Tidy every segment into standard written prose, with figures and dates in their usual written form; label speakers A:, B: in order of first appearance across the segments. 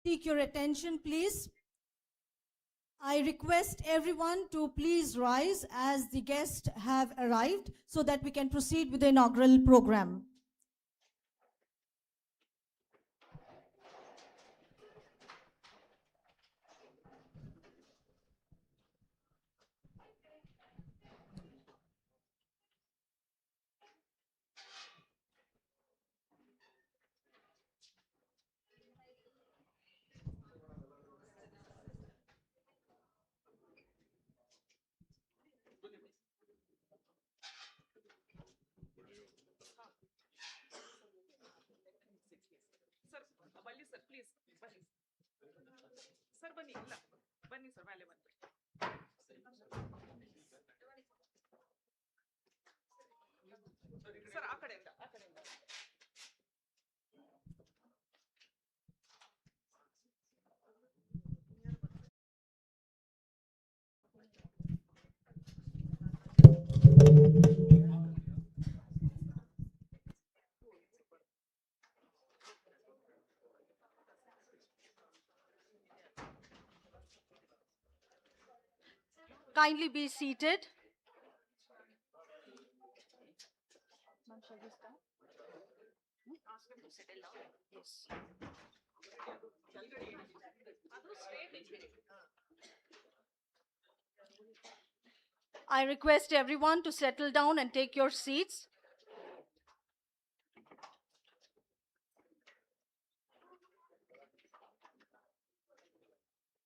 A: Take your attention, please. I request everyone to please rise as the guests have arrived so that we can proceed with the inaugural program.
B: Sir, please. Sir, bani, bani, sir, vale, bani. Sir, akadenda.
A: Kindly be seated.
B: Ask him to settle down.
A: Yes. I request everyone to settle down and take your seats.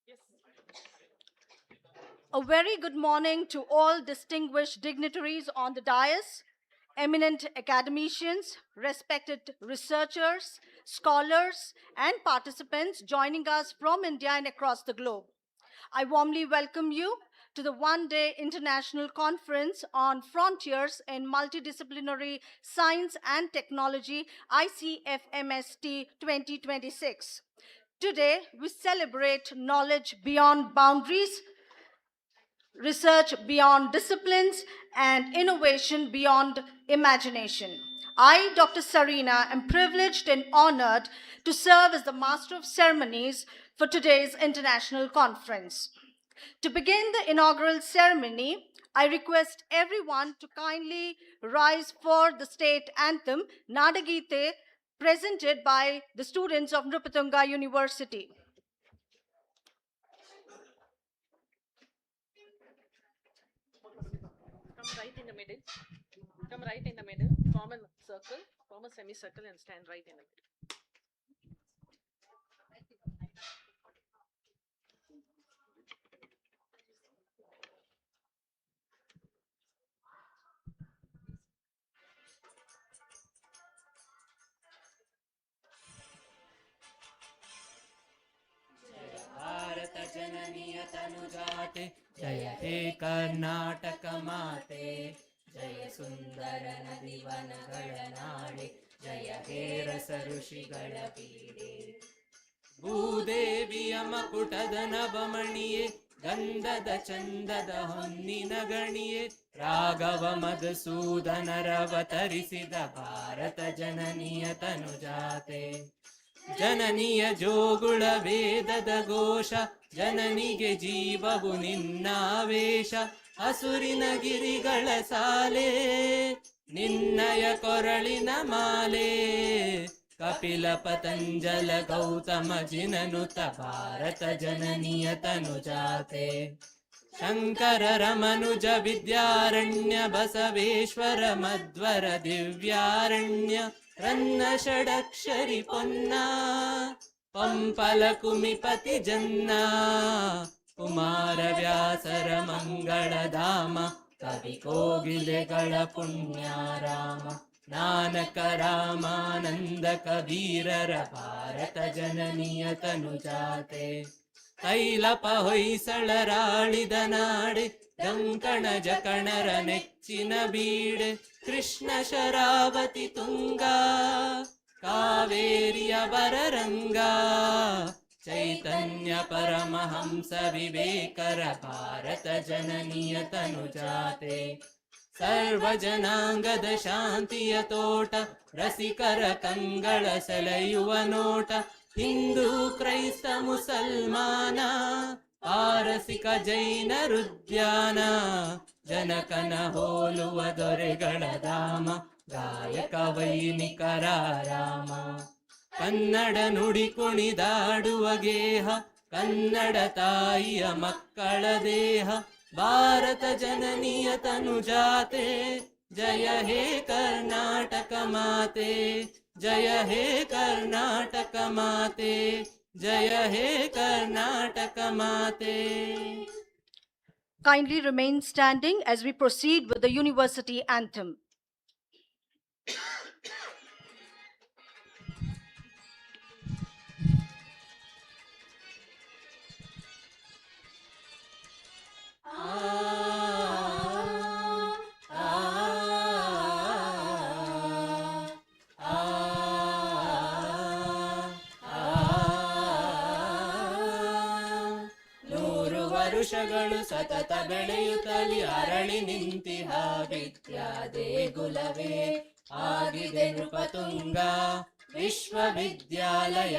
B: Yes.
A: A very good morning to all distinguished dignitaries on the dais, eminent academicians, respected researchers, scholars, and participants joining us from India and across the globe. I warmly welcome you to the one-day international conference on frontiers in multidisciplinary science and technology, ICFMST 2026. Today, we celebrate knowledge beyond boundaries, research beyond disciplines, and innovation beyond imagination. I, Dr. Sarina, am privileged and honored to serve as the Master of Ceremonies for today's international conference. To begin the inaugural ceremony, I request everyone to kindly rise for the state anthem, Nadagite, presented by the students of Nrupathunga University.
B: Come right in the middle. Come right in the middle. Form a circle, form a semicircle, and stand right in the middle.
C: Bharat जननीय तनुजाते जय हे कर्नाटक माते जय सुंदर नदी वनಗಳ ನಾಡೆ ಜಯ ಹೇ ರಸ ಋಷಿಗಳ ಪೀಡೆ ಭೂದೇವಿಯ ಮಕುಟದ ನವಮಣಿಯೇ ಗಂಧದ ಚಂದದ ಹೊನ್ನಿನ ಗಣಿಯೇ ರಾಘವ ಮಧುಸೂದನರವತರಿಸಿದ ಭಾರತ ಜನನಿಯ ತನುಜಾತೆ ಜನನಿಯ ಜೋಗುಳ ವೇದದ ಘೋಷ ಜನನಿಗೆ ಜೀವವು ನಿನ್ನಾವೇಶ ಹಸುರಿನ ಗಿರಿಗಳ ಸಾಲೆ ನಿನ್ನಯ ಕೊರಳಿನ ಮಾಲೆ ಕಪಿಲ ಪತಂಜಲ ಗೌತಮ ಜಿನನುತ ಭಾರತ ಜನನಿಯ ತನುಜಾತೆ ಶಂಕರ ರಮನುಜ ವಿದ್ಯಾರಣ್ಯ ಬಸವೇಶ್ವರ ಮಧ್ವರ ದಿವ್ಯಾರಣ್ಯ ರನ್ನ ಷಡಕ್ಷರಿ ಪೊನ್ನ ಪಂಪಲ ಕುಮಿಪತಿ ಜನ್ನ ಕುಮಾರ ವ್ಯಾಸರ ಮಂಗಳಧಾಮ ಕವಿ ಕೋಗಿಲೆಗಳ ಪುಣ್ಯಾರಾಮ ನಾನಕ ರಾಮಾನಂದ ಕಬೀರರ ಭಾರತ ಜನನಿಯ ತನುಜಾತೆ ತೈಲಪ ಹೊಯ್ಸಳರಾಳಿದ ನಾಡೆ ಡಂಕಣ ಜಕಣರ ನೆಚ್ಚಿನ ಬೀಡೆ ಕೃಷ್ಣ ಶರಾವತಿ ತುಂಗ ಕಾವೇರಿಯ ಬರರಂಗ ಚೈತನ್ಯ ಪರಮಹಂಸ ವಿವೇಕರ ಭಾರತ ಜನನಿಯ ತನುಜಾತೆ ಸರ್ವ ಜನಾಂಗದ ಶಾಂತಿಯ ತೋಟ ರಸಿಕರ ಕಂಗಳ ಸೆಳೆಯುವ ನೋಟ ಹಿಂದೂ ಕ್ರೈಸ್ತ ಮುಸಲ್ಮಾನ ಪಾರಸಿಕ ಜೈನರುದ್ಯಾನ ಜನಕನ ಹೋಲುವ ದೊರೆಗಳ ಧಾಮ ಗಾಯಕ ವೈನಿಕರ ರಾಮ. ಕನ್ನಡ ನುಡಿ ಕುಣಿದಾಡುವ ಗೇಹ ಕನ್ನಡ ತಾಯಿಯ ಮಕ್ಕಳ ದೇಹ ಭಾರತ ಜನನಿಯ ತನುಜಾತೆ ಜಯ ಹೇ ಕರ್ನಾಟಕ ಮಾತೆ ಜಯ ಹೇ ಕರ್ನಾಟಕ ಮಾತೆ ಜಯ ಹೇ ಕರ್ನಾಟಕ ಮಾತೆ.
A: Kindly remain standing as we proceed with the university anthem.
C: ವರುಷಗಳು ಸತತ ಬೆಳೆಯುತ್ತಲಿ ಅರಳಿ ನಿಂತಿಹ ವಿದ್ಯಾ ದೇಗುಲವೇ ಆಗಿದೆ ನೃಪತುಂಗ ವಿಶ್ವವಿದ್ಯಾಲಯ.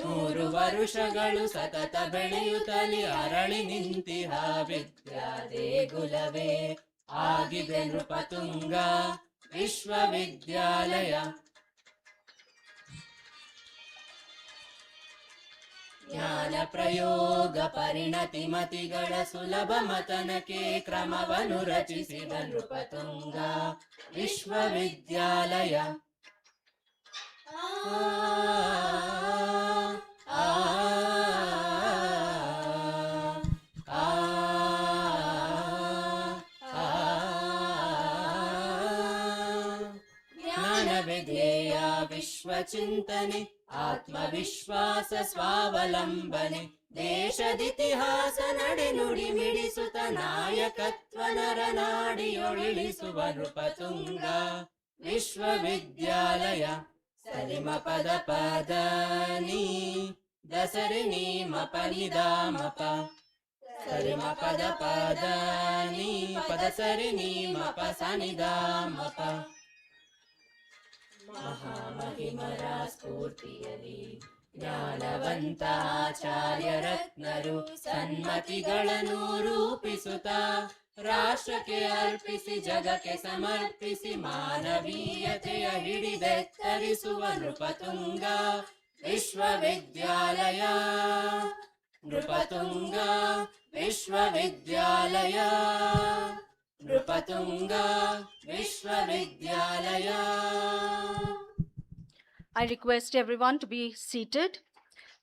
C: 100 ವರುಷಗಳು ಸತತ ಬೆಳೆಯುತ್ತಲಿ ಅರಳಿ ನಿಂತಿಹ ವಿದ್ಯಾ ದೇಗುಲವೇ ಆಗಿದೆ ನೃಪತುಂಗ ವಿಶ್ವವಿದ್ಯಾಲಯ. ಜ್ಞಾನ ಪ್ರಯೋಗ ಪರಿಣತಿ ಮತಿಗಳ ಸುಲಭ ಮತನಕ್ಕೆ ಕ್ರಮವನ್ನು ರಚಿಸಿದ ನೃಪತುಂಗ ವಿಶ್ವವಿದ್ಯಾಲಯ. ಜ್ಞಾನವಿಧೇಯ ವಿಶ್ವಚಿಂತನೆ ಆತ್ಮವಿಶ್ವಾಸ ಸ್ವಾವಲಂಬನೆ ದೇಶದಿತಿಹಾಸ ನಡೆನುಡಿ ಮಿಡಿಸುತ್ತ ನಾಯಕತ್ವ ನರನಾಡಿಯೊಳಿಸುವ ನೃಪತುಂಗ ವಿಶ್ವವಿದ್ಯಾಲಯ. ಸರಿಮ ಪದ ಪದ ನೀ ದಸರಿ ನೀ ಮಪ ನಿದ ಮಪ ಸರಿಮ ಪದ ಪದ ನೀ ಪದ ಸರಿ ನೀ ಮಪ ಸನಿದ ಮಪ. ಮಹಾಮಹಿಮರ ಸ್ಫೂರ್ತಿಯಲಿ ಜ್ಞಾನವಂತ ಆಚಾರ್ಯ ರತ್ನರು ಸನ್ಮತಿಗಳನ್ನು ರೂಪಿಸುತ್ತ ರಾಷ್ಟ್ರಕ್ಕೆ ಅರ್ಪಿಸಿ ಜಗಕ್ಕೆ ಸಮರ್ಪಿಸಿ ಮಾನವೀಯತೆಯ ಹಿಡಿದೆತ್ತರಿಸುವ ನೃಪತುಂಗ ವಿಶ್ವವಿದ್ಯಾಲಯ. ನೃಪತುಂಗ ವಿಶ್ವವಿದ್ಯಾಲಯ ನೃಪತುಂಗ ವಿಶ್ವವಿದ್ಯಾಲಯ.
A: I request everyone to be seated.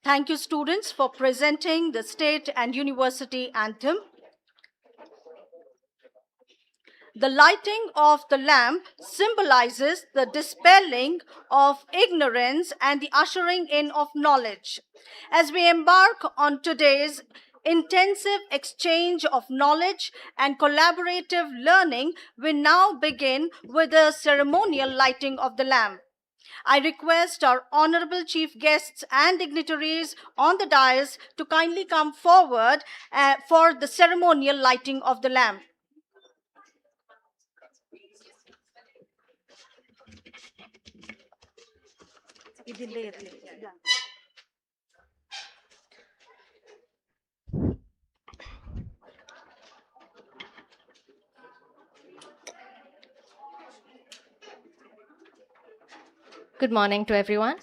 A: Thank you, students, for presenting the state and university anthem. The lighting of the lamp symbolizes the dispelling of ignorance and the ushering in of knowledge. As we embark on today's intensive exchange of knowledge and collaborative learning, we now begin with the ceremonial lighting of the lamp. I request our honorable chief guests and dignitaries on the dais to kindly come forward for the ceremonial lighting of the lamp.
D: Good morning to everyone.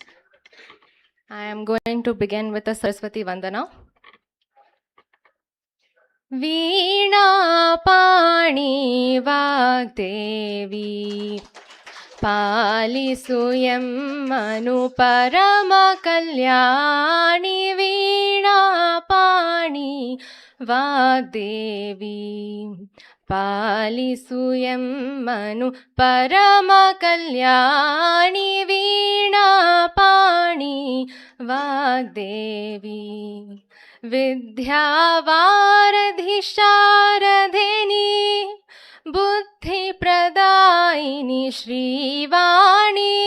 D: I am going to begin with the Saraswati Vandana. Veena Pani Vagdevi Palisuyam Manu Parama Kalyani Veena Pani Vagdevi ಪಾಲಿಸುಯಂ Manu ಪರಮ ಕಲ್ಯಾಣಿ ವೀಣಾ ಪಾಣಿ ವಾಗ್ದೇವಿ ವಿದ್ಯಾವಾರಧಿ ಶಾರಧಿನಿ ಬುದ್ಧಿ ಪ್ರದಾಯಿನಿ ಶ್ರೀವಾಣಿ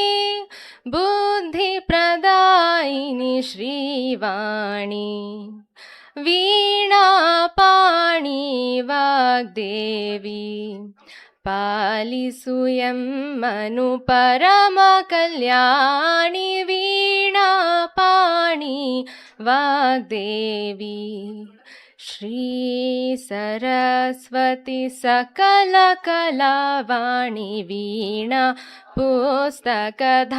D: ಬುದ್ಧಿ ಪ್ರದಾಯಿನಿ ಶ್ರೀವಾಣಿ ವೀಣಾ ಪಾಣಿ ವಾಗ್ದೇವಿ पालिसुयम्मनु परमकल्याणि वीणापाणि वाग्देवी श्री सरस्वती सकलकलावाणि वीणा पुस्तकधारिणी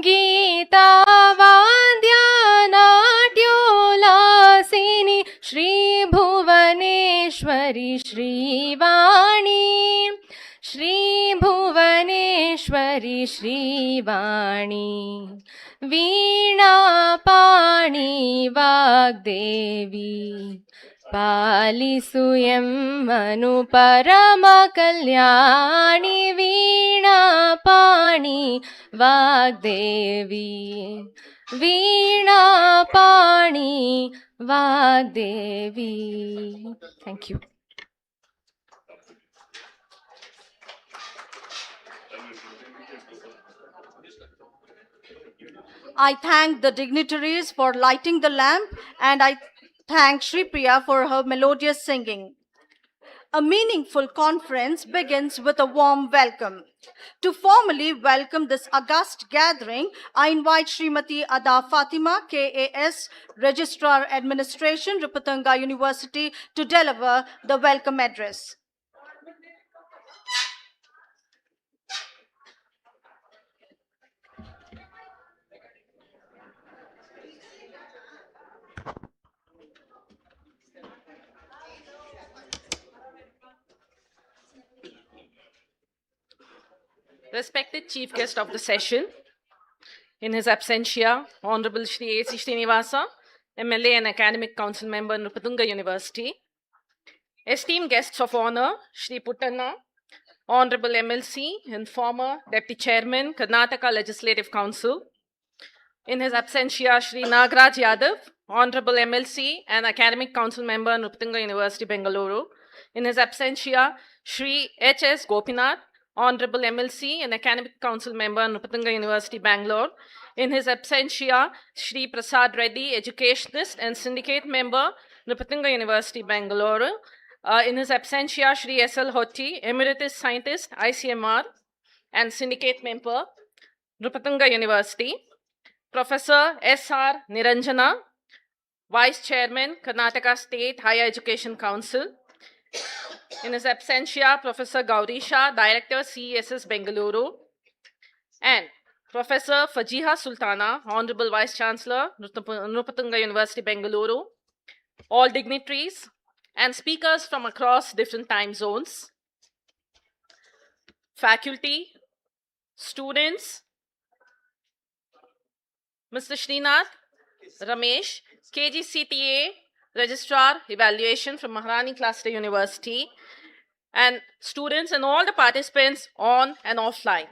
D: गीतावाद्यानाट्योल्लासिनी श्रीभुवनेश्वरी Srivani श्रीभुवनेश्वरी Srivani Veenapani Vagdevi पालिसुयम्मनु परमकल्याणि Veenapani Vagdevi Veenapani Vagdevi. Thank you.
A: I thank the dignitaries for lighting the lamp, and I thank Shri Priya for her melodious singing. A meaningful conference begins with a warm welcome. To formally welcome this august gathering, I invite Srimati Ada Fatima, KAS, Registrar Administration, Nrupathunga University, to deliver the welcome address.
B: Respected Chief Guest of the session, in his absentia, Honorable Shri A.C. Srinivasa, MLA and Academic Council Member, Nrupathunga University. Esteemed guests of honor, Shri Puttanna, Honorable MLC and former Deputy Chairman, Karnataka Legislative Council. In his absentia, Shri Nagraj Yadav, Honorable MLC and Academic Council Member, Nrupathunga University, Bengaluru. In his absentia, Shri H.S. Gopinath, Honorable MLC and Academic Council Member, Nrupathunga University, Bangalore. In his absentia, Shri Prasad Reddy, Educationist and Syndicate Member, Nrupathunga University, Bangalore. In his absentia, Shri S.L. Hotti, Emeritus Scientist, ICMR and Syndicate Member, Nrupathunga University. Professor S.R. Niranjana, Vice Chairman, Karnataka State Higher Education Council. In his absentia, Professor Gaurisha, Director, CESS Bengaluru. And Professor Fajiha Sultana, Honorable Vice Chancellor, Nrupathunga University, Bengaluru. All dignitaries and speakers from across different time zones. Faculty, students, Mr. Srinath Ramesh, KGCTA, Registrar Evaluation from Maharani Cluster University, and students and all the participants on and offline.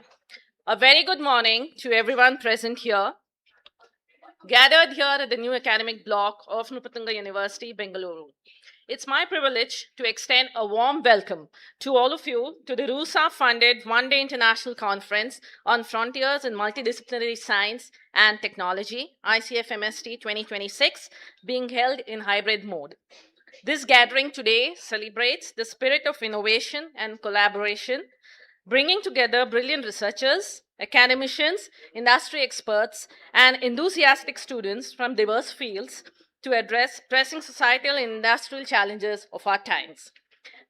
B: A very good morning to everyone present here, gathered here at the new academic block of Nrupathunga University, Bengaluru. It's my privilege to extend a warm welcome to all of you to the RUSA-funded one-day international conference on Frontiers in Multidisciplinary Science and Technology, ICFMST 2026, being held in hybrid mode. This gathering today celebrates the spirit of innovation and collaboration, bringing together brilliant researchers, academicians, industry experts, and enthusiastic students from diverse fields to address pressing societal and industrial challenges of our times.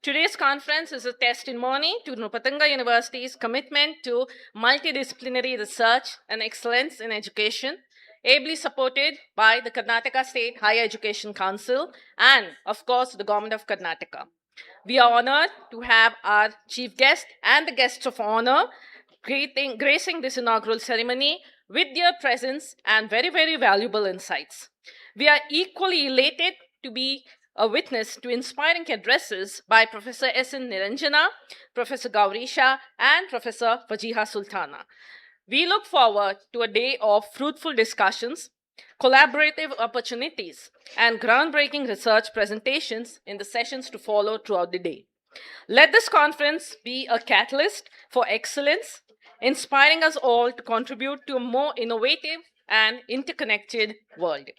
B: Today's conference is a testimony to Nrupathunga University's commitment to multidisciplinary research and excellence in education, ably supported by the Karnataka State Higher Education Council and, of course, the Government of Karnataka. We are honored to have our chief guest and the guests of honor gracing this inaugural ceremony with their presence and very, very valuable insights. We are equally elated to be a witness to inspiring addresses by Professor S.N. Niranjana, Professor Gaurisha, and Professor Fajiha Sultana. We look forward to a day of fruitful discussions, collaborative opportunities, and groundbreaking research presentations in the sessions to follow throughout the day. Let this conference be a catalyst for excellence, inspiring us all to contribute to a more innovative and interconnected world.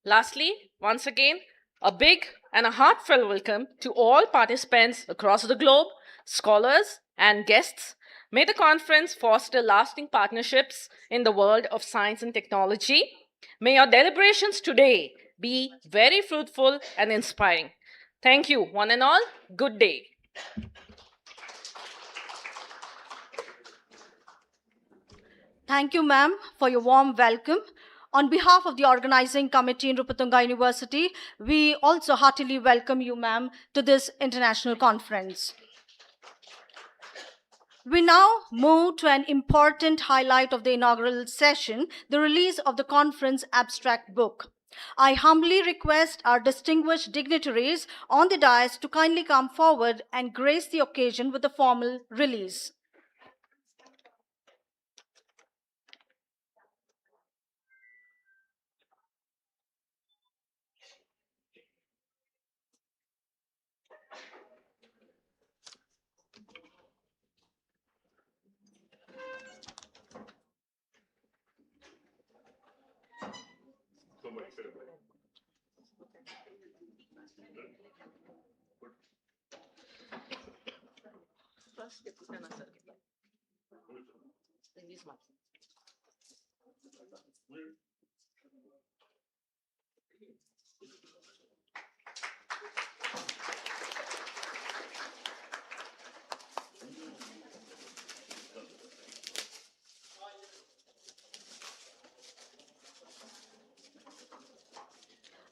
B: Lastly, once again, A big and a heartfelt welcome to all participants across the globe, scholars and guests. May the conference foster lasting partnerships in the world of science and technology. May your deliberations today be very fruitful and inspiring. Thank you, one and all. Good day.
A: Thank you, ma'am, for your warm welcome. On behalf of the organizing committee in Nrupathunga University, we also heartily welcome you, ma'am, to this international conference. We now move to an important highlight of the inaugural session, the release of the conference abstract book. I humbly request our distinguished dignitaries on the dais to kindly come forward and grace the occasion with a formal release.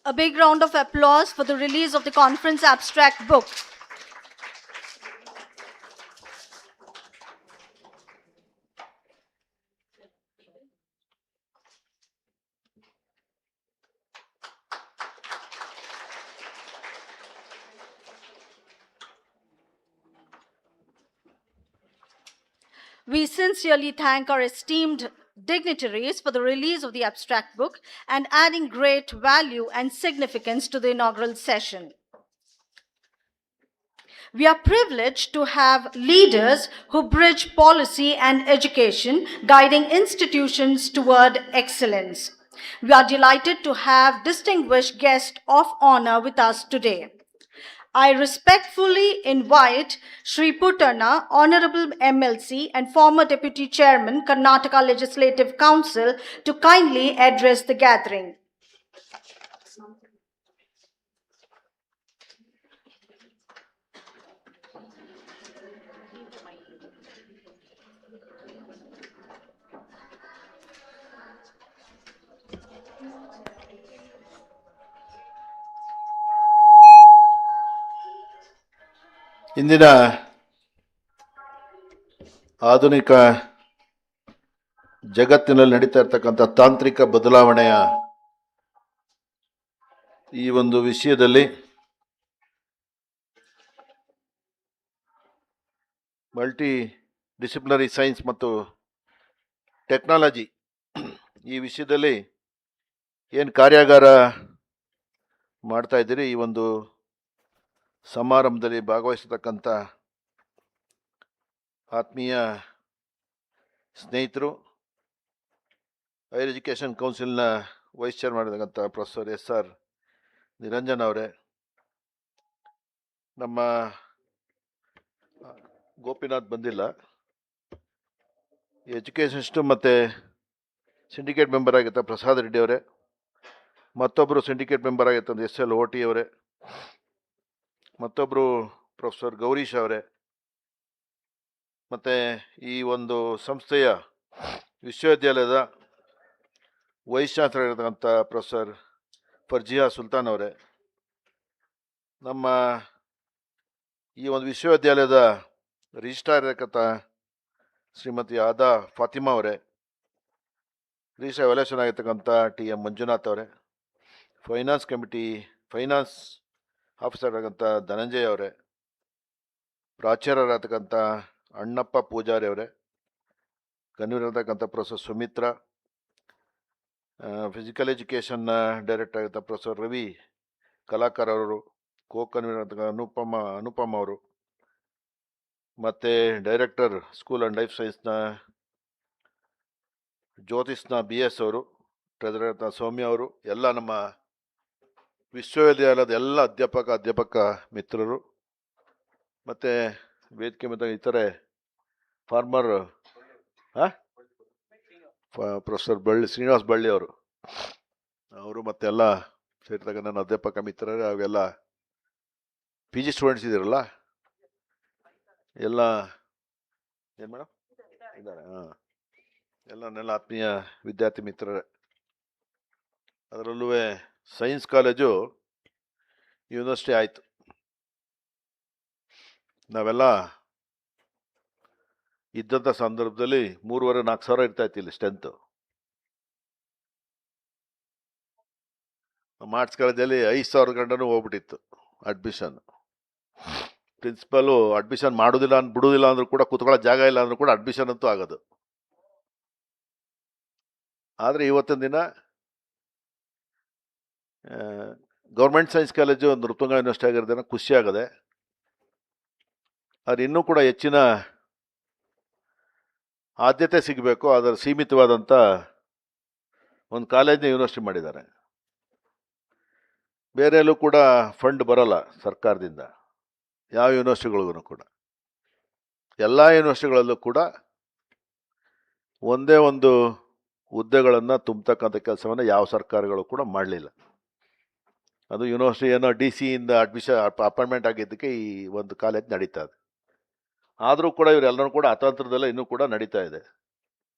A: A big round of applause for the release of the conference abstract book. We sincerely thank our esteemed dignitaries for the release of the abstract book and adding great value and significance to the inaugural session. We are privileged to have leaders who bridge policy and education, guiding institutions toward excellence. We are delighted to have distinguished guests of honor with us today. I respectfully invite Shri Putana, Honorable MLC and former Deputy Chairman, Karnataka Legislative Council, to kindly address the gathering.
E: ಇಂದಿನ ಆಧುನಿಕ ಜಗತ್ತಿನಲ್ಲಿ ನಡೀತಾ ಇರ್ತಕ್ಕಂಥ ತಾಂತ್ರಿಕ ಬದಲಾವಣೆಯ ಈ ಒಂದು ವಿಷಯದಲ್ಲಿ ಮಲ್ಟಿ ಡಿಸಿಪ್ಲಿನರಿ ಸೈನ್ಸ್ ಮತ್ತು ಟೆಕ್ನಾಲಜಿ ಈ ವಿಷಯದಲ್ಲಿ ಏನು ಕಾರ್ಯಾಗಾರ ಮಾಡ್ತಾ ಇದ್ದೀರಿ, ಈ ಒಂದು ಸಮಾರಂಭದಲ್ಲಿ ಭಾಗವಹಿಸತಕ್ಕಂಥ ಆತ್ಮೀಯ ಸ್ನೇಹಿತರು, ಹೈಯರ್ ಎಜುಕೇಷನ್ ಕೌನ್ಸಿಲ್ನ ವೈಸ್ ಚೇರ್ ಮಾಡಿದಂಥ ಪ್ರೊಫೆಸರ್ SR ನಿರಂಜನ್ ಅವರೇ, ನಮ್ಮ ಗೋಪಿನಾಥ್ ಬಂದಿಲ್ಲ, ಎಜುಕೇಷನಿಸ್ಟು ಮತ್ತು ಸಿಂಡಿಕೇಟ್ ಮೆಂಬರ್ ಆಗಿದ್ದ ಪ್ರಸಾದ್ ರೆಡ್ಡಿ ಅವರೇ, ಮತ್ತೊಬ್ಬರು ಸಿಂಡಿಕೇಟ್ ಮೆಂಬರ್ ಆಗಿದ್ದ SL OT ಅವರೇ, ಮತ್ತೊಬ್ಬರು ಪ್ರೊಫೆಸರ್ ಗೌರೀಶ್ ಅವರೇ, ಮತ್ತು ಈ ಒಂದು ಸಂಸ್ಥೆಯ ವಿಶ್ವವಿದ್ಯಾಲಯದ ವೈಸ್ ಚಾನ್ಸಲರ್ ಆಗಿರ್ತಕ್ಕಂಥ ಪ್ರೊಫೆಸರ್ ಫರ್ಜಿಯಾ ಸುಲ್ತಾನ್ ಅವರೇ, ನಮ್ಮ ಈ ಒಂದು ವಿಶ್ವವಿದ್ಯಾಲಯದ ರಿಜಿಸ್ಟ್ರಾರ್ ಇರತಕ್ಕಂಥ ಶ್ರೀಮತಿ ಆದಾ ಫಾತಿಮಾ ಅವರೇ, ರಿಜಿಸ್ಟ್ರಾರ್ ಎವ್ಯಾಲ್ಯೂಷನ್ ಆಗಿರ್ತಕ್ಕಂಥ TM ಮಂಜುನಾಥ್ ಅವರೇ, ಫೈನಾನ್ಸ್ ಆಫೀಸರ್ ಆಗಂಥ ಧನಂಜಯ ಅವರೇ, ಪ್ರಾಚಾರ್ಯರಾಗತಕ್ಕಂಥ ಅಣ್ಣಪ್ಪ ಪೂಜಾರಿ ಅವರೇ, ಕನ್ವೀನರ್ ಪ್ರೊಫೆಸರ್ ಸುಮಿತ್ರಾ, ಫಿಸಿಕಲ್ ಎಜುಕೇಷನ್ನ ಡೈರೆಕ್ಟರ್ ಆಗಿದ್ದ ಪ್ರೊಫೆಸರ್ ರವಿ ಕಲಾಕರ್ ಅವರು, ಕೋ ಕನ್ವೀನರ್ ಅನುಪಮ ಅವರು, ಮತ್ತು ಡೈರೆಕ್ಟರ್ ಸ್ಕೂಲ್ ಆ್ಯಂಡ್ ಲೈಫ್ ಸೈನ್ಸ್ನ ಜ್ಯೋತಿಷ್ನ BS ಅವರು, ಟ್ರೆಜರರ್ ಸೌಮ್ಯ ಅವರು, ಎಲ್ಲ ನಮ್ಮ ವಿಶ್ವವಿದ್ಯಾಲಯದ ಎಲ್ಲ ಅಧ್ಯಾಪಕ ಮಿತ್ರರು ಮತ್ತು ವೇದಿಕೆ ಮತ್ತು ಇತರೆ ಫಾರ್ಮರ್ ಪ್ರೊಫೆಸರ್ ಶ್ರೀನಿವಾಸ್ ಬಳ್ಳಿ ಅವರು ಮತ್ತೆಲ್ಲ ಸೇರಿದಾಗ ನನ್ನ ಅಧ್ಯಾಪಕ ಮಿತ್ರರೇ, ಅವೆಲ್ಲ ಪಿ ಜಿ ಸ್ಟೂಡೆಂಟ್ಸ್ ಇದ್ದೀರಲ್ಲ ಎಲ್ಲ ಏನು ಮೇಡಮ್ ಇದ್ದಾರೆ. ಎಲ್ಲ ನನ್ನ ಆತ್ಮೀಯ ವಿದ್ಯಾರ್ಥಿ ಮಿತ್ರರೇ, ಅದರಲ್ಲೂ ಸೈನ್ಸ್ ಕಾಲೇಜು ಯೂನಿವರ್ಸಿಟಿ ಆಯಿತು. ನಾವೆಲ್ಲ ಇದ್ದಂಥ ಸಂದರ್ಭದಲ್ಲಿ 3,500-4,000 ಇರ್ತಾಯಿತ್ತು ಇಲ್ಲಿ ಸ್ಟ್ರೆಂತು. ಆರ್ಟ್ಸ್ ಕಾಲೇಜಲ್ಲಿ 5,000 ಗಂಟನೂ ಹೋಗ್ಬಿಟ್ಟಿತ್ತು ಅಡ್ಮಿಷನ್. ಪ್ರಿನ್ಸಿಪಲು ಅಡ್ಮಿಷನ್ ಮಾಡೋದಿಲ್ಲ ಬಿಡೋದಿಲ್ಲ ಅಂದ್ರೂ ಕೂಡ, ಕೂತ್ಕೊಳ್ಳೋ ಜಾಗ ಇಲ್ಲ ಅಂದ್ರೂ ಕೂಡ ಅಡ್ಮಿಷನ್ ಅಂತೂ ಆಗೋದು. ಆದರೆ ಇವತ್ತಿನ ದಿನ government science college Nrupatunga university ಆಗಿರೋದನ್ನ ಖುಷಿ ಆಗದೆ. ಅದು ಇನ್ನೂ ಕೂಡ ಹೆಚ್ಚಿನ ಆದ್ಯತೆ ಸಿಗಬೇಕು, ಅದರ ಸೀಮಿತವಾದಂಥ ಒಂದು ಕಾಲೇಜ್ನ ಯೂನಿವರ್ಸಿಟಿ ಮಾಡಿದ್ದಾರೆ. ಬೇರೆ ಎಲ್ಲೂ ಕೂಡ ಫಂಡ್ ಬರೋಲ್ಲ ಸರ್ಕಾರದಿಂದ, ಯಾವ ಯೂನಿವರ್ಸಿಟಿಗಳಿಗೂ ಕೂಡ. ಎಲ್ಲ ಯೂನಿವರ್ಸಿಟಿಗಳಲ್ಲೂ ಕೂಡ ಒಂದೇ ಒಂದು ಹುದ್ದೆಗಳನ್ನು ತುಂಬತಕ್ಕಂಥ ಕೆಲಸವನ್ನು ಯಾವ ಸರ್ಕಾರಗಳು ಕೂಡ ಮಾಡಲಿಲ್ಲ. ಅದು ಯೂನಿವರ್ಸಿಟಿ ಏನೋ DC-ಯಿಂದ ಅಪಾಯಿಂಟ್ಮೆಂಟ್ ಆಗಿದ್ದಕ್ಕೆ ಈ ಒಂದು ಕಾಲೇಜ್ ನಡೀತಾ ಇದೆ. ಆದರೂ ಕೂಡ ಇವರೆಲ್ಲರೂ ಕೂಡ ಅತಂತ್ರದಲ್ಲೇ ಇನ್ನೂ ಕೂಡ ನಡೀತಾ ಇದೆ.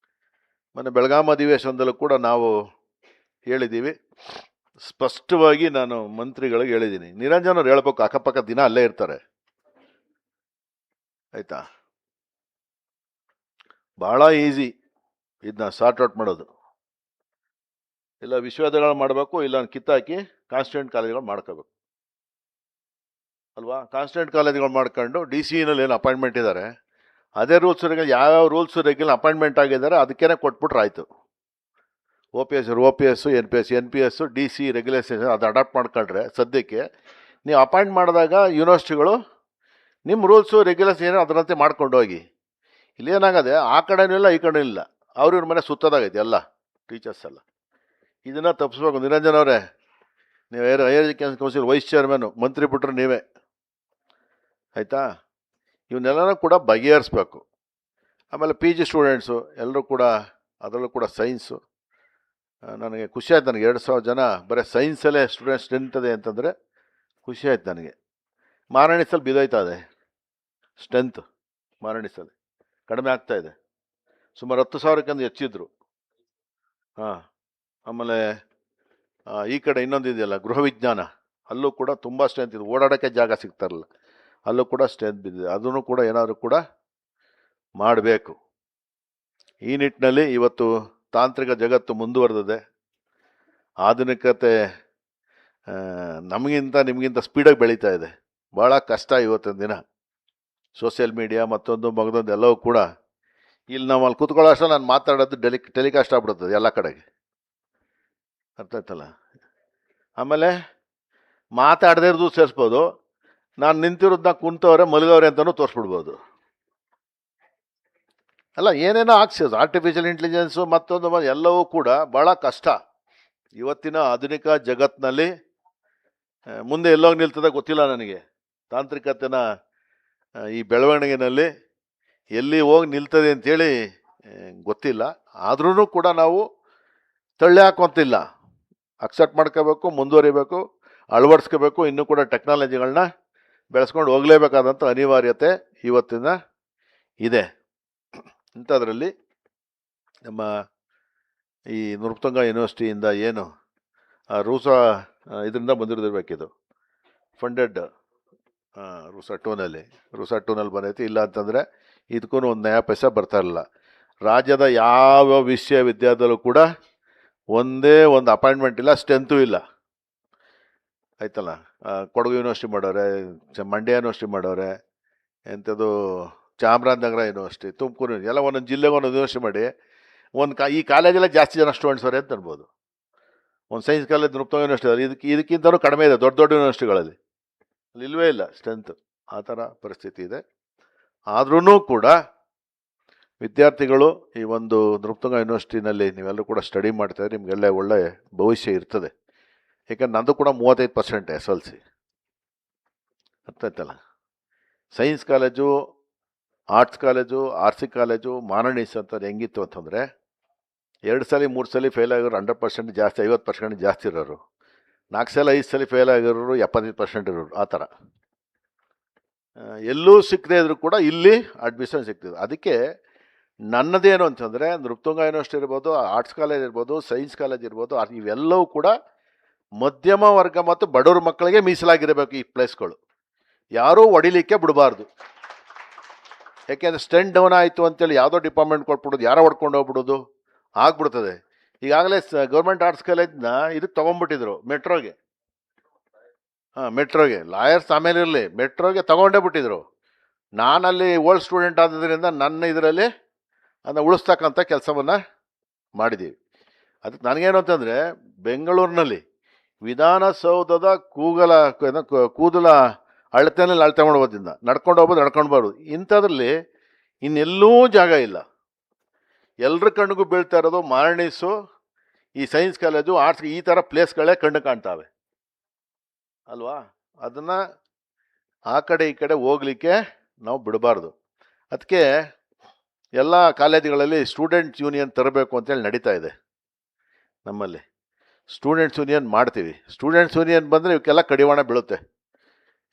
E: ಮೊನ್ನೆ ಬೆಳಗಾಂ ಅಧಿವೇಶನದಲ್ಲೂ ಕೂಡ ನಾವು ಹೇಳಿದ್ದೀವಿ, ಸ್ಪಷ್ಟವಾಗಿ ನಾನು ಮಂತ್ರಿಗಳಿಗೆ ಹೇಳಿದ್ದೀನಿ. ನಿರಂಜನ್ ಅವ್ರು ಹೇಳ್ಬೇಕು, ಅಕ್ಕಪಕ್ಕ ದಿನ ಅಲ್ಲೇ ಇರ್ತಾರೆ, ಆಯಿತಾ? ಭಾಳ ಈಸಿ ಇದನ್ನ ಸಾರ್ಟ್ ಔಟ್ ಮಾಡೋದು. ಇಲ್ಲ ವಿಶ್ವವಿದ್ಯಾಲಯ ಮಾಡಬೇಕು, ಇಲ್ಲ ಕಿತ್ತಾಕಿ ಕಾನ್ಸ್ಟಿಟ್ಯೂಂಟ್ ಕಾಲೇಜ್ಗಳು ಮಾಡ್ಕೋಬೇಕು ಅಲ್ವಾ? ಕಾನ್ಸ್ಟಿಟ್ಯೂಂಟ್ ಕಾಲೇಜ್ಗಳು ಮಾಡ್ಕೊಂಡು DC-ನಲ್ಲಿ ಏನು ಅಪಾಯಿಂಟ್ಮೆಂಟ್ ಇದ್ದಾರೆ ಅದೇ ರೂಲ್ಸ್ ಯಾವ್ಯಾವ ರೂಲ್ಸು ರೆಗ್ಯುಲರ್ ಅಪಾಯಿಂಟ್ಮೆಂಟ್ ಆಗಿದ್ದಾರೆ ಅದಕ್ಕೇನೆ ಕೊಟ್ಬಿಟ್ರೆ ಆಯಿತು. OPS, NPS, DC ರೆಗ್ಯುಲೇಷನ್ ಅದು ಅಡಾಪ್ಟ್ ಮಾಡ್ಕೊಂಡ್ರೆ ಸದ್ಯಕ್ಕೆ ನೀವು ಅಪಾಯಿಂಟ್ ಮಾಡಿದಾಗ ಯೂನಿವರ್ಸಿಟಿಗಳು ನಿಮ್ಮ ರೂಲ್ಸು ರೆಗ್ಯುಲೇಷನ್ ಏನೋ ಅದರಂತೆ ಮಾಡ್ಕೊಂಡು ಹೋಗಿ. ಇಲ್ಲೇನಾಗದೆ ಆ ಕಡೆನೂ ಇಲ್ಲ ಈ ಕಡೆನೂ ಇಲ್ಲ, ಅವ್ರಿವ್ರ ಮನೆ ಸುತ್ತದಾಗೈತೆ ಎಲ್ಲ ಟೀಚರ್ಸ್ ಎಲ್ಲ. ಇದನ್ನು ತಪ್ಪಿಸ್ಬೇಕು. ನಿರಂಜನ್ ಅವರೇ, ನೀವು ಹೈಯರ್ ಎಜುಕೇಷನ್ ಕೌನ್ಸಿಲ್ ವೈಸ್ ಚೇರ್ಮನ್ನು, ಮಂತ್ರಿ ಬಿಟ್ಟರು ನೀವೇ, ಆಯಿತಾ? ಇವನ್ನೆಲ್ಲನೂ ಕೂಡ ಬಗೆಹರಿಸ್ಬೇಕು. ಆಮೇಲೆ PG ಸ್ಟೂಡೆಂಟ್ಸು ಎಲ್ಲರೂ ಕೂಡ, ಅದರಲ್ಲೂ ಕೂಡ ಸೈನ್ಸು. ನನಗೆ ಖುಷಿ ಆಯ್ತು, ನನಗೆ 2,000 ಜನ ಬರೀ ಸೈನ್ಸಲ್ಲೇ ಸ್ಟೂಡೆಂಟ್ಸ್ ಸ್ಟ್ರೆಂತ್ ಇದೆ ಅಂತಂದರೆ ಖುಷಿ ಆಯ್ತು ನನಗೆ. ಮಾರಣಿಸಲ್ಲಿ ಬಿದ್ದೋಯ್ತಾ ಇದೆ ಸ್ಟ್ರೆಂತ್, ಮಾರಣಿಸಲ್ಲಿ ಕಡಿಮೆ ಆಗ್ತಾ ಇದೆ. ಸುಮಾರು 10,000ಕ್ಕಿಂತ ಹೆಚ್ಚಿದ್ರು. ಆಮೇಲೆ ಈ ಕಡೆ ಇನ್ನೊಂದು ಇದೆಯಲ್ಲ ಗೃಹ ವಿಜ್ಞಾನ, ಅಲ್ಲೂ ಕೂಡ ತುಂಬ ಸ್ಟ್ರೆಂತ್ ಇದೆ, ಓಡಾಡೋಕ್ಕೆ ಜಾಗ ಸಿಗ್ತಾರಲ್ಲ, ಅಲ್ಲೂ ಕೂಡ ಸ್ಟ್ರೆಂತ್ ಬಿದ್ದಿದೆ. ಅದನ್ನು ಕೂಡ ಏನಾದರೂ ಕೂಡ ಮಾಡಬೇಕು. ಈ ನಿಟ್ಟಿನಲ್ಲಿ ಇವತ್ತು ತಾಂತ್ರಿಕ ಜಗತ್ತು ಮುಂದುವರೆದಿದೆ. ಆಧುನಿಕತೆ ನಮಗಿಂತ ನಿಮಗಿಂತ ಸ್ಪೀಡಾಗಿ ಬೆಳೀತಾ ಇದೆ. ಭಾಳ ಕಷ್ಟ ಇವತ್ತಿನ ದಿನ. ಸೋಷಿಯಲ್ ಮೀಡಿಯಾ ಮತ್ತೊಂದು ಮಗದೊಂದು ಎಲ್ಲವೂ ಕೂಡ ಇಲ್ಲಿ ನಾವು ಅಲ್ಲಿ ಕೂತ್ಕೊಳ್ಳೋ ಅಷ್ಟರಲ್ಲಿ ನಾನು ಮಾತಾಡೋದು ಟೆಲಿಕಾಸ್ಟ್ ಆಗ್ಬಿಡುತ್ತದೆ ಎಲ್ಲ ಕಡೆಗೆ, ಅರ್ಥ ಆಯ್ತಲ್ಲ? ಆಮೇಲೆ ಮಾತಾಡದೇ ಇರೋದು ಸೇರಿಸ್ಬೋದು, ನಾನು ನಿಂತಿರೋದನ್ನ ಕುಂತವ್ರೆ ಮಲಗವ್ರೆ ಅಂತಲೂ ತೋರಿಸ್ಬಿಡ್ಬೋದು ಅಲ್ಲ. ಏನೇನೋ ಆಗ್ಸೋದು ಆರ್ಟಿಫಿಷಿಯಲ್ ಇಂಟೆಲಿಜೆನ್ಸು ಮತ್ತೊಂದು ಎಲ್ಲವೂ ಕೂಡ ಭಾಳ ಕಷ್ಟ. ಇವತ್ತಿನ ಆಧುನಿಕ ಜಗತ್ತಿನಲ್ಲಿ ಮುಂದೆ ಎಲ್ಲೋಗಿ ನಿಲ್ತದೆ ಗೊತ್ತಿಲ್ಲ ನನಗೆ. ತಾಂತ್ರಿಕತೆನ ಈ ಬೆಳವಣಿಗೆನಲ್ಲಿ ಎಲ್ಲಿ ಹೋಗಿ ನಿಲ್ತದೆ ಅಂಥೇಳಿ ಗೊತ್ತಿಲ್ಲ. ಆದ್ರೂ ಕೂಡ ನಾವು ತಳ್ಳಿ ಹಾಕೋಂತಿಲ್ಲ, ಅಕ್ಸೆಪ್ಟ್ ಮಾಡ್ಕೋಬೇಕು, ಮುಂದುವರಿಬೇಕು, ಅಳವಡಿಸ್ಕೋಬೇಕು. ಇನ್ನೂ ಕೂಡ ಟೆಕ್ನಾಲಜಿಗಳನ್ನ ಬೆಳೆಸ್ಕೊಂಡು ಹೋಗಲೇಬೇಕಾದಂಥ ಅನಿವಾರ್ಯತೆ ಇವತ್ತಿನ ಇದೆ. ಇಂಥದ್ರಲ್ಲಿ ನಮ್ಮ ಈ ನೃಪತುಂಗ ಯೂನಿವರ್ಸಿಟಿಯಿಂದ ಏನು ರೂಸಾ ಇದರಿಂದ ಬಂದಿರೋದಿರ್ಬೇಕಿದು ಫಂಡೆಡ್, ರೂಸಾ 2ನಲ್ಲಿ ಬಂದೈತಿ. ಇಲ್ಲ ಅಂತಂದರೆ ಇದಕ್ಕೂ ಒಂದು ನಯಾ ಪೈಸೆ ಬರ್ತಾ ಇರಲಿಲ್ಲ. ರಾಜ್ಯದ ಯಾವ ವಿಶ್ವವಿದ್ಯಾಲಯದಲ್ಲೂ ಕೂಡ ಒಂದೇ ಒಂದು ಅಪಾಯಿಂಟ್ಮೆಂಟ್ ಇಲ್ಲ, ಸ್ಟ್ರೆಂತೂ ಇಲ್ಲ, ಆಯ್ತಲ್ಲ? ಕೊಡಗು ಯೂನಿವರ್ಸಿಟಿ ಮಾಡೋರೆ, ಮಂಡ್ಯ ಯೂನಿವರ್ಸಿಟಿ ಮಾಡೋರೆ, ಎಂಥದ್ದು ಚಾಮರಾಜನಗರ ಯೂನಿವರ್ಸಿಟಿ, ತುಮಕೂರು, ಎಲ್ಲ ಒಂದೊಂದು ಜಿಲ್ಲೆಗೆ ಒಂದೊಂದು ಯೂನಿವರ್ಸಿಟಿ ಮಾಡಿ ಈ ಕಾಲೇಜೆಲ್ಲ ಜಾಸ್ತಿ ಜನ ಸ್ಟೂಡೆಂಟ್ಸ್ ಅವರೇ ಅಂತ ಅನ್ಬೋದು. ಒಂದು ಸೈನ್ಸ್ ಕಾಲೇಜ್ ನೃಪತುಂಗ ಯೂನಿವರ್ಸಿಟಿ ಅದು ಇದಕ್ಕಿಂತಲೂ ಕಡಿಮೆ ಇದೆ ದೊಡ್ಡ ಯೂನಿವರ್ಸಿಟಿಗಳಲ್ಲಿ, ಅಲ್ಲಿ ಇಲ್ಲವೇ ಇಲ್ಲ ಸ್ಟ್ರೆಂತ್. ಆ ಥರ ಪರಿಸ್ಥಿತಿ ಇದೆ. ಆದ್ರೂ ಕೂಡ ವಿದ್ಯಾರ್ಥಿಗಳು ಈ ಒಂದು ನೃಪತುಂಗ ಯೂನಿವರ್ಸಿಟಿನಲ್ಲಿ ನೀವೆಲ್ಲರೂ ಕೂಡ ಸ್ಟಡಿ ಮಾಡ್ತಾಯಿದ್ರೆ ನಿಮಗೆಲ್ಲ ಒಳ್ಳೆ ಭವಿಷ್ಯ ಇರ್ತದೆ. ಯಾಕಂದ್ರೆ ನಂದು ಕೂಡ 35% SLC. ಅರ್ಥ ಆಯ್ತಲ್ಲ. Science college, arts college, RC college, ಮಾನನೀಸ್ ಅಂತ ಹೆಂಗಿತ್ತು ಅಂತಂದರೆ 2 ಸಲ 3 ಸಲ ಫೇಲ್ ಆಗಿರೋರು 100% ಜಾಸ್ತಿ, 50% ಜಾಸ್ತಿ ಇರೋರು, 4 ಸಲ 5 ಸಲ ಫೇಲ್ ಆಗಿರೋರು 75% ಇರೋರು, ಆ ಥರ. ಎಲ್ಲೂ ಸಿಕ್ಕದೇ ಇದ್ರೂ ಕೂಡ ಇಲ್ಲಿ ಅಡ್ಮಿಷನ್ ಸಿಗ್ತಿದೆ. ಅದಕ್ಕೆ ನನ್ನದೇನು ಅಂತಂದರೆ ನೃಪತುಂಗ ಯೂನಿವರ್ಸಿಟಿ ಇರ್ಬೋದು, ಆರ್ಟ್ಸ್ ಕಾಲೇಜ್ ಇರ್ಬೋದು, ಸೈನ್ಸ್ ಕಾಲೇಜ್ ಇರ್ಬೋದು, ಇವೆಲ್ಲವೂ ಕೂಡ ಮಧ್ಯಮ ವರ್ಗ ಮತ್ತು ಬಡವ್ರ ಮಕ್ಕಳಿಗೆ ಮೀಸಲಾಗಿರಬೇಕು ಈ ಪ್ಲೇಸ್ಗಳು. ಯಾರೂ ಹೊಡಿಲಿಕ್ಕೆ ಬಿಡಬಾರ್ದು. ಯಾಕೆಂದರೆ ಸ್ಟೆಂಡ್ ಡೌನ್ ಆಯಿತು ಅಂತೇಳಿ ಯಾವುದೋ ಡಿಪಾರ್ಟ್ಮೆಂಟ್ ಕೊಟ್ಬಿಡೋದು, ಯಾರೋ ಹೊಡ್ಕೊಂಡು ಹೋಗ್ಬಿಡೋದು ಆಗ್ಬಿಡ್ತದೆ. ಈಗಾಗಲೇ ಗೌರ್ಮೆಂಟ್ ಆರ್ಟ್ಸ್ ಕಾಲೇಜ್ನ ಇದಕ್ಕೆ ತೊಗೊಂಡ್ಬಿಟ್ಟಿದ್ರು, ಮೆಟ್ರೋಗೆ. ಮೆಟ್ರೋಗೆ ಲಾಯರ್ಸ್ ಆಮೇಲೆ ಇರಲಿ, ಮೆಟ್ರೋಗೆ ತೊಗೊಂಡೇ ಬಿಟ್ಟಿದ್ರು. ನಾನಲ್ಲಿ ಓಲ್ಡ್ ಸ್ಟೂಡೆಂಟ್ ಆದ್ರಿಂದ ನನ್ನ ಇದರಲ್ಲಿ ಅದನ್ನು ಉಳಿಸ್ತಕ್ಕಂಥ ಕೆಲಸವನ್ನು ಮಾಡಿದ್ದೀವಿ. ಅದಕ್ಕೆ ನನಗೇನು ಅಂತಂದರೆ ಬೆಂಗಳೂರಿನಲ್ಲಿ ವಿಧಾನಸೌಧದ ಕೂದಲ ಅಳತೆನಲ್ಲಿ ಅಳತೆ ಮಾಡ್ಬೋದಿಂದ ನಡ್ಕೊಂಡು ಹೋಗ್ಬೋದು, ನಡ್ಕೊಂಡು ಬರ್ಬೋದು. ಇಂಥದ್ರಲ್ಲಿ ಇನ್ನೆಲ್ಲೂ ಜಾಗ ಇಲ್ಲ. ಎಲ್ಲರ ಕಣ್ಣಿಗೂ ಬೀಳ್ತಾ ಇರೋದು ಮಾರ್ನೀಸು, ಈ ಸೈನ್ಸ್ ಕಾಲೇಜು, ಆರ್ಟ್ಸ್, ಈ ಥರ ಪ್ಲೇಸ್ಗಳೇ ಕಣ್ಣು ಕಾಣ್ತಾವೆ ಅಲ್ವಾ. ಅದನ್ನು ಆ ಕಡೆ ಈ ಕಡೆ ಹೋಗಲಿಕ್ಕೆ ನಾವು ಬಿಡಬಾರ್ದು. ಅದಕ್ಕೆ ಎಲ್ಲ ಕಾಲೇಜುಗಳಲ್ಲಿ ಸ್ಟೂಡೆಂಟ್ಸ್ ಯೂನಿಯನ್ ತರಬೇಕು ಅಂತೇಳಿ ನಡೀತಾ ಇದೆ. ನಮ್ಮಲ್ಲಿ ಸ್ಟೂಡೆಂಟ್ಸ್ ಯೂನಿಯನ್ ಮಾಡ್ತೀವಿ. ಸ್ಟೂಡೆಂಟ್ಸ್ ಯೂನಿಯನ್ ಬಂದರೆ ಇವಕ್ಕೆಲ್ಲ ಕಡಿವಾಣ ಬೀಳುತ್ತೆ.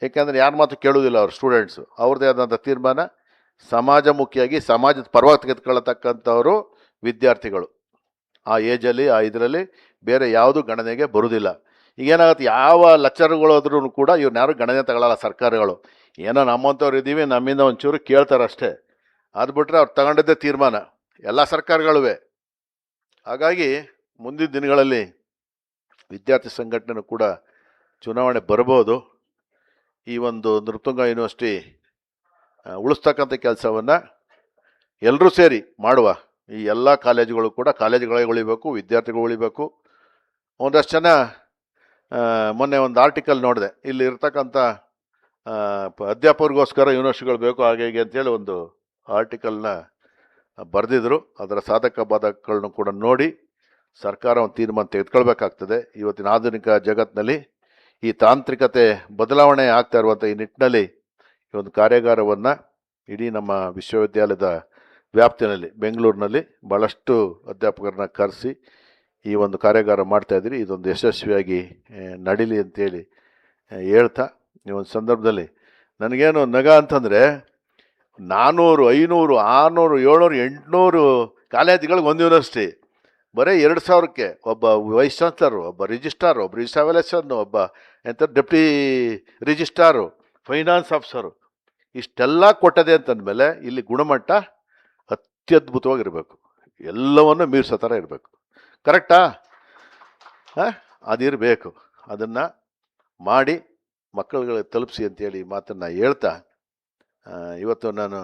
E: ಏಕೆಂದರೆ ಯಾರ ಮಾತು ಕೇಳೋದಿಲ್ಲ ಅವರು ಸ್ಟೂಡೆಂಟ್ಸು. ಅವ್ರದ್ದೇ ಆದಂಥ ತೀರ್ಮಾನ, ಸಮಾಜಮುಖಿಯಾಗಿ ಸಮಾಜದ ಪರವಾಗಿ ತೆಗೆದುಕೊಳ್ಳತಕ್ಕಂಥವರು ವಿದ್ಯಾರ್ಥಿಗಳು. ಆ ಏಜಲ್ಲಿ, ಆ ಇದರಲ್ಲಿ ಬೇರೆ ಯಾವುದು ಗಣನೆಗೆ ಬರೋದಿಲ್ಲ. ಈಗೇನಾಗುತ್ತೆ, ಯಾವ ಲೆಕ್ಚರ್ಗಳು ಹೋದ್ರೂ ಕೂಡ ಇವ್ರನ್ನ ಯಾರು ಗಣನೆ ತಗೊಳ್ಳಲ್ಲ ಸರ್ಕಾರಗಳು. ಏನೋ ನಮ್ಮಂಥವ್ರು ಇದ್ದೀವಿ, ನಮ್ಮಿಂದ ಒಂಚೂರು ಕೇಳ್ತಾರೆ ಅಷ್ಟೇ. ಅದು ಬಿಟ್ಟರೆ ಅವ್ರು ತಗೊಂಡಿದ್ದೇ ತೀರ್ಮಾನ, ಎಲ್ಲ ಸರ್ಕಾರಗಳುವೆ. ಹಾಗಾಗಿ ಮುಂದಿನ ದಿನಗಳಲ್ಲಿ ವಿದ್ಯಾರ್ಥಿ ಸಂಘಟನೆ ಕೂಡ ಚುನಾವಣೆ ಬರ್ಬೋದು. ಈ ಒಂದು ನೃಪತುಂಗ ಯೂನಿವರ್ಸಿಟಿ ಉಳಿಸ್ತಕ್ಕಂಥ ಕೆಲಸವನ್ನು ಎಲ್ಲರೂ ಸೇರಿ ಮಾಡುವ. ಈ ಎಲ್ಲ ಕಾಲೇಜುಗಳು ಕೂಡ ಕಾಲೇಜುಗಳೇ ಉಳಿಬೇಕು, ವಿದ್ಯಾರ್ಥಿಗಳು ಉಳಿಬೇಕು. ಒಂದಷ್ಟು ಜನ ಮೊನ್ನೆ ಒಂದು ಆರ್ಟಿಕಲ್ ನೋಡಿದೆ, ಇಲ್ಲಿ ಇರ್ತಕ್ಕಂಥ ಅಧ್ಯಾಪಕರಿಗೋಸ್ಕರ ಯೂನಿವರ್ಸಿಟಿಗಳು ಬೇಕು ಹಾಗೆ ಹೀಗೆ ಅಂತೇಳಿ ಒಂದು ಆರ್ಟಿಕಲ್ನ ಬರೆದಿದ್ರು. ಅದರ ಸಾಧಕ ಬಾಧಕಗಳನ್ನ ಕೂಡ ನೋಡಿ ಸರ್ಕಾರ ಒಂದು ತೀರ್ಮಾನ ತೆಗೆದುಕೊಳ್ಬೇಕಾಗ್ತದೆ. ಇವತ್ತಿನ ಆಧುನಿಕ ಜಗತ್ತಿನಲ್ಲಿ ಈ ತಾಂತ್ರಿಕತೆ ಬದಲಾವಣೆ ಆಗ್ತಾ ಇರುವಂಥ ಈ ನಿಟ್ಟಿನಲ್ಲಿ ಈ ಒಂದು ಕಾರ್ಯಾಗಾರವನ್ನು ಇಡೀ ನಮ್ಮ ವಿಶ್ವವಿದ್ಯಾಲಯದ ವ್ಯಾಪ್ತಿನಲ್ಲಿ ಬೆಂಗಳೂರಿನಲ್ಲಿ ಭಾಳಷ್ಟು ಅಧ್ಯಾಪಕರನ್ನ ಕರೆಸಿ ಈ ಒಂದು ಕಾರ್ಯಾಗಾರ ಮಾಡ್ತಾಯಿದ್ದೀರಿ. ಇದೊಂದು ಯಶಸ್ವಿಯಾಗಿ ನಡೀಲಿ ಅಂತೇಳಿ ಹೇಳ್ತಾ, ಈ ಒಂದು ಸಂದರ್ಭದಲ್ಲಿ ನನಗೇನು ನಗ ಅಂತಂದರೆ 400, 500, 600, 700, 800 ಕಾಲೇಜುಗಳಿಗೆ ಒಂದು ಯೂನಿವರ್ಸಿಟಿ. ಬರೀ 2000ಕ್ಕೆ ಒಬ್ಬ ವೈಸ್ ಚಾನ್ಸಲರು, ಒಬ್ಬ ರಿಜಿಸ್ಟ್ರಾರು, ಒಬ್ಬ ರಿಜಿಸ್ಟ್ರಾವೇಲೇಷನ್ನು, ಒಬ್ಬ ಡೆಪ್ಟಿ ರಿಜಿಸ್ಟ್ರಾರು, ಫೈನಾನ್ಸ್ ಆಫೀಸರು, ಇಷ್ಟೆಲ್ಲ ಕೊಟ್ಟದೆ ಅಂತಂದಮೇಲೆ ಇಲ್ಲಿ ಗುಣಮಟ್ಟ ಅತ್ಯದ್ಭುತವಾಗಿರಬೇಕು, ಎಲ್ಲವನ್ನು ಮೀರಿಸೋ ಥರ ಇರಬೇಕು. ಕರೆಕ್ಟಾ? ಅದಿರಬೇಕು. ಅದನ್ನು ಮಾಡಿ ಮಕ್ಕಳುಗಳಿಗೆ ತಲುಪಿಸಿ ಅಂತೇಳಿ ಮಾತನ್ನು ಹೇಳ್ತಾ, ಇವತ್ತು ನಾನು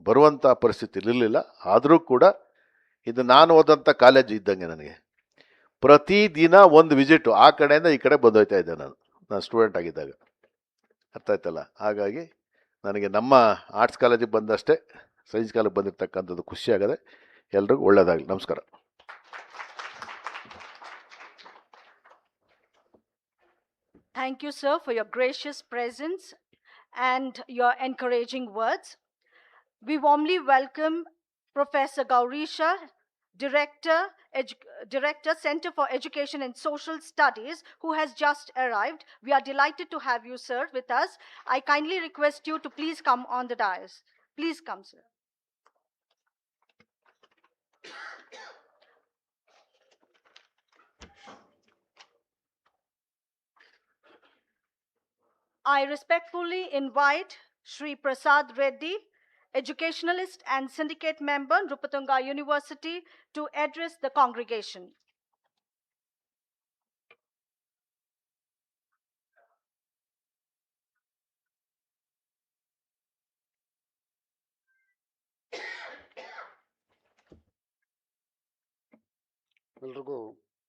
E: ಬರುವಂಥ ಪರಿಸ್ಥಿತಿ ಇರಲಿಲ್ಲ. ಆದರೂ ಕೂಡ ಇದು ನಾನು ಓದಂಥ ಕಾಲೇಜು ಇದ್ದಂಗೆ ನನಗೆ ಪ್ರತಿದಿನ ಒಂದು ವಿಸಿಟು ಆ ಕಡೆಯಿಂದ ಈ ಕಡೆ ಬಂದೋಯ್ತಾ ಇದ್ದೆ ನಾನು ಸ್ಟೂಡೆಂಟ್ ಆಗಿದ್ದಾಗ. ಅರ್ಥ ಆಯ್ತಲ್ಲ. ಹಾಗಾಗಿ ನನಗೆ ನಮ್ಮ ಆರ್ಟ್ಸ್ ಕಾಲೇಜಿಗೆ ಬಂದಷ್ಟೇ ಸೈನ್ಸ್ ಕಾಲೇಜಿಗೆ ಬಂದಿರತಕ್ಕಂಥದ್ದು ಖುಷಿಯಾಗದೆ. ಎಲ್ರಿಗೂ ಒಳ್ಳೆಯದಾಗಲಿ. ನಮಸ್ಕಾರ.
A: Thank you, sir, for your gracious presence and your encouraging words. We warmly welcome Professor Gaurisha, Director, Center for Education and Social Studies, who has just arrived. We are delighted to have you, sir, with us. I kindly request you to please come on the dais. Please come, sir. I respectfully invite Shri Prasad Reddy, educationalist and syndicate member, Nrupathunga University, to address the congregation.
F: ಎಲ್ರಿಗೂ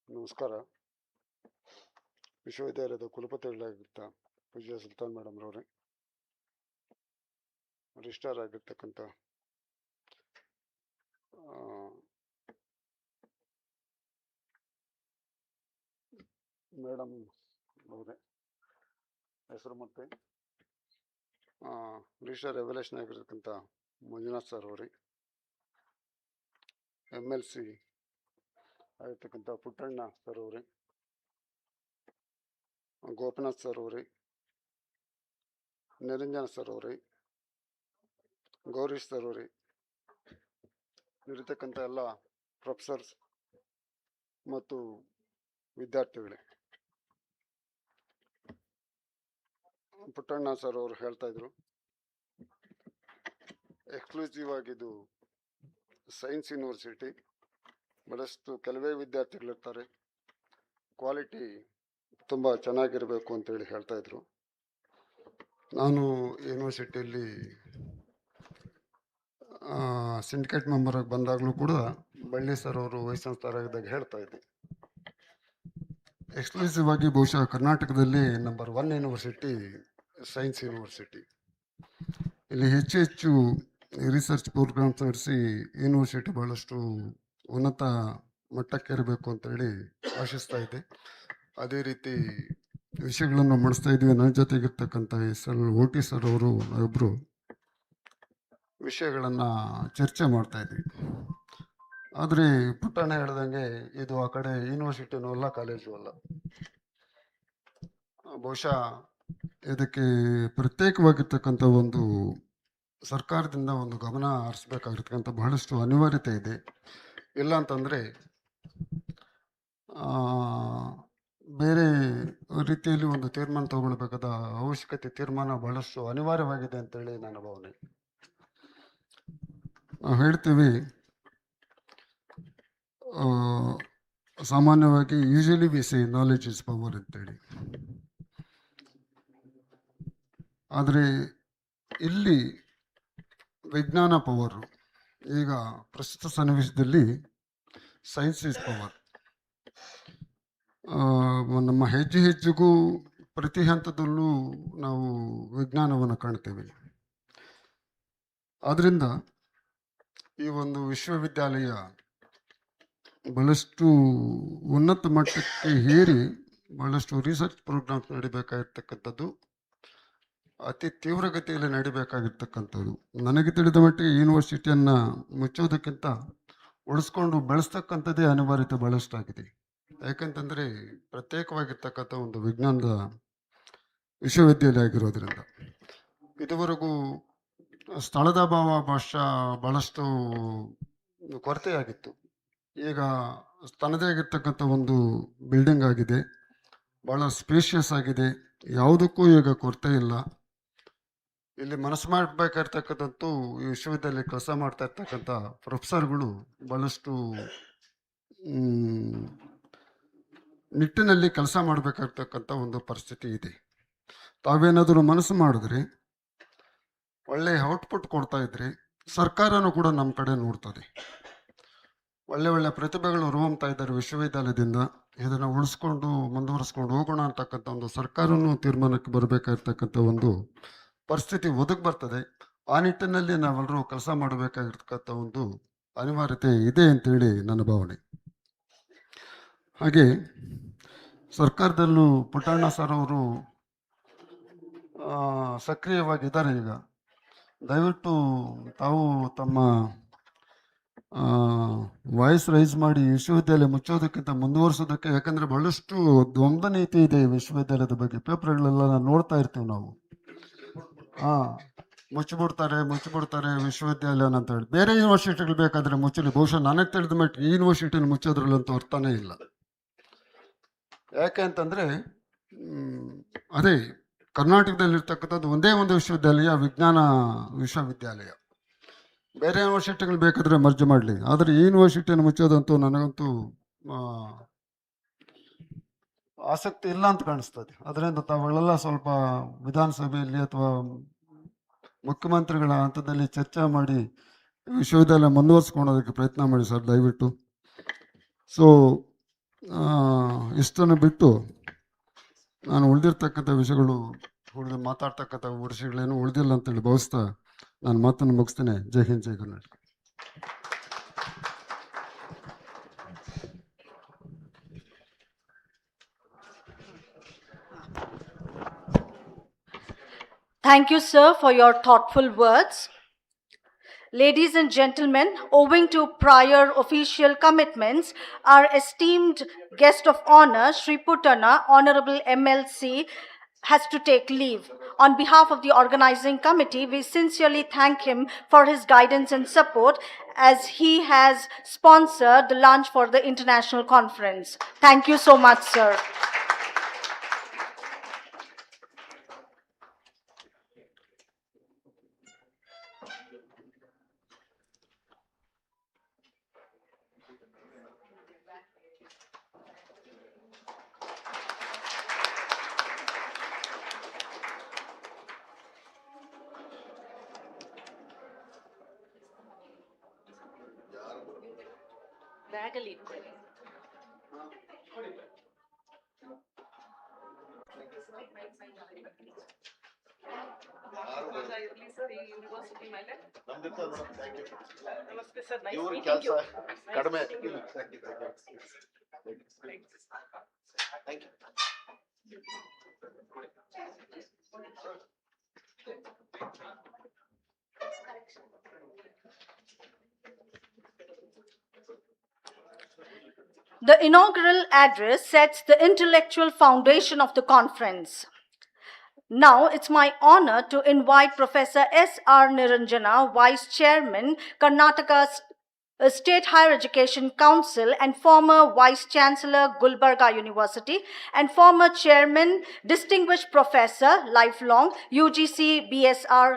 F: ನಮಸ್ಕಾರ. ವಿಶ್ವವಿದ್ಯಾಲಯದ ಕುಲಪತಿಗಳಾಗಿರ್ತ ಪೂಜ್ಯ Sultan ಮೇಡಮ್ರವರೇ, registrar ಆಗಿರ್ತಕ್ಕಂಥ madam ಅವರೇ, ಹೆಸರು ಮತ್ತೆ register revolution ಆಗಿರ್ತಕ್ಕಂಥ Manjunath sir ಅವರೇ, MLC ಆಗಿರ್ತಕ್ಕಂಥ ಪುಟ್ಟಣ್ಣ ಸರ್ ಅವರೇ, ಗೋಪಿನಾಥ್ ಸರ್ ಅವರೇ, ನಿರಂಜನ ಸರ್ ಅವರೇ, ಗೌರೀಶ್ ಸರ್ ಅವರೇ, ಇರತಕ್ಕಂಥ ಎಲ್ಲ ಪ್ರೊಫೆಸರ್ಸ್ ಮತ್ತು ವಿದ್ಯಾರ್ಥಿಗಳೇ. ಪುಟ್ಟಣ್ಣ ಸರ್ ಅವರು ಹೇಳ್ತಾ ಇದ್ರು, ಎಕ್ಸ್ಕ್ಲೂಸಿವ್ ಆಗಿದ್ದು ಸೈನ್ಸ್ ಯೂನಿವರ್ಸಿಟಿ, ಬಹಳಷ್ಟು ಕೆಲವೇ ವಿದ್ಯಾರ್ಥಿಗಳಿರ್ತಾರೆ, ಕ್ವಾಲಿಟಿ ತುಂಬ ಚೆನ್ನಾಗಿರಬೇಕು ಅಂತೇಳಿ ಹೇಳ್ತಾ ಇದ್ರು. ನಾನು ಯೂನಿವರ್ಸಿಟಿಯಲ್ಲಿ ಸಿಂಡಿಕೇಟ್ ಮೆಂಬರಾಗಿ ಬಂದಾಗಲೂ ಕೂಡ ಬಳ್ಳಿ ಸರ್ ಅವರು ವೈಸ್ ಚಾನ್ಸಲರ್ ಹೇಳ್ತಾ ಇದ್ದೆ, ಎಕ್ಸ್ಕ್ಲೂಸಿವ್ ಆಗಿ ಬಹುಶಃ ಕರ್ನಾಟಕದಲ್ಲಿ ನಂಬರ್ 1 ಯೂನಿವರ್ಸಿಟಿ ಸೈನ್ಸ್ ಯೂನಿವರ್ಸಿಟಿ. ಇಲ್ಲಿ ಹೆಚ್ಚು ರಿಸರ್ಚ್ ಪ್ರೋಗ್ರಾಮ್ಸ್ ನಡೆಸಿ ಯೂನಿವರ್ಸಿಟಿ ಬಹಳಷ್ಟು ಉನ್ನತ ಮಟ್ಟಕ್ಕೆ ಇರಬೇಕು ಅಂತೇಳಿ ಆಶಿಸ್ತಾ ಇದ್ದೆ. ಅದೇ ರೀತಿ ವಿಷಯಗಳನ್ನು ಮಾಡಿಸ್ತಾ ಇದ್ವಿ. ನನ್ನ ಜೊತೆಗಿರ್ತಕ್ಕಂಥ OT ಸರ್ ಅವರು ನಾವಿಬ್ಬರು ವಿಷಯಗಳನ್ನು ಚರ್ಚೆ ಮಾಡ್ತಾ ಇದ್ವಿ. ಆದರೆ ಪುಟ್ಟಣ್ಣ ಹೇಳ್ದಂಗೆ ಇದು ಆ ಕಡೆ ಯೂನಿವರ್ಸಿಟಿನೂ ಅಲ್ಲ, ಕಾಲೇಜು ಅಲ್ಲ. ಬಹುಶಃ ಇದಕ್ಕೆ ಪ್ರತ್ಯೇಕವಾಗಿರ್ತಕ್ಕಂಥ ಒಂದು ಸರ್ಕಾರದಿಂದ ಒಂದು ಗಮನ ಹರಿಸ್ಬೇಕಾಗಿರ್ತಕ್ಕಂಥ ಬಹಳಷ್ಟು ಅನಿವಾರ್ಯತೆ ಇದೆ. ಇಲ್ಲ ಅಂತಂದರೆ ಬೇರೆ ರೀತಿಯಲ್ಲಿ ಒಂದು ತೀರ್ಮಾನ ತಗೊಳ್ಬೇಕಾದ ಅವಶ್ಯಕತೆ, ತೀರ್ಮಾನ ಬಹಳಷ್ಟು ಅನಿವಾರ್ಯವಾಗಿದೆ ಅಂತೇಳಿ ನನ್ನ ಭಾವನೆ. ನಾವು ಹೇಳ್ತೀವಿ ಸಾಮಾನ್ಯವಾಗಿ usually we say knowledge is power ಅಂತೇಳಿ. ಆದರೆ ಇಲ್ಲಿ ವಿಜ್ಞಾನ ಪವರು. ಈಗ ಪ್ರಸ್ತುತ ಸನ್ನಿವೇಶದಲ್ಲಿ ಸೈನ್ಸ್ ಇಸ್ ಪವರ್. ನಮ್ಮ ಹೆಜ್ಜೆಗೂ ಪ್ರತಿ ಹಂತದಲ್ಲೂ ನಾವು ವಿಜ್ಞಾನವನ್ನು ಕಾಣ್ತೇವೆ. ಆದ್ದರಿಂದ ಈ ಒಂದು ವಿಶ್ವವಿದ್ಯಾಲಯ ಬಹಳಷ್ಟು ಉನ್ನತ ಮಟ್ಟಕ್ಕೆ ಏರಿ ಬಹಳಷ್ಟು ರಿಸರ್ಚ್ ಪ್ರೋಗ್ರಾಮ್ಸ್ ನಡಿಬೇಕಾಗಿರ್ತಕ್ಕಂಥದ್ದು, ಅತಿ ತೀವ್ರಗತಿಯಲ್ಲಿ ನಡಿಬೇಕಾಗಿರ್ತಕ್ಕಂಥದ್ದು. ನನಗೆ ತಿಳಿದ ಮಟ್ಟಿಗೆ ಯೂನಿವರ್ಸಿಟಿಯನ್ನು ಮುಚ್ಚೋದಕ್ಕಿಂತ ಉಳಿಸ್ಕೊಂಡು ಬೆಳೆಸ್ತಕ್ಕಂಥದ್ದೇ ಅನಿವಾರ್ಯತೆ ಬಹಳಷ್ಟಾಗಿದೆ. ಯಾಕಂತಂದರೆ ಪ್ರತ್ಯೇಕವಾಗಿರ್ತಕ್ಕಂಥ ಒಂದು ವಿಜ್ಞಾನದ ವಿಶ್ವವಿದ್ಯಾಲಯ ಆಗಿರೋದ್ರಿಂದ. ಇದುವರೆಗೂ ಸ್ಥಳದ ಅಭಾವ ಬಹಳಷ್ಟು ಕೊರತೆಯಾಗಿತ್ತು. ಈಗ ತನ್ನದೇ ಆಗಿರ್ತಕ್ಕಂಥ ಒಂದು ಬಿಲ್ಡಿಂಗ್ ಆಗಿದೆ, ಭಾಳ ಸ್ಪೇಷಿಯಸ್ ಆಗಿದೆ, ಯಾವುದಕ್ಕೂ ಈಗ ಕೊರತೆ ಇಲ್ಲ. ಇಲ್ಲಿ ಮನಸ್ಸು ಮಾಡಬೇಕಾಗಿರ್ತಕ್ಕಂಥದ್ದು ಈ ವಿಶ್ವವಿದ್ಯಾಲಯ ಕೆಲಸ ಮಾಡ್ತಾ ಇರ್ತಕ್ಕಂಥ ಪ್ರೊಫೆಸರ್ಗಳು ಭಾಳಷ್ಟು ನಿಟ್ಟಿನಲ್ಲಿ ಕೆಲಸ ಮಾಡಬೇಕಾಗಿರ್ತಕ್ಕಂಥ ಒಂದು ಪರಿಸ್ಥಿತಿ ಇದೆ. ತಾವೇನಾದರೂ ಮನಸ್ಸು ಮಾಡಿದ್ರೆ, ಒಳ್ಳೆಯ ಔಟ್ಪುಟ್ ಕೊಡ್ತಾ ಇದ್ರೆ, ಸರ್ಕಾರನೂ ಕೂಡ ನಮ್ಮ ಕಡೆ ನೋಡ್ತದೆ. ಒಳ್ಳೆ ಪ್ರತಿಭೆಗಳು ಹೊರಹೊಮ್ತಾ ಇದ್ದಾರೆ ವಿಶ್ವವಿದ್ಯಾಲಯದಿಂದ. ಇದನ್ನು ಉಳಿಸ್ಕೊಂಡು ಮುಂದುವರಿಸ್ಕೊಂಡು ಹೋಗೋಣ ಅಂತಕ್ಕಂಥ ಒಂದು ಸರ್ಕಾರನೂ ತೀರ್ಮಾನಕ್ಕೆ ಬರಬೇಕಾಗಿರ್ತಕ್ಕಂಥ ಒಂದು ಪರಿಸ್ಥಿತಿ ಒದಗಿ ಬರ್ತದೆ. ಆ ನಿಟ್ಟಿನಲ್ಲಿ ನಾವೆಲ್ಲರೂ ಕೆಲಸ ಮಾಡಬೇಕಾಗಿರ್ತಕ್ಕಂಥ ಒಂದು ಅನಿವಾರ್ಯತೆ ಇದೆ ಅಂತೇಳಿ ನನ್ನ ಭಾವನೆ. ಹಾಗೆ ಸರ್ಕಾರದಲ್ಲೂ ಪುಟ್ಟಣ್ಣ ಸರ್ ಅವರು ಸಕ್ರಿಯವಾಗಿದ್ದಾರೆ. ಈಗ ದಯವಿಟ್ಟು ತಾವು ತಮ್ಮ ವಾಯ್ಸ್ ರೈಸ್ ಮಾಡಿ ವಿಶ್ವವಿದ್ಯಾಲಯ ಮುಚ್ಚೋದಕ್ಕಿಂತ ಮುಂದುವರಿಸೋದಕ್ಕೆ, ಯಾಕಂದರೆ ಬಹಳಷ್ಟು ದ್ವಂದ್ವ ನೀತಿ ಇದೆ ವಿಶ್ವವಿದ್ಯಾಲಯದ ಬಗ್ಗೆ. ಪೇಪರ್ಗಳೆಲ್ಲ ನೋಡ್ತಾ ಇರ್ತೀವಿ ನಾವು. ಮುಚ್ಚಿಬಿಡ್ತಾರೆ ವಿಶ್ವವಿದ್ಯಾಲಯನ ಅಂತ ಹೇಳಿ. ಬೇರೆ ಯೂನಿವರ್ಸಿಟಿಗಳು ಬೇಕಾದರೆ ಮುಚ್ಚಲಿ. ಬಹುಶಃ ನನಗೆ ತಿಳಿದ ಮಟ್ಟಿಗೆ ಈ ಯೂನಿವರ್ಸಿಟಿನ ಮುಚ್ಚೋದ್ರಲ್ಲಂತೂ ಅರ್ಥನೇ ಇಲ್ಲ. ಯಾಕೆ ಅಂತಂದರೆ ಅದೇ ಕರ್ನಾಟಕದಲ್ಲಿರ್ತಕ್ಕಂಥದ್ದು ಒಂದೇ ಒಂದು ವಿಶ್ವವಿದ್ಯಾಲಯ, ವಿಜ್ಞಾನ ವಿಶ್ವವಿದ್ಯಾಲಯ. ಬೇರೆ ಯೂನಿವರ್ಸಿಟಿಗಳು ಬೇಕಾದರೆ ಮರ್ಜ್ ಮಾಡಲಿ, ಆದರೆ ಈ ಯೂನಿವರ್ಸಿಟಿಯನ್ನು ಮುಚ್ಚೋದಂತೂ ನನಗಂತೂ ಆಸಕ್ತಿ ಇಲ್ಲ ಅಂತ ಕಾಣಿಸ್ತದೆ. ಅದರಿಂದ ತಾವುಗಳೆಲ್ಲ ಸ್ವಲ್ಪ ವಿಧಾನಸಭೆಯಲ್ಲಿ ಅಥವಾ ಮುಖ್ಯಮಂತ್ರಿಗಳ ಹಂತದಲ್ಲಿ ಚರ್ಚೆ ಮಾಡಿ ವಿಶ್ವವಿದ್ಯಾಲಯ ಮುಂದುವರಿಸ್ಕೊಳೋದಕ್ಕೆ ಪ್ರಯತ್ನ ಮಾಡಿ ಸರ್, ದಯವಿಟ್ಟು. ಸೊ ಇಷ್ಟನ್ನು ಬಿಟ್ಟು ನಾನು ಉಳಿದಿರ್ತಕ್ಕಂಥ ವಿಷಯಗಳು ಮಾತಾಡ್ತಕ್ಕಂಥ ವಿಷಯಗಳೇನು ಉಳಿದಿಲ್ಲ ಅಂತೇಳಿ ಭಾವಿಸ್ತಾ ನಾನು ಮಾತನ್ನು ಮುಗಿಸ್ತೇನೆ. ಜೈ ಹಿಂದ್, ಜೈ Karnataka.
A: Thank you, sir, for your thoughtful words. Ladies and gentlemen, owing to prior official commitments, our esteemed guest of honor, Sri Putana, Honorable MLC, has to take leave. On behalf of the organizing committee, we sincerely thank him for his guidance and support as he has sponsored the lunch for the international conference. Thank you so much, sir.
E: ಇವ್ರ ಕೆಲಸ ಕಡಿಮೆ.
A: The inaugural address sets the intellectual foundation of the conference. Now, it's my honor to invite Professor S.R. Niranjana, Vice Chairman, Karnataka State Higher Education Council and former Vice Chancellor, Gulbarga University, and former Chairman, Distinguished Professor, lifelong UGC BSR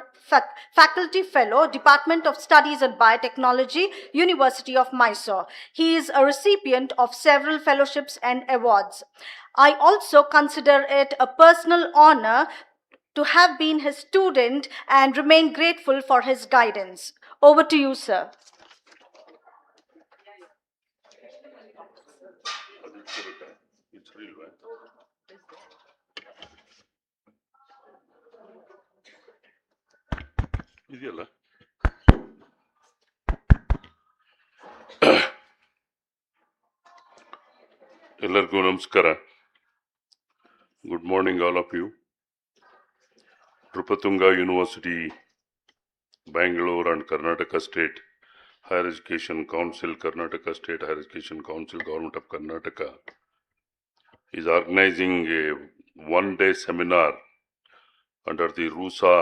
A: Faculty Fellow, Department of Studies and Biotechnology, University of Mysore. He is a recipient of several fellowships and awards. I also consider it a personal honor to have been his student and remain grateful for his guidance. Over to you, sir.
G: ಇದೆಯಲ್ಲ ಎಲ್ಲರಿಗೂ ನಮಸ್ಕಾರ. Good morning all of you. Nrupathunga University, Bengaluru and Karnataka State Higher Education Council, Karnataka State Higher Education Council, Government of Karnataka is organizing a one-day seminar under the RUSA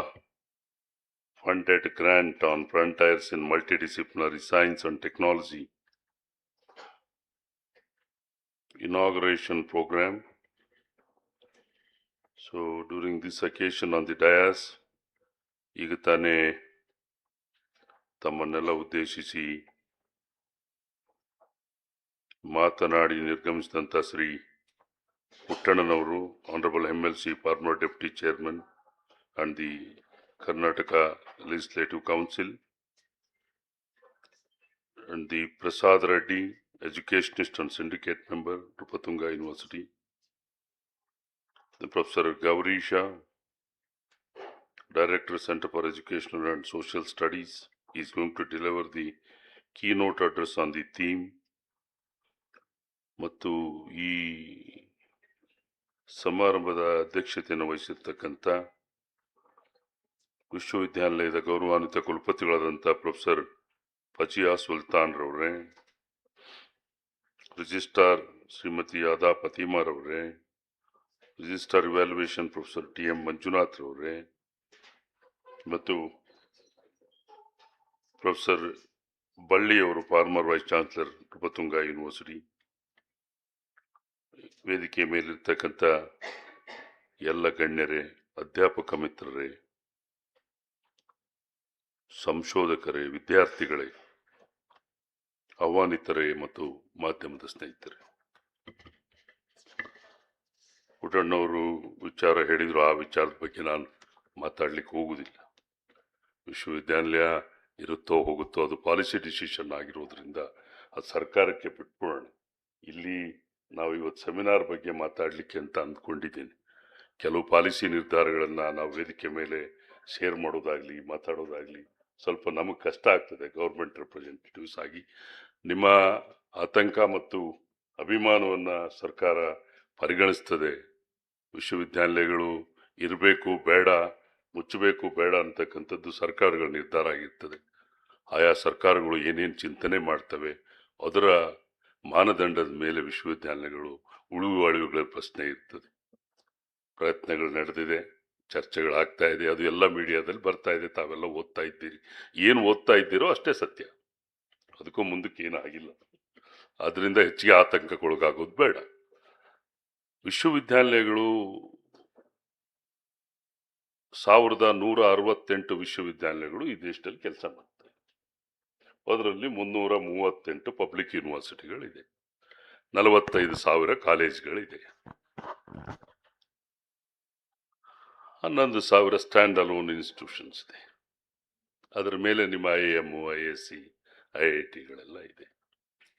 G: funded grant on frontiers in multidisciplinary science and technology inauguration program. So during this occasion on the dais, ಈಗ ತಾನೇ ತಮ್ಮನ್ನೆಲ್ಲ ಉದ್ದೇಶಿಸಿ ಮಾತನಾಡಿ ನಿರ್ಗಮಿಸಿದಂಥ ಶ್ರೀ ಪುಟ್ಟಣ್ಣನವರು, honourable MLC, former deputy chairman and the Karnataka Legislative Council, and the Prasad Reddy, educationist and syndicate member, Nrupathunga University, the Professor Gaurisha, Director, Center for Educational and Social Studies, is going to deliver the keynote address on the theme. ಮತ್ತು ಈ ಸಮಾರಂಭದ ಅಧ್ಯಕ್ಷತೆಯನ್ನು ವಹಿಸಿರ್ತಕ್ಕಂಥ ವಿಶ್ವವಿದ್ಯಾನಿಲಯದ ಗೌರವಾನ್ವಿತ ಕುಲಪತಿಗಳಾದಂಥ professor Fazia Sultan ರವರೇ, registrar Shrimati Ada ಫತೀಮಾರವರೇ, registrar evaluation professor TM Manjunath ರವರೇ ಮತ್ತು ಪ್ರೊಫೆಸರ್ ಬಳ್ಳಿಯವರು, former vice chancellor, Nrupatunga university, ವೇದಿಕೆ ಮೇಲಿರ್ತಕ್ಕಂಥ ಎಲ್ಲ ಗಣ್ಯರೇ, ಅಧ್ಯಾಪಕ ಮಿತ್ರರೇ, ಸಂಶೋಧಕರೇ, ವಿದ್ಯಾರ್ಥಿಗಳೇ, ಆಹ್ವಾನಿತರೇ ಮತ್ತು ಮಾಧ್ಯಮದ ಸ್ನೇಹಿತರೆ, ಪುಟ್ಟಣ್ಣವರು ವಿಚಾರ ಹೇಳಿದ್ರು, ಆ ವಿಚಾರದ ಬಗ್ಗೆ ನಾನು ಮಾತಾಡ್ಲಿಕ್ಕೆ ಹೋಗುವುದಿಲ್ಲ. ವಿಶ್ವವಿದ್ಯಾನಿಲಯ ಇರುತ್ತೋ ಹೋಗುತ್ತೋ ಅದು ಪಾಲಿಸಿ ಡಿಸಿಷನ್ ಆಗಿರೋದ್ರಿಂದ ಅದು ಸರ್ಕಾರಕ್ಕೆ ಬಿಟ್ಬಿಡೋಣ. ಇಲ್ಲಿ ನಾವು ಇವತ್ತು ಸೆಮಿನಾರ್ ಬಗ್ಗೆ ಮಾತಾಡಲಿಕ್ಕೆ ಅಂತ ಅಂದ್ಕೊಂಡಿದ್ದೀನಿ. ಕೆಲವು ಪಾಲಿಸಿ ನಿರ್ಧಾರಗಳನ್ನು ನಾವು ವೇದಿಕೆ ಮೇಲೆ ಶೇರ್ ಮಾಡೋದಾಗಲಿ ಮಾತಾಡೋದಾಗಲಿ ಸ್ವಲ್ಪ ನಮಗೆ ಕಷ್ಟ ಆಗ್ತದೆ ಗೌರ್ಮೆಂಟ್ ರೆಪ್ರೆಸೆಂಟೇಟಿವ್ಸ್ ಆಗಿ. ನಿಮ್ಮ ಆತಂಕ ಮತ್ತು ಅಭಿಮಾನವನ್ನು ಸರ್ಕಾರ ಪರಿಗಣಿಸ್ತದೆ. ವಿಶ್ವವಿದ್ಯಾನಿಲಯಗಳು ಇರಬೇಕು ಬೇಡ ಮುಚ್ಚಬೇಕು ಬೇಡ ಅಂತಕ್ಕಂಥದ್ದು ಸರ್ಕಾರಗಳ ನಿರ್ಧಾರ ಆಗಿರ್ತದೆ. ಆಯಾ ಸರ್ಕಾರಗಳು ಏನೇನು ಚಿಂತನೆ ಮಾಡ್ತವೆ ಅದರ ಮಾನದಂಡದ ಮೇಲೆ ವಿಶ್ವವಿದ್ಯಾಲಯಗಳು ಉಳಿವುಗಳ ಪ್ರಶ್ನೆ ಇರ್ತದೆ. ಪ್ರಯತ್ನಗಳು ನಡೆದಿದೆ, ಚರ್ಚೆಗಳಾಗ್ತಾ ಇದೆ, ಅದು ಎಲ್ಲ ಮೀಡಿಯಾದಲ್ಲಿ ಬರ್ತಾ ಇದೆ, ತಾವೆಲ್ಲ ಓದ್ತಾ ಇದ್ದೀರಿ. ಏನು ಓದ್ತಾ ಇದ್ದೀರೋ ಅಷ್ಟೇ ಸತ್ಯ, ಅದಕ್ಕೂ ಮುಂದಕ್ಕೆ ಏನೂ ಆಗಿಲ್ಲ. ಅದರಿಂದ ಹೆಚ್ಚಿಗೆ ಆತಂಕಕ್ಕೊಳಗಾಗೋದು ಬೇಡ. ವಿಶ್ವವಿದ್ಯಾಲಯಗಳು 1168 ವಿಶ್ವವಿದ್ಯಾಲಯಗಳು ಈ ದೇಶದಲ್ಲಿ ಕೆಲಸ ಮಾಡ್ತವೆ. ಅದರಲ್ಲಿ 338 ಪಬ್ಲಿಕ್ ಯೂನಿವರ್ಸಿಟಿಗಳಿದೆ, 45,000 ಕಾಲೇಜ್ಗಳಿದೆ, 11,000 ಸ್ಟ್ಯಾಂಡ್ ಅಲೋನ್ ಇನ್ಸ್ಟಿಟ್ಯೂಷನ್ಸ್ ಇದೆ. ಅದರ ಮೇಲೆ ನಿಮ್ಮ IIM, ISC, IITಗಳೆಲ್ಲ ಇದೆ.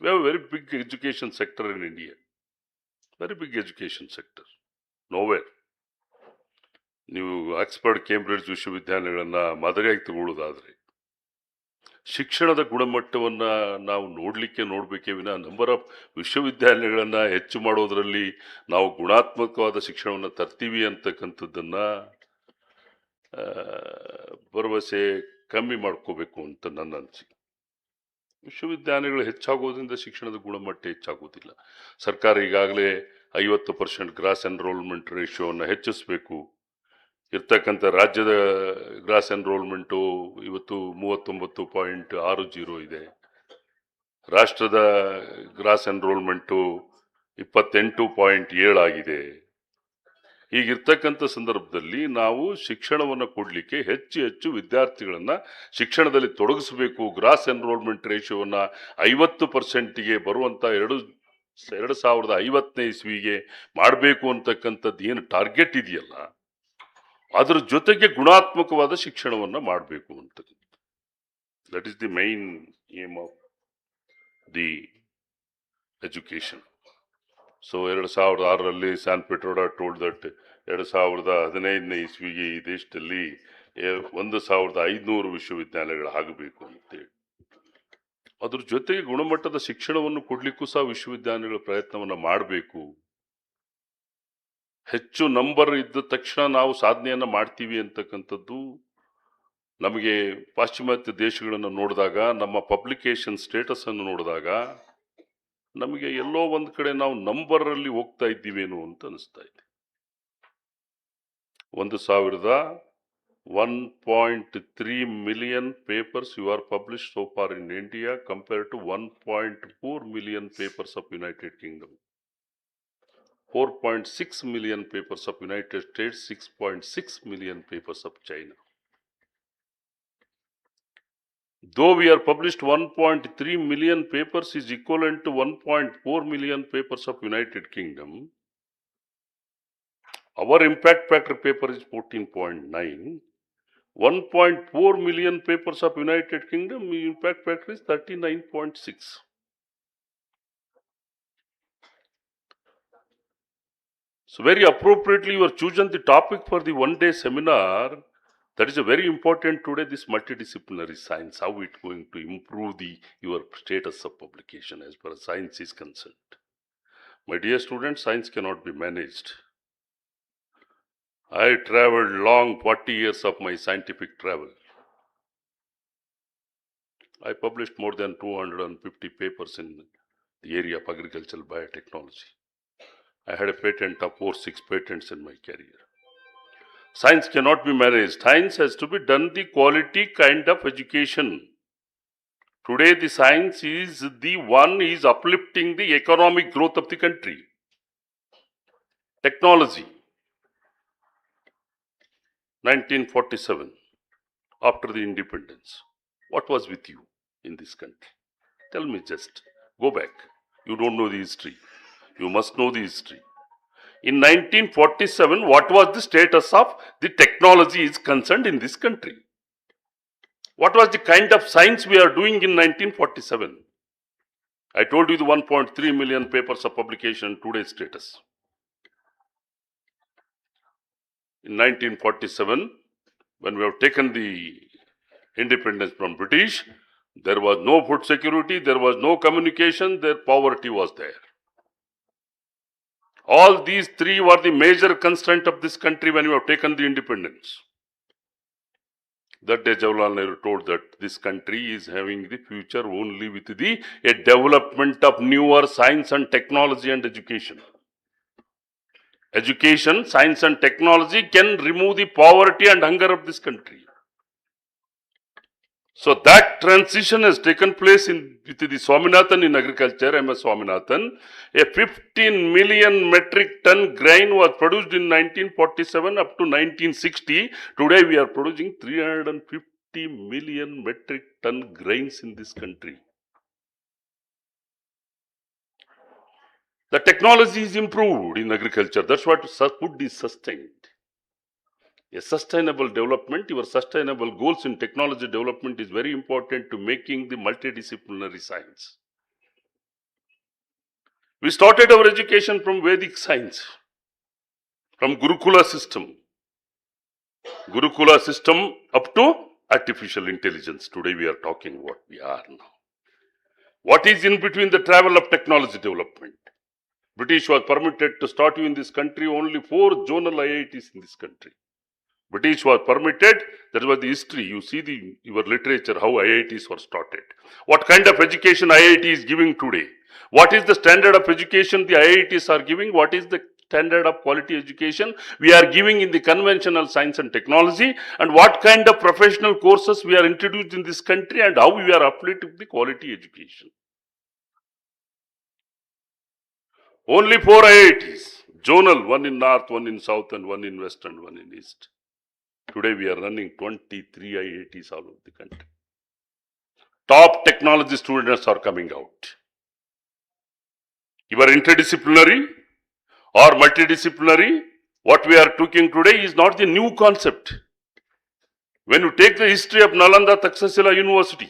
G: We have very big education sector in India, very big education sector. Nowhere ನೀವು ಆಕ್ಸ್ಫರ್ಡ್, ಕೇಂಬ್ರಿಡ್ಜ್ ವಿಶ್ವವಿದ್ಯಾಲಯಗಳನ್ನು ಮಾದರಿಯಾಗಿ ತಗೊಳ್ಳೋದಾದರೆ ಶಿಕ್ಷಣದ ಗುಣಮಟ್ಟವನ್ನು ನಾವು ನೋಡಬೇಕೇ ವಿನ ನಂಬರ್ ಆಫ್ ವಿಶ್ವವಿದ್ಯಾಲಯಗಳನ್ನು ಹೆಚ್ಚು ಮಾಡೋದರಲ್ಲಿ ನಾವು ಗುಣಾತ್ಮಕವಾದ ಶಿಕ್ಷಣವನ್ನು ತರ್ತೀವಿ ಅಂತಕ್ಕಂಥದ್ದನ್ನು ಭರವಸೆ ಕಮ್ಮಿ ಮಾಡ್ಕೋಬೇಕು ಅಂತ ನನ್ನ ಅನಿಸಿಕೆ. ವಿಶ್ವವಿದ್ಯಾಲಯಗಳು ಹೆಚ್ಚಾಗೋದ್ರಿಂದ ಶಿಕ್ಷಣದ ಗುಣಮಟ್ಟ ಹೆಚ್ಚಾಗೋದಿಲ್ಲ. ಸರ್ಕಾರ ಈಗಾಗಲೇ 50% ಗ್ರಾಸ್ ಎನ್ರೋಲ್ಮೆಂಟ್ ರೇಷಿಯೋವನ್ನು ಹೆಚ್ಚಿಸಬೇಕು. ಇರ್ತಕ್ಕಂಥ ರಾಜ್ಯದ ಗ್ರಾಸ್ ಎನ್ರೋಲ್ಮೆಂಟು ಇವತ್ತು 39.60 ಇದೆ. ರಾಷ್ಟ್ರದ ಗ್ರಾಸ್ ಎನ್ರೋಲ್ಮೆಂಟು 28.7 ಆಗಿದೆ. ಹೀಗಿರ್ತಕ್ಕಂಥ ಸಂದರ್ಭದಲ್ಲಿ ನಾವು ಶಿಕ್ಷಣವನ್ನು ಕೊಡಲಿಕ್ಕೆ ಹೆಚ್ಚು ವಿದ್ಯಾರ್ಥಿಗಳನ್ನು ಶಿಕ್ಷಣದಲ್ಲಿ ತೊಡಗಿಸಬೇಕು. ಗ್ರಾಸ್ ಎನ್ರೋಲ್ಮೆಂಟ್ ರೇಷಿಯೋವನ್ನು 50%ಗೆ ಬರುವಂಥ 2050ನೇ ಇಸ್ವಿಗೆ ಮಾಡಬೇಕು ಅಂತಕ್ಕಂಥದ್ದು ಏನು ಟಾರ್ಗೆಟ್ ಇದೆಯಲ್ಲ, ಅದರ ಜೊತೆಗೆ ಗುಣಾತ್ಮಕವಾದ ಶಿಕ್ಷಣವನ್ನು ಮಾಡಬೇಕು ಅಂತ. That is the main aim of the education. So 2006ರಲ್ಲಿ ಸ್ಯಾನ್ ಪೆಟ್ರೋಡಾ ಟೋಲ್ಡ್ ದಟ್ 2015ನೇ ಇಸ್ವಿಗೆ ಈ ದೇಶದಲ್ಲಿ 1,500 ವಿಶ್ವವಿದ್ಯಾಲಯಗಳು ಆಗಬೇಕು ಅಂತೇಳಿ. ಅದ್ರ ಜೊತೆಗೆ ಗುಣಮಟ್ಟದ ಶಿಕ್ಷಣವನ್ನು ಕೊಡ್ಲಿಕ್ಕೂ ಸಹ ವಿಶ್ವವಿದ್ಯಾಲಯಗಳ ಪ್ರಯತ್ನವನ್ನು ಮಾಡಬೇಕು. ಹೆಚ್ಚು ನಂಬರ್ ಇದ್ದ ತಕ್ಷಣ ನಾವು ಸಾಧನೆಯನ್ನು ಮಾಡ್ತೀವಿ ಅಂತಕ್ಕಂಥದ್ದು ನಮಗೆ ಪಾಶ್ಚಿಮಾತ್ಯ ದೇಶಗಳನ್ನು ನೋಡಿದಾಗ, ನಮ್ಮ ಪಬ್ಲಿಕೇಶನ್ ಸ್ಟೇಟಸ್ ಅನ್ನು ನೋಡಿದಾಗ ನಮಗೆ ಎಲ್ಲೋ ಒಂದು ಕಡೆ ನಾವು ನಂಬರಲ್ಲಿ ಹೋಗ್ತಾ ಇದ್ದೀವೇನೋ ಅಂತ ಅನಿಸ್ತಾ ಇದೆ. 1,1.3 million papers you are published so far in India compared to 1.4 million papers of United Kingdom, 4.6 million papers of United States, 6.6 million papers of China. Though we are published 1.3 million papers is equivalent to 1.4 million papers of United Kingdom, our impact factor paper is 14.9. 1.4 million papers of United Kingdom, impact factor is 39.6. So very appropriately you are chosen the topic for the one-day seminar. That is a very important today, this multidisciplinary science, how it going to improve your status of publication as far as science is concerned. My dear students, science cannot be managed. I traveled long 40 years of my scientific travel. I published more than 250 papers in the area of agricultural biotechnology. I had a patent of 4-6 patents in my career. Science cannot be managed. Science has to be done the quality kind of education. Today the science is the one is uplifting the economic growth of the country. Technology. 1947, after the independence, what was with you in this country? Tell me just. Go back. You don't know the history. You must know the history. In 1947, what was the status of the technology is concerned in this country? What was the kind of science we are doing in 1947? I told you the 1.3 million papers of publication, today's status. In 1947, when we have taken the independence from British, there was no food security, there was no communication, their poverty was there. All these three were the major constraint of this country when we have taken the independence. That day Jawaharlal Nehru told that this country is having the future only with a development of newer science and technology and education. Education, science and technology can remove the poverty and hunger of this country. So that transition has taken place with the Swaminathan in agriculture, MS Swaminathan. A 15 million metric ton grain was produced in 1947 up to 1960. Today we are producing 350 million metric ton grains in this country. The technology is improved in agriculture. That's what food is sustained. A sustainable development, your sustainable goals in technology development is very important to making the multidisciplinary science. We started our education from Vedic science, from Gurukula system up to artificial intelligence. Today we are talking what we are now. What is in between the travel of technology development? British was permitted to start you in this country only 4 zonal IITs in this country. British was permitted, that was the history. You see your literature, how IITs were started. What kind of education IIT is giving today? What is the standard of education the IITs are giving? What is the standard of quality education we are giving in the conventional science and technology? And what kind of professional courses we are introduced in this country and how we are uplifting the quality education? Only 4 IITs, zonal, one in north, one in south, and one in west, and one in east. Today we are running 23 IITs all over the country. Top technology students are coming out. You are interdisciplinary or multidisciplinary. What we are talking today is not the new concept. When you take the history of Nalanda Takshashila University,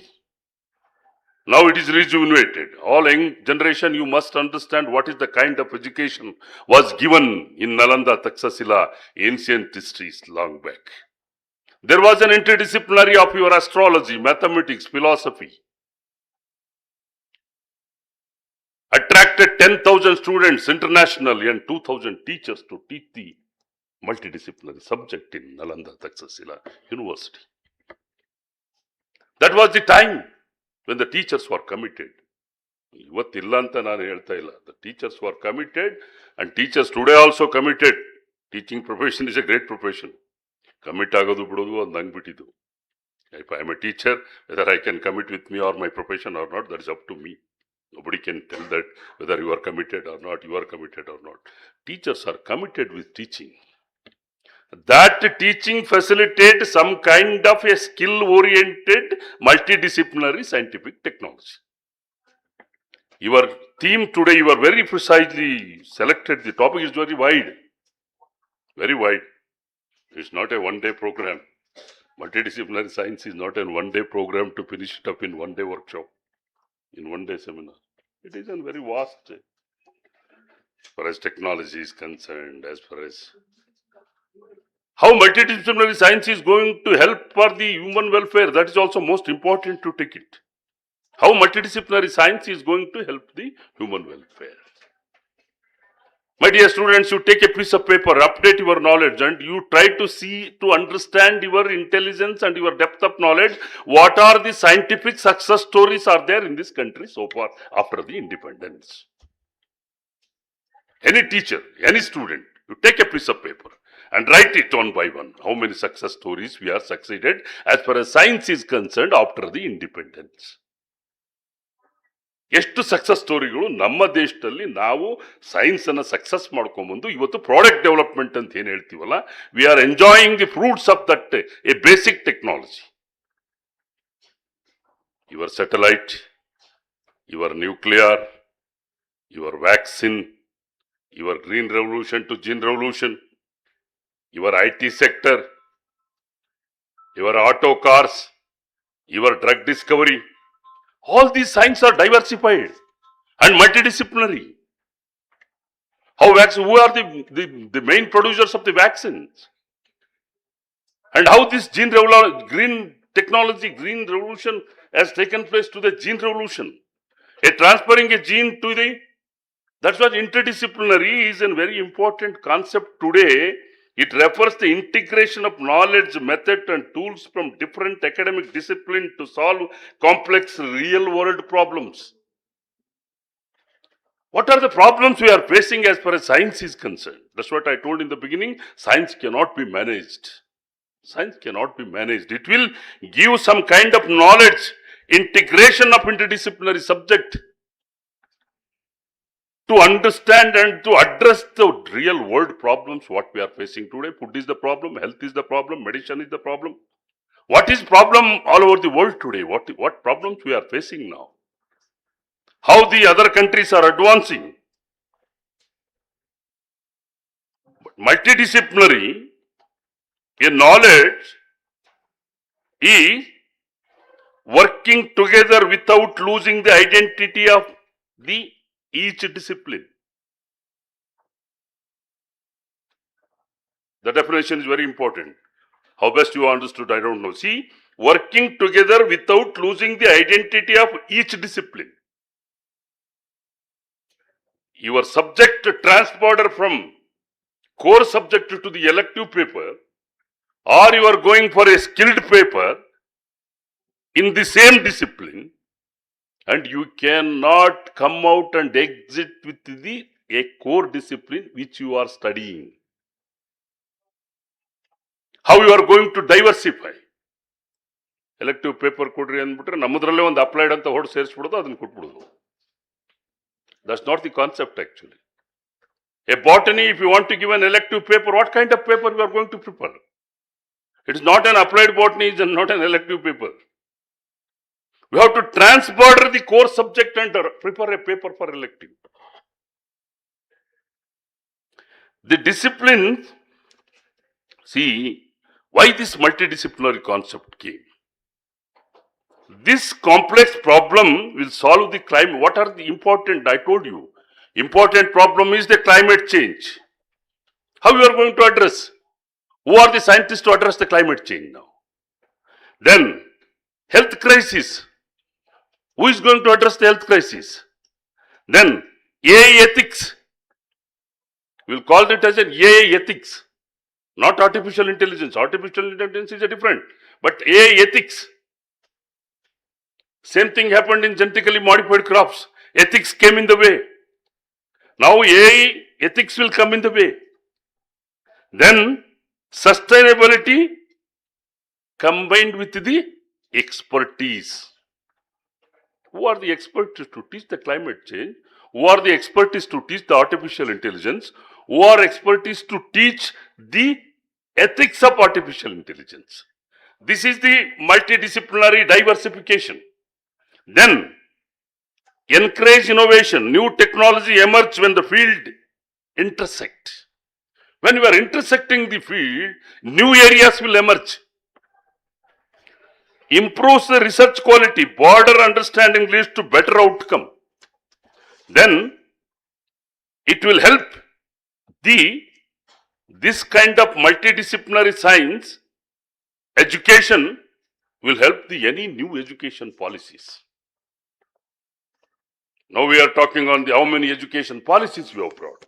G: now it is rejuvenated. All young generation, you must understand what is the kind of education was given in Nalanda Takshashila ancient histories long back. There was an interdisciplinary of your astrology, mathematics, philosophy. Attracted 10,000 students internationally and 2,000 teachers to teach the multidisciplinary subject in Nalanda Takshashila University. That was the time when the teachers were committed. The teachers were committed and teachers today also committed. Teaching profession is a great profession. Commit ಆಗೋದು ಬಿಡೋದು ಒಂದು ಹಂಗ್ಬಿಟ್ಟಿದ್ದು. If I am a teacher, whether I can commit with me or my profession or not, that is up to me. Nobody can tell that whether you are committed or not, you are committed or not. Teachers are committed with teaching. That teaching facilitates some kind of a skill-oriented, multidisciplinary scientific technology. Your theme today, you are very precisely selected. The topic is very wide. Very wide. It's not a one-day program. Multidisciplinary science is not a one-day program to finish it up in one-day workshop, in one-day seminar. It is a very vast, as far as technology is concerned, as far as how multidisciplinary science is going to help for the human welfare. That is also most important to take it. How multidisciplinary science is going to help the human welfare. My dear students, you take a piece of paper, update your knowledge, and you try to see, to understand your intelligence and your depth of knowledge. What are the scientific success stories are there in this country so far after the independence? Any teacher, any student, you take a piece of paper and write it one by one. How many success stories we are succeeded as far as science is concerned after the independence? ಎಷ್ಟು success ಸ್ಟೋರಿಗಳು ನಮ್ಮ ದೇಶದಲ್ಲಿ ನಾವು science ಅನ್ನ success ಮಾಡ್ಕೊಂಡ್ಬಂದು ಇವತ್ತು product development ಅಂತ ಏನು ಹೇಳ್ತೀವಲ್ಲ, we are enjoying the fruits of that a basic technology. Your satellite, your nuclear, your vaccine, your green revolution to gene revolution, your IT sector, your auto cars, your drug discovery. All these sciences are diversified and multidisciplinary. Who are the main producers of the vaccines? And how this green technology, green revolution has taken place to the gene revolution. Transferring a gene to that's what interdisciplinary is a very important concept today It refers to integration of knowledge, method and tools from different academic disciplines to solve complex real-world problems. What are the problems we are facing as far as science is concerned? That's what I told in the beginning. Science cannot be managed. Science cannot be managed. It will give some kind of knowledge, integration of interdisciplinary subject to understand and to address the real world problems what we are facing today. Food is the problem, health is the problem, medicine is the problem. What is problem all over the world today? What problems we are facing now? How the other countries are advancing? But multidisciplinary in knowledge is working together without losing the identity of the each discipline. The definition is very important. How best you understood, I don't know. See, working together without losing the identity of each discipline. Your subject transporter from core subject to the elective paper, or you are going for a skilled paper in the same discipline, and you cannot come out and exit with a core discipline which you are studying. How you are going to diversify? Elective paper ಕೊಡ್ರಿ ಅಂದ್ಬಿಟ್ರೆ ನಮ್ಮದ್ರಲ್ಲೇ ಒಂದು applied ಅಂತ ಹೊಡ್ ಸೇರಿಸ್ಬಿಡೋದು ಅದನ್ನ ಕೊಟ್ಬಿಡೋದು. That's not the concept actually. A botany, if you want to give an elective paper, what kind of paper you are going to prepare? It is not an applied botany, it is not an elective paper. We have to transborder the core subject and prepare a paper for elective. The disciplines, see, why this multidisciplinary concept came? This complex problem will solve the climate. What are the important? I told you. Important problem is the climate change. How you are going to address? Who are the scientists to address the climate change now? Then, health crisis. Who is going to address the health crisis? Then, AI ethics. We will call it as an AI ethics. Not artificial intelligence. Artificial intelligence is a different. But AI ethics. Same thing happened in genetically modified crops. Ethics came in the way. Now AI ethics will come in the way. Then sustainability combined with the expertise. Who are the experts to teach the climate change? Who are the experts to teach the artificial intelligence? Who are experts to teach the ethics of artificial intelligence? This is the multidisciplinary diversification. Then, encourage innovation. New technology emerge when the field intersect. When you are intersecting the field, new areas will emerge. Improves the research quality. Broader understanding leads to better outcome. Then, it will help this kind of multidisciplinary science education will help any new education policies. Now we are talking on how many education policies we have brought.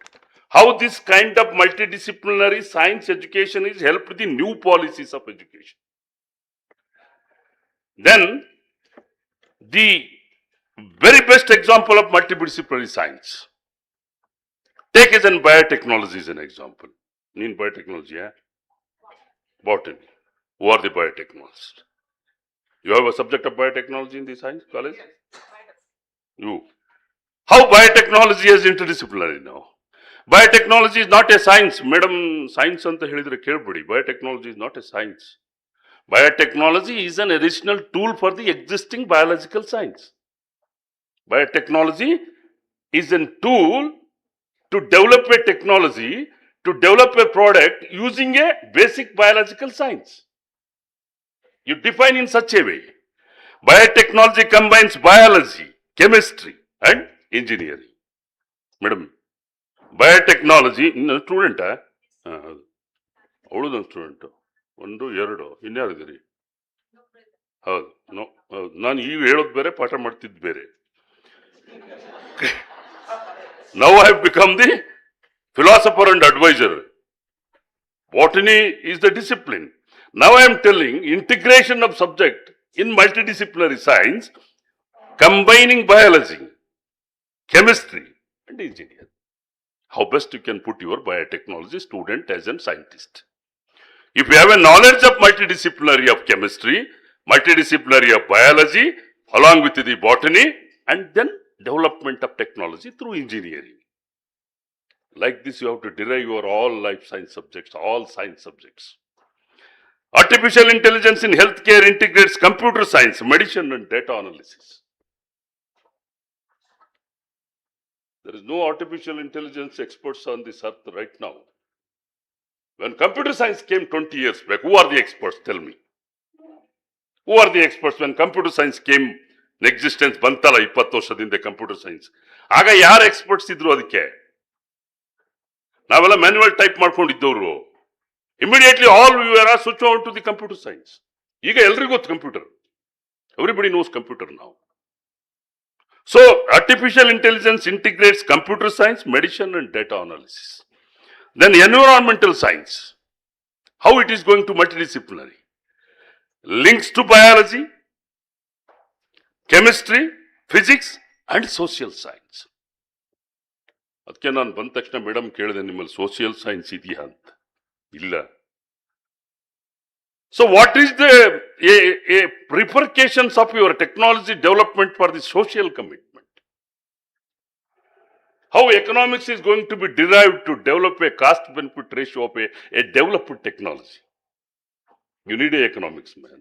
G: How this kind of multidisciplinary science education is helped the new policies of education. Then the very best example of multidisciplinary science. Take as in biotechnology as an example. In biotechnology, botany. Who are the biotechnologists? You have a subject of biotechnology in the science college? You. How biotechnology is interdisciplinary now? Biotechnology is not a science. Madam, science anta helidre kelbidi. Biotechnology is not a science. Biotechnology is an additional tool for the existing biological science. Biotechnology is a tool to develop a technology, to develop a product using a basic biological science. You define in such a way. Biotechnology combines biology, chemistry and engineering. Madam, biotechnology, ಸ್ಟೂಡೆಂಟಾ? ಅವಳದೊಂದು student. 1, 2 ಇನ್ಯಾರಿದ್ದೀರಿ? ಹೌದು. ಹೌದು. ನಾನು ಈಗ ಹೇಳೋದು ಬೇರೆ, ಪಾಠ ಮಾಡ್ತಿದ್ದು ಬೇರೆ. Now I have become the philosopher and advisor. Botany is the discipline. Now I am telling integration of subject in multidisciplinary science, combining biology, chemistry, and engineering. How best you can put your biotechnology student as a scientist. If you have a knowledge of multidisciplinary of chemistry, multidisciplinary of biology, along with the botany, and then development of technology through engineering. Like this, you have to derive your all life science subjects, all science subjects. Artificial intelligence in healthcare integrates computer science, medicine, and data analysis. There is no artificial intelligence experts on this earth right now. When computer science came 20 years back, who are the experts? Tell me. Who are the experts when computer science came in existence? Bantala 20 ವರ್ಷದಿಂದ computer science. ಆಗ ಯಾರು experts ಇದ್ರು ಅದಕ್ಕೆ? ನಾವೆಲ್ಲ manual type ಮಾಡ್ಕೊಂಡಿದ್ದವರು. Immediately all we were switch on to the computer science. ಈಗ ಎಲ್ರಿಗೂ ಗೊತ್ತು computer. Everybody knows computer now. So artificial intelligence integrates computer science, medicine, and data analysis. Then environmental science. How it is going to multidisciplinary? Links to biology, chemistry, physics, and social science. ಅದಕ್ಕೆ ನಾನು ಬಂದ ತಕ್ಷಣ madam ಕೇಳಿದೆ ನಿಮ್ಮಲ್ಲಿ social science ಇದೆಯಾ ಅಂತ. ಇಲ್ಲ. So what is the repercussions of your technology development for the social commitment? How economics is going to be derived to develop a cost benefit ratio of a developed technology? You need an economics man.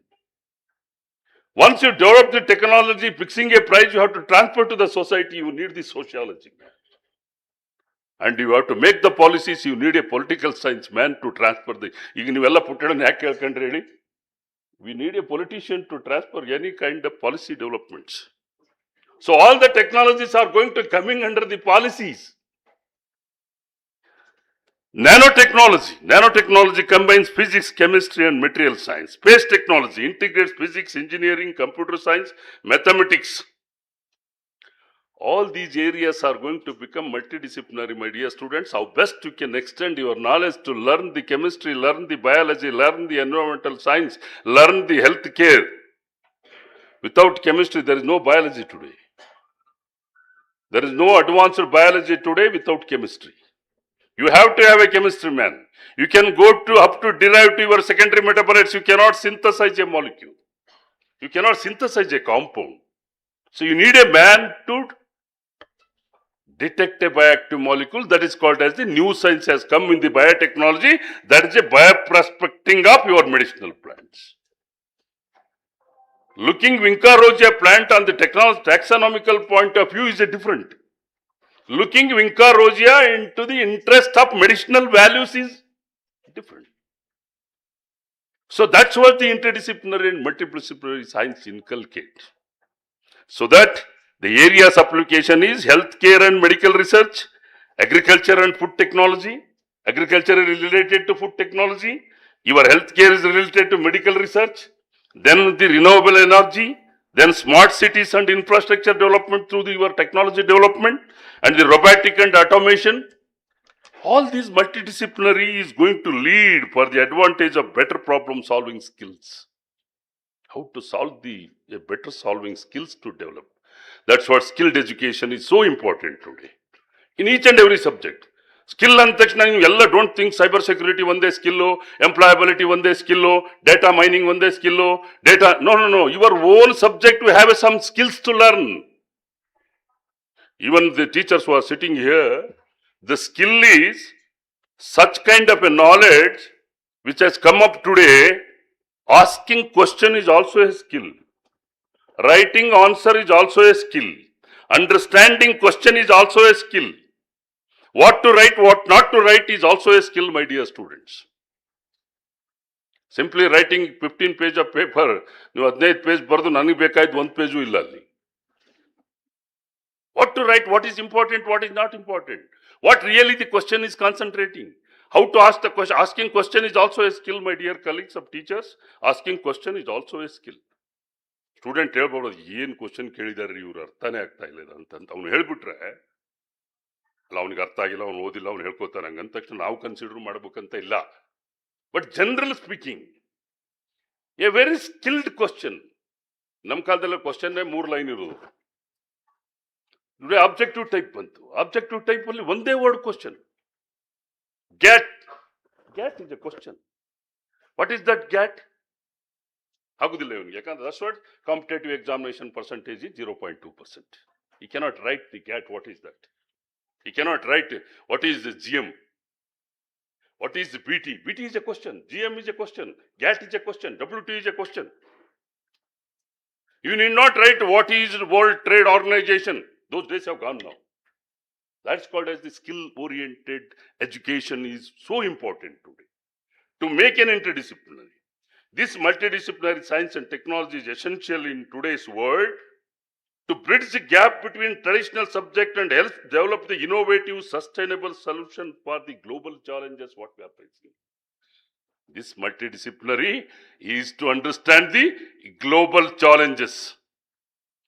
G: Once you develop the technology, fixing a price, you have to transfer to the society, you need the sociology man. And you have to make the policies, you need a political science man to transfer the. ಈಗ ನೀವೆಲ್ಲ ಪುಟ್ಟಡನ್ನು ಯಾಕೆ ಕೇಳ್ಕೊಂಡ್ರೆ ಹೇಳಿ? We need a politician to transfer any kind of policy developments. So all the technologies are going to coming under the policies. Nanotechnology. Nanotechnology combines physics, chemistry, and material science. Space technology integrates physics, engineering, computer science, mathematics. All these areas are going to become multidisciplinary, my dear students. How best you can extend your knowledge to learn the chemistry, learn the biology, learn the environmental science, learn the health care. Without chemistry, there is no biology today. There is no advanced biology today without chemistry. You have to have a chemistry man. You can go to up to derive to your secondary metabolites. You cannot synthesize a molecule. You cannot synthesize a compound. So you need a man to detect a bioactive molecule. That is called as the new science has come in the biotechnology. That is a bioprospecting of your medicinal plants. Looking Vinca rosea plant on the taxonomical point of view is a different. Looking Vinca rosea into the interest of medicinal values is different. So that's what the interdisciplinary and multidisciplinary science inculcate. So that the areas of application is healthcare and medical research, agriculture and food technology. Agriculture is related to food technology. Your healthcare is related to medical research. Then the renewable energy. Then smart cities and infrastructure development through your technology development. And the robotic and automation. All these multidisciplinary is going to lead for the advantage of better problem solving skills. How to solve a better solving skills to develop. That's what skilled education is so important today. In each and every subject. Skill and ತಕ್ಷಣ ನೀವು ಎಲ್ಲ don't think cyber security ಒಂದೇ skill, employability ಒಂದೇ skill, data mining ಒಂದೇ skill, data. No. Your own subject will have some skills to learn. Even the teachers who are sitting here, the skill is such kind of a knowledge which has come up today. Asking question is also a skill. Writing answer is also a skill. Understanding question is also a skill. What to write, what not to write is also a skill, my dear students. Simply writing 15 page of paper, ನೀವು 15 page ಬರೆದು ನನಗೆ ಬೇಕಾಯ್ತು 1 page ಇಲ್ಲ ಅಲ್ಲಿ. What to write, what is important, what is not important. What really the question is concentrating. How to ask the question. Asking question is also a skill, my dear colleagues of teachers. Asking question is also a skill. Student ಹೇಳ್ಬೋದು ಏನು question ಕೇಳಿದಾರೆ ಇವ್ರು ಅರ್ಥನೇ ಆಗ್ತಾ ಇಲ್ಲ ಅಂತ ಅವ್ನು ಹೇಳ್ಬಿಟ್ರೆ ಅಲ್ಲ ಅವ್ನಿಗೆ ಅರ್ಥ ಆಗಿಲ್ಲ, ಅವ್ನು ಓದಿಲ್ಲ, ಅವ್ನು ಹೇಳ್ಕೊತಾನೆ, ಹಂಗಂದ ತಕ್ಷಣ ನಾವು ಕನ್ಸಿಡರ್ ಮಾಡ್ಬೇಕಂತ ಇಲ್ಲ. But generally speaking, a very skilled question. Nam kaladalla question ne 3 line irodu. Today objective type bantu. Objective type only one day word question. GAT. GAT is a question. What is that GAT? Agudilla ivaniಗೆ ಯಾಕಂದ್ರೆ that's what competitive examination percentage is 0.2%. He cannot write the GAT. What is that? He cannot write what is the GM. What is the BT? BT is a question. GM is a question. GAT is a question. WT is a question. You need not write what is World Trade Organization. Those days have gone now. That's called as the skill-oriented education is so important today. To make an interdisciplinary. This multidisciplinary science and technology is essential in today's world to bridge the gap between traditional subject and help develop the innovative, sustainable solution for the global challenges what we are facing. This multidisciplinary is to understand the global challenges.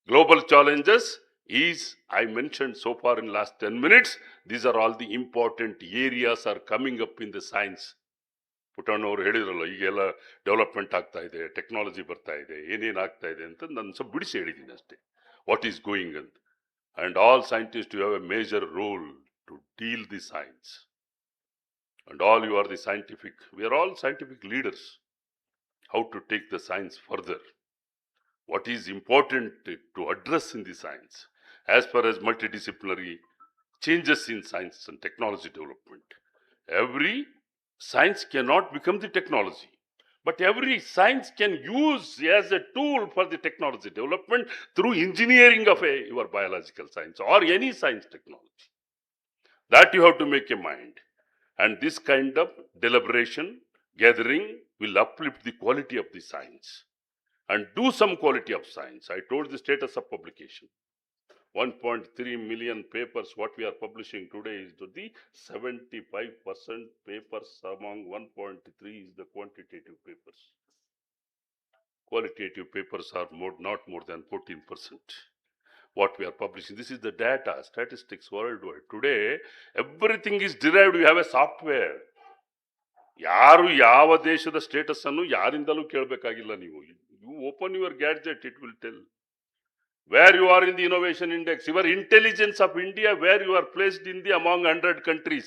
G: Global challenges is, I mentioned so far in last 10 minutes, these are all the important areas are coming up in the science. ಪುಟ್ಟಣ್ಣವರು ಹೇಳಿದ್ರಲ್ಲ ಈಗೆಲ್ಲ development ಆಗ್ತಾ ಇದೆ, technology ಬರ್ತಾ ಇದೆ, ಏನೇನು ಆಗ್ತಾ ಇದೆ ಅಂತ ನಾನು ಸ್ವಲ್ಪ ಬಿಡಿಸಿ ಹೇಳಿದ್ದೀನಿ ಅಷ್ಟೇ. ವಾಟ್ ಈಸ್ ಗೋಯಿಂಗ್ ಅಂತ. And all scientists, you have a major role to deal the science. And all you are the scientific, we are all scientific leaders. How to take the science further. What is important to address in the science as far as multidisciplinary changes in science and technology development. Every science cannot become the technology, but every science can use as a tool for the technology development through engineering of your biological science or any science technology. That you have to make a mind. And this kind of deliberation, gathering will uplift the quality of the science and do some quality of science. I told the status of publication. 1.3 million papers what we are publishing today is to the 75% papers among 1.3 is the quantitative papers. Qualitative papers are not more than 14%. What we are publishing, this is the data, statistics worldwide. Today, everything is derived, we have a software. ಯಾರು ಯಾವ ದೇಶದ status ಅನ್ನು ಯಾರಿಂದಲೂ ಕೇಳಬೇಕಾಗಿಲ್ಲ ನೀವು. You open your gadget, it will tell. Where you are in the innovation index, your intelligence of India, where you are placed in the among 100 countries.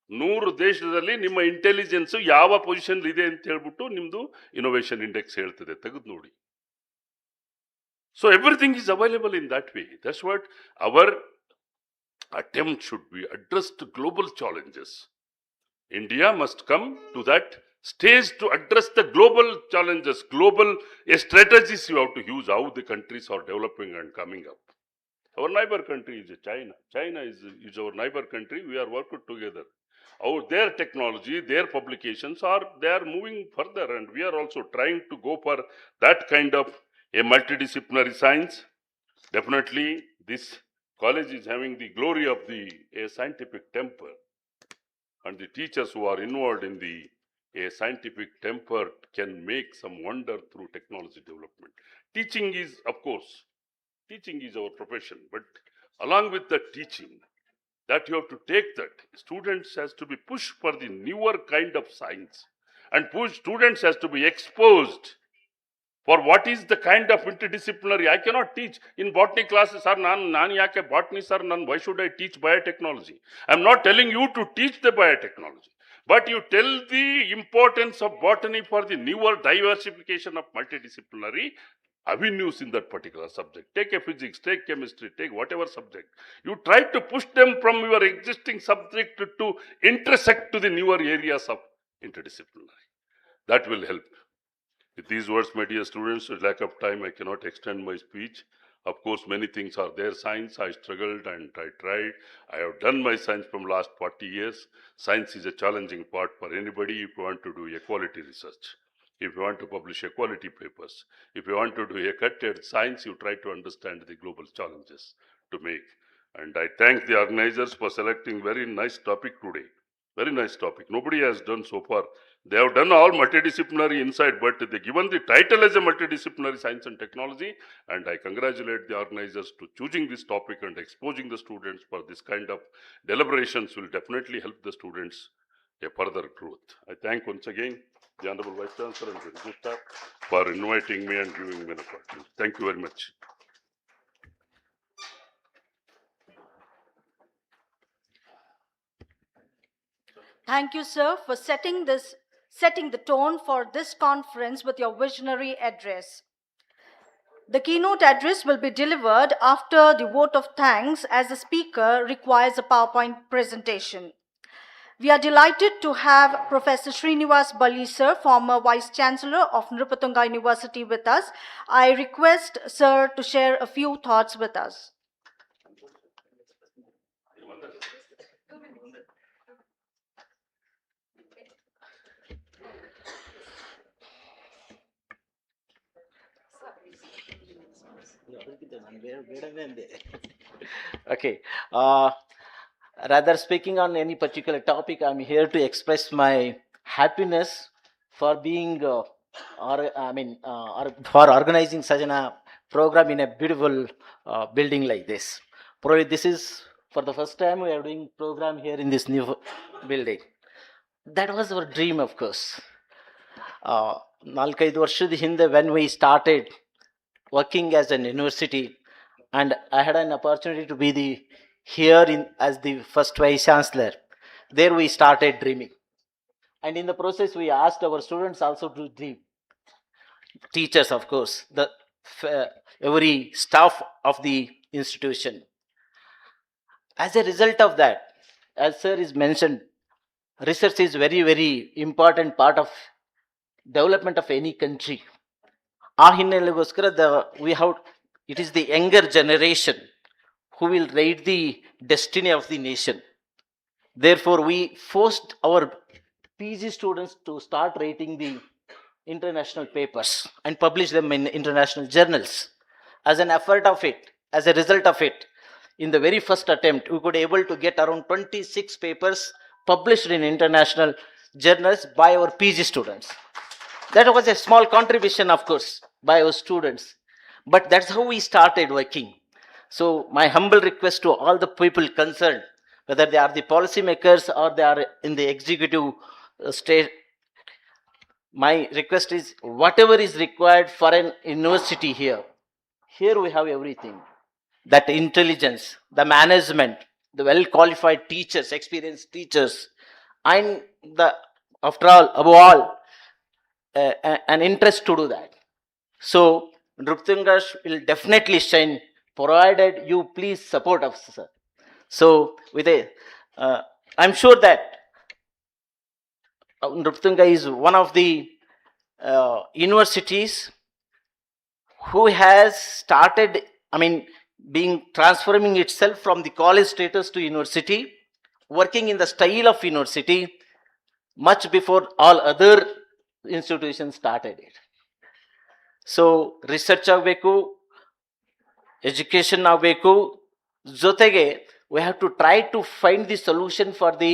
G: 100 ದೇಶದಲ್ಲಿ ನಿಮ್ಮ intelligence ಯಾವ position ಇದೆ ಅಂತ ಹೇಳ್ಬಿಟ್ಟು ನಿಮ್ದು ಇನೋವೇಷನ್ ಇಂಡೆಕ್ಸ್ ಹೇಳ್ತದೆ, ತೆಗೆದು ನೋಡಿ. So everything is available in that way. That's what our attempt should be, address to global challenges. India must come to that stage to address the global challenges, global strategies you have to use, how the countries are developing and coming up. Our neighbor country is China. China is our neighbor country. We are working together. Their technology, their publications they are moving further, and we are also trying to go for that kind of a multidisciplinary science. Definitely, this college is having the glory of a scientific temper, and the teachers who are involved in a scientific temper can make some wonder through technology development. Teaching is, of course, teaching is our profession, but along with the teaching, that you have to take that. Students has to be pushed for the newer kind of science, and students has to be exposed for what is the kind of interdisciplinary. I cannot teach in botany classes, sir, nan yake botany sir, why should I teach biotechnology? I am not telling you to teach the biotechnology, but you tell the importance of botany for the newer diversification of multidisciplinary avenues in that particular subject. Take a physics, take chemistry, take whatever subject. You try to push them from your existing subject to intersect to the newer areas of interdisciplinary. That will help. With these words, my dear students, with lack of time, I cannot extend my speech. Of course, many things are there. Science, I struggled and I tried. I have done my science from last 40 years. Science is a challenging part for anybody if you want to do a quality research. If you want to publish a quality papers, if you want to do a cut-edge science, you try to understand the global challenges to make. And I thank the organizers for selecting very nice topic today. Very nice topic. Nobody has done so far. They have done all multidisciplinary inside, but they given the title as a multidisciplinary science and technology. And I congratulate the organizers to choosing this topic and exposing the students for this kind of deliberations will definitely help the students a further growth. I thank once again the Honorable Vice Chancellor and the Registrar for inviting me and giving me an opportunity. Thank you very much.
A: Thank you, sir, for setting the tone for this conference with your visionary address. The keynote address will be delivered after the vote of thanks, as the speaker requires a PowerPoint presentation. We are delighted to have Professor Srinivas Balli, sir, former Vice Chancellor of Nrupathunga University, with us. I request sir to share a few thoughts with us.
C: Okay. Rather speaking on any particular topic, I'm here to express my happiness for being, for organizing such a program in a beautiful building like this. Probably this is for the first time we are doing program here in this new building. That was our dream, of course. 4-5 ವರ್ಷದ ಹಿಂದೆ when we started working as an university, and I had an opportunity to be here as the first Vice Chancellor. There we started dreaming, and in the process we asked our students also to dream. Teachers, of course, every staff of the institution. As a result of that, as sir is mentioned, research is very, very important part of development of any country. It is the younger generation who will write the destiny of the nation. Therefore, we forced our PG students to start writing the international papers and publish them in international journals. As an effort of it, as a result of it, in the very first attempt, we could able to get around 26 papers published in international journals by our PG students. That was a small contribution, of course, by our students. But that's how we started working. So my humble request to all the people concerned, whether they are the policymakers or they are in the executive state, my request is whatever is required for an university here we have everything. That intelligence, the management, the well-qualified teachers, experienced teachers, and above all, an interest to do that. So Nrupathunga will definitely shine, provided you please support us, sir. So I'm sure that Nrupathunga is one of the universities who has started, transforming itself from the college status to university, working in the style of university much before all other institutions started it. So research ಆಗಬೇಕು, education ಆಗಬೇಕು, ಜೊತೆಗೆ we have to try to find the solution for the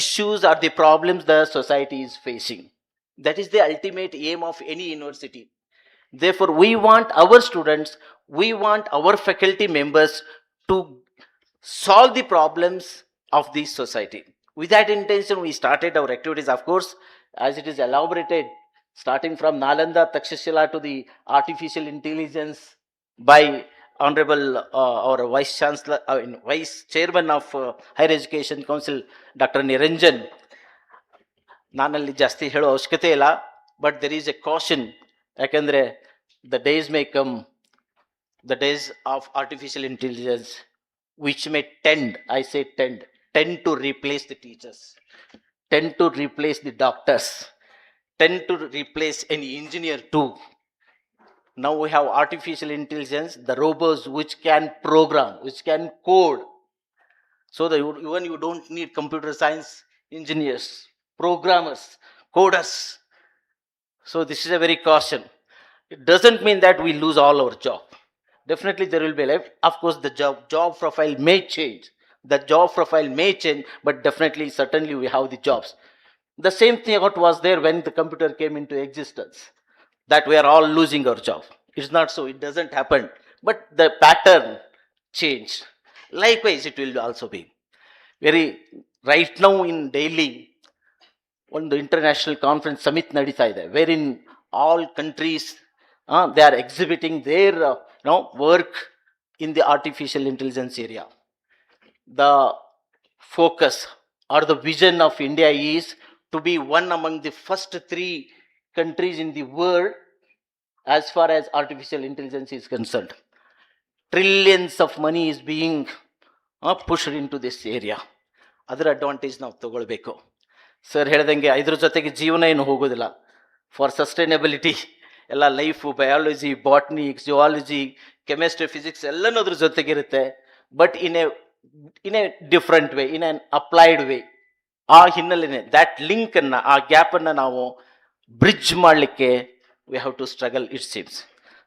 C: issues or the problems the society is facing. That is the ultimate aim of any university. Therefore, we want our students, we want our faculty members to solve the problems of the society. With that intention, we started our activities, of course, as it is elaborated, starting from Nalanda, Takshashila to the artificial intelligence by Honorable our Vice Chancellor, Vice Chairman of Higher Education Council, Dr. Niranjan. ನಾನಲ್ಲಿ ಜಾಸ್ತಿ ಹೇಳೋ ಅವಶ್ಯಕತೆ ಇಲ್ಲ, but there is A caution. ಯಾಕೆಂದರೆ the days may come, the days of artificial intelligence, which may tend to replace the teachers, tend to replace the doctors, tend to replace any engineer too. Now we have artificial intelligence, the robots which can program, which can code. So that even you don't need computer science engineers, programmers, coders. So this is a very caution. It doesn't mean that we lose all our job. Definitely there will be life. Of course, the job profile may change. The job profile may change, but definitely, certainly we have the jobs. The same thing what was there when the computer came into existence, that we are all losing our job. It's not so. It doesn't happen. But the pattern changed. Likewise, it will also be. Right now in Delhi ಒಂದು international conference summit ನಡೀತಾ ಇದೆ, where in all countries they are exhibiting their work in the artificial intelligence area. The focus or the vision of India is to be one among the first 3 countries in the world as far as artificial intelligence is concerned. Trillions of money is being pushed into this area. ಅದರ advantage ನಾವು ತಗೊಳ್ಬೇಕು. Sir ಹೇಳ್ದಂಗೆ ಇದ್ರ ಜೊತೆಗೆ ಜೀವನ ಏನು ಹೋಗೋದಿಲ್ಲ. For sustainability ಎಲ್ಲ life, biology, botany, geology, chemistry, physics ಎಲ್ಲನೂ ಅದ್ರ ಜೊತೆಗಿರುತ್ತೆ. But in a different way, in an applied way. ಆ ಹಿನ್ನೆಲೆನೇ ದ್ಯಾಟ್ ಲಿಂಕನ್ನು, ಆ ಗ್ಯಾಪನ್ನು ನಾವು ಬ್ರಿಡ್ಜ್ ಮಾಡಲಿಕ್ಕೆ we have to struggle, it seems.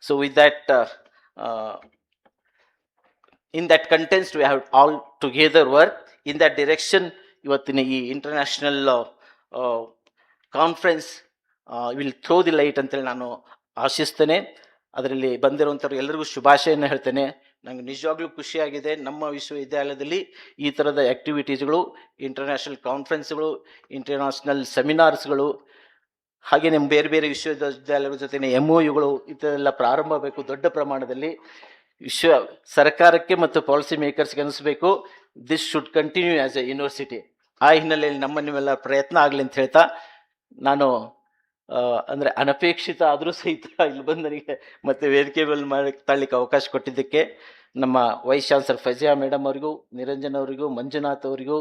C: So with that in that context we have all together work in that direction. ಇವತ್ತಿನ ಈ international conference will throw the light ಅಂತೇಳಿ ನಾನು ಆಶಿಸ್ತೇನೆ. ಅದರಲ್ಲಿ ಬಂದಿರುವಂಥವ್ರು ಎಲ್ಲರಿಗೂ ಶುಭಾಶಯನ ಹೇಳ್ತೇನೆ. ನನಗೆ ನಿಜವಾಗ್ಲೂ ಖುಷಿಯಾಗಿದೆ, ನಮ್ಮ ವಿಶ್ವವಿದ್ಯಾಲಯದಲ್ಲಿ ಈ ಥರದ ಆ್ಯಕ್ಟಿವಿಟೀಸ್ಗಳು, ಇಂಟರ್ನ್ಯಾಷನಲ್ ಕಾನ್ಫರೆನ್ಸ್ಗಳು, ಇಂಟರ್ನ್ಯಾಷನಲ್ ಸೆಮಿನಾರ್ಸ್ಗಳು, ಹಾಗೆ ನಮ್ಮ ಬೇರೆ ಬೇರೆ ವಿಶ್ವವಿದ್ಯಾಲಯಗಳ ಜೊತೆ MOUಗಳು ಇದೆಲ್ಲ ಪ್ರಾರಂಭ ಆಗಬೇಕು ದೊಡ್ಡ ಪ್ರಮಾಣದಲ್ಲಿ. ಸರ್ಕಾರಕ್ಕೆ ಮತ್ತು ಪಾಲಿಸಿ ಮೇಕರ್ಸ್ಗೆ ಅನಿಸ್ಬೇಕು, this should continue as a university. ಆ ಹಿನ್ನೆಲೆಯಲ್ಲಿ ನಮ್ಮ ನಿಮ್ಮೆಲ್ಲ ಪ್ರಯತ್ನ ಆಗಲಿ ಅಂತ ಹೇಳ್ತಾ, ನಾನು ಅಂದರೆ ಅನಪೇಕ್ಷಿತ ಆದರೂ ಸಹಿತ ಇಲ್ಲಿ ಬಂದು ನನಗೆ ಮತ್ತೆ ವೇದಿಕೆ ಮೇಲೆ ತಳ್ಳಲಿಕ್ಕೆ ಅವಕಾಶ ಕೊಟ್ಟಿದ್ದಕ್ಕೆ ನಮ್ಮ ವೈಸ್ ಚಾನ್ಸಲರ್ ಫಜಿಯಾ ಮೇಡಮ್ ಅವರಿಗೂ, ನಿರಂಜನ್ ಅವರಿಗೂ, ಮಂಜುನಾಥ್ ಅವರಿಗೂ,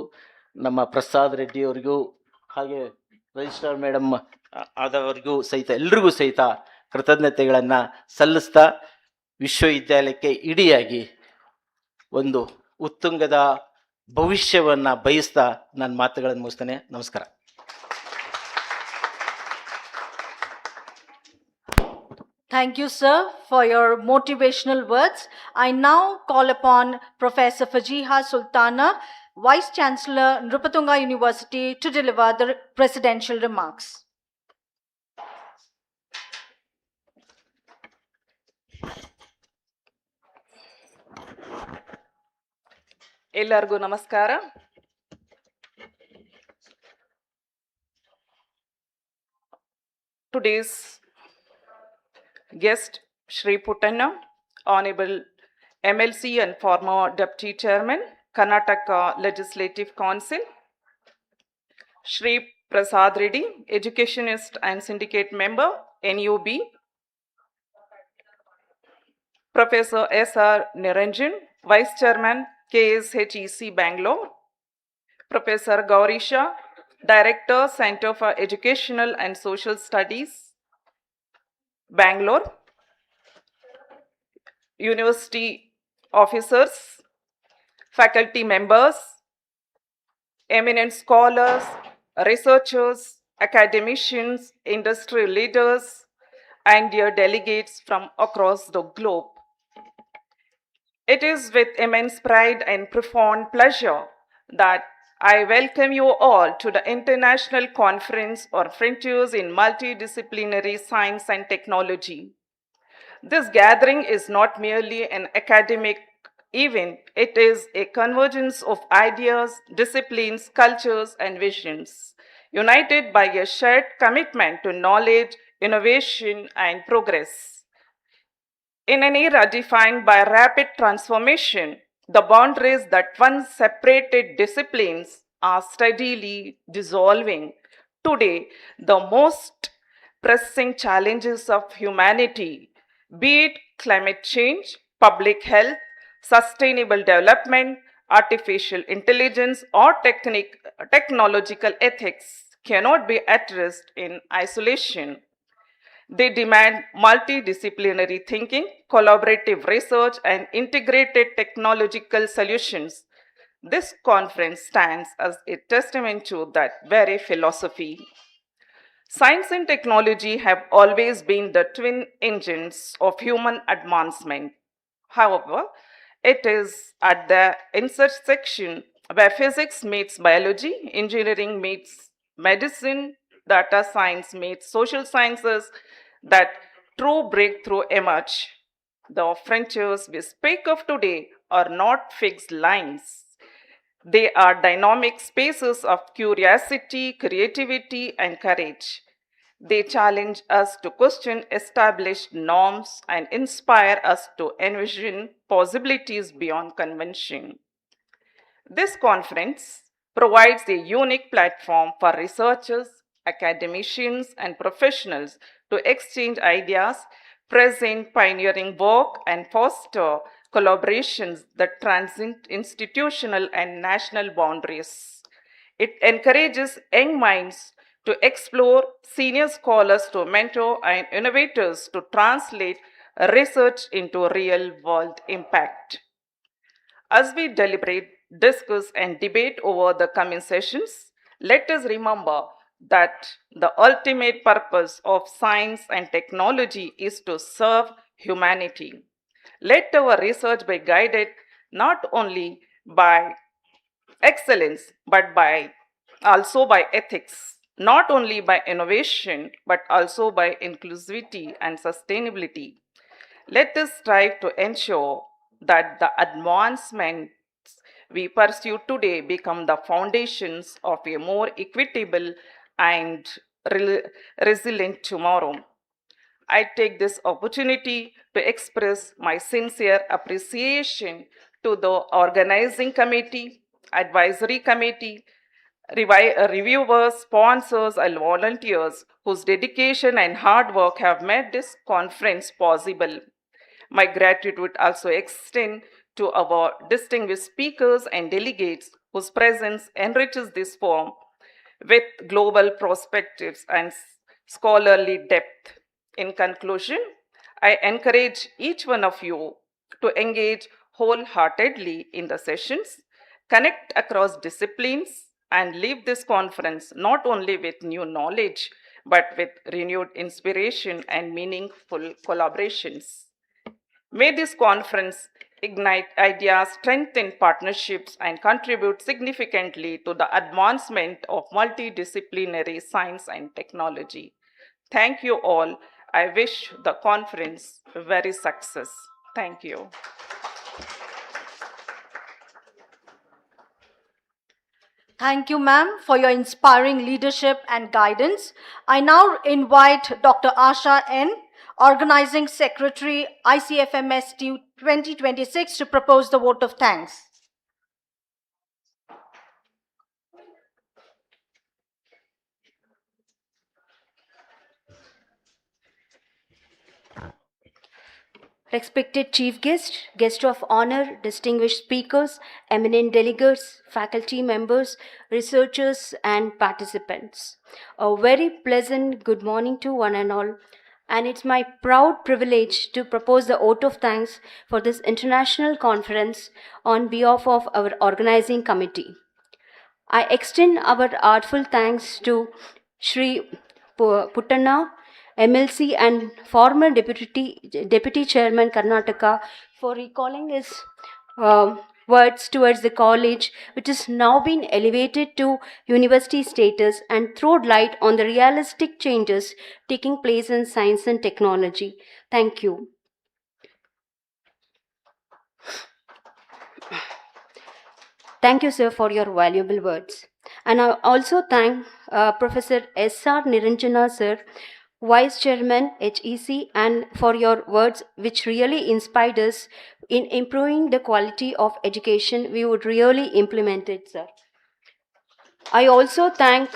C: ನಮ್ಮ ಪ್ರಸಾದ್ ರೆಡ್ಡಿ ಅವರಿಗೂ, ಹಾಗೆ ರಿಜಿಸ್ಟ್ರಾರ್ ಮೇಡಮ್ ಆದವರಿಗೂ ಸಹಿತ ಎಲ್ರಿಗೂ ಸಹಿತ ಕೃತಜ್ಞತೆಗಳನ್ನು ಸಲ್ಲಿಸ್ತಾ, ವಿಶ್ವವಿದ್ಯಾಲಯಕ್ಕೆ ಇಡಿಯಾಗಿ ಒಂದು ಉತ್ತುಂಗದ ಭವಿಷ್ಯವನ್ನು ಬಯಸ್ತಾ ನನ್ನ ಮಾತುಗಳನ್ನು ಮುಗಿಸ್ತೇನೆ. ನಮಸ್ಕಾರ.
A: Thank you, sir, for your motivational words. I now call upon Professor Fajiha Sultana, Vice Chancellor, Nrupathunga University, to deliver the presidential remarks.
H: ಎಲ್ಲರಿಗೂ ನಮಸ್ಕಾರ. Today's guest, Shri Puttanna, Honorable MLC and former Deputy Chairman, Karnataka Legislative Council, Shri Prasad Reddy, Educationist and Syndicate Member, NUB, Professor S.R. Niranjan, Vice Chairman, KSHEC Bangalore, Professor Gaurisha, Director, Center for Educational and Social Studies, Bangalore, University officers, faculty members, eminent scholars, researchers, academicians, industry leaders, and dear delegates from across the globe. It is with immense pride and profound pleasure that I welcome you all to the International Conference on Frontiers in Multidisciplinary Science and Technology. This gathering is not merely an academic event, it is a convergence of ideas, disciplines, cultures, and visions, united by a shared commitment to knowledge, innovation, and progress. In an era defined by rapid transformation, the boundaries that once separated disciplines are steadily dissolving. Today, the most pressing challenges of humanity, be it climate change, public health, sustainable development, artificial intelligence, or technological ethics, cannot be addressed in isolation. They demand multidisciplinary thinking, collaborative research, and integrated technological solutions. This conference stands as a testament to that very philosophy. Science and technology have always been the twin engines of human advancement. However, it is at the intersection where physics meets biology, engineering meets medicine, data science meets social sciences, that true breakthrough emerge. The frontiers we speak of today are not fixed lines. They are dynamic spaces of curiosity, creativity, and courage. They challenge us to question established norms and inspire us to envision possibilities beyond convention. This conference provides a unique platform for researchers, academicians, and professionals to exchange ideas, present pioneering work, and foster collaborations that transcend institutional and national boundaries. It encourages young minds to explore, senior scholars to mentor, and innovators to translate research into real world impact. As we deliberate, discuss, and debate over the coming sessions, let us remember that the ultimate purpose of science and technology is to serve humanity. Let our research be guided not only by excellence, but also by ethics, not only by innovation, but also by inclusivity and sustainability. Let us strive to ensure that the advancements we pursue today become the foundations of a more equitable and resilient tomorrow. I take this opportunity to express my sincere appreciation to the organizing committee, advisory committee, reviewers, sponsors, and volunteers whose dedication and hard work have made this conference possible. My gratitude also extend to our distinguished speakers and delegates whose presence enriches this forum with global perspectives and scholarly depth. In conclusion, I encourage each one of you to engage wholeheartedly in the sessions, connect across disciplines, and leave this conference not only with new knowledge, but with renewed inspiration and meaningful collaborations. May this conference ignite ideas, strengthen partnerships, and contribute significantly to the advancement of multidisciplinary science and technology. Thank you all. I wish the conference very success. Thank you.
A: Thank you, ma'am, for your inspiring leadership and guidance. I now invite Dr. Asha N., Organizing Secretary, ICFMST 2026, to propose the vote of thanks.
I: Respected chief guest, guest of honor, distinguished speakers, eminent delegates, faculty members, researchers, and participants. A very pleasant good morning to one and all. And it's my proud privilege to propose the vote of thanks for this international conference on behalf of our organizing committee. I extend our heartful thanks to Sri Puttanna, MLC and former Deputy Chairman Karnataka for recalling his words towards the college, which has now been elevated to university status and thrown light on the realistic changes taking place in science and technology. Thank you. Thank you, sir, for your valuable words. And I also thank Professor S.R. Niranjana, sir, Vice Chairman, HEC, and for your words which really inspired us in improving the quality of education. We would really implement it, sir. I also thank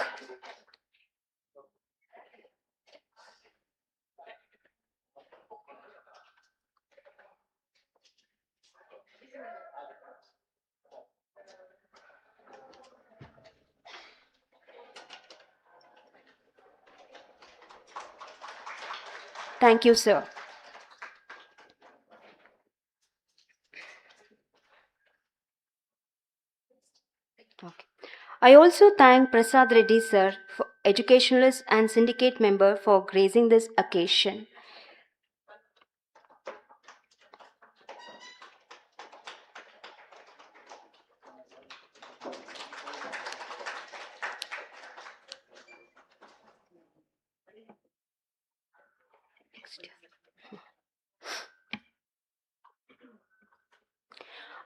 I: Thank you, sir. Okay. I also thank Prasad Reddy, sir, for educationalist and syndicate member for gracing this occasion.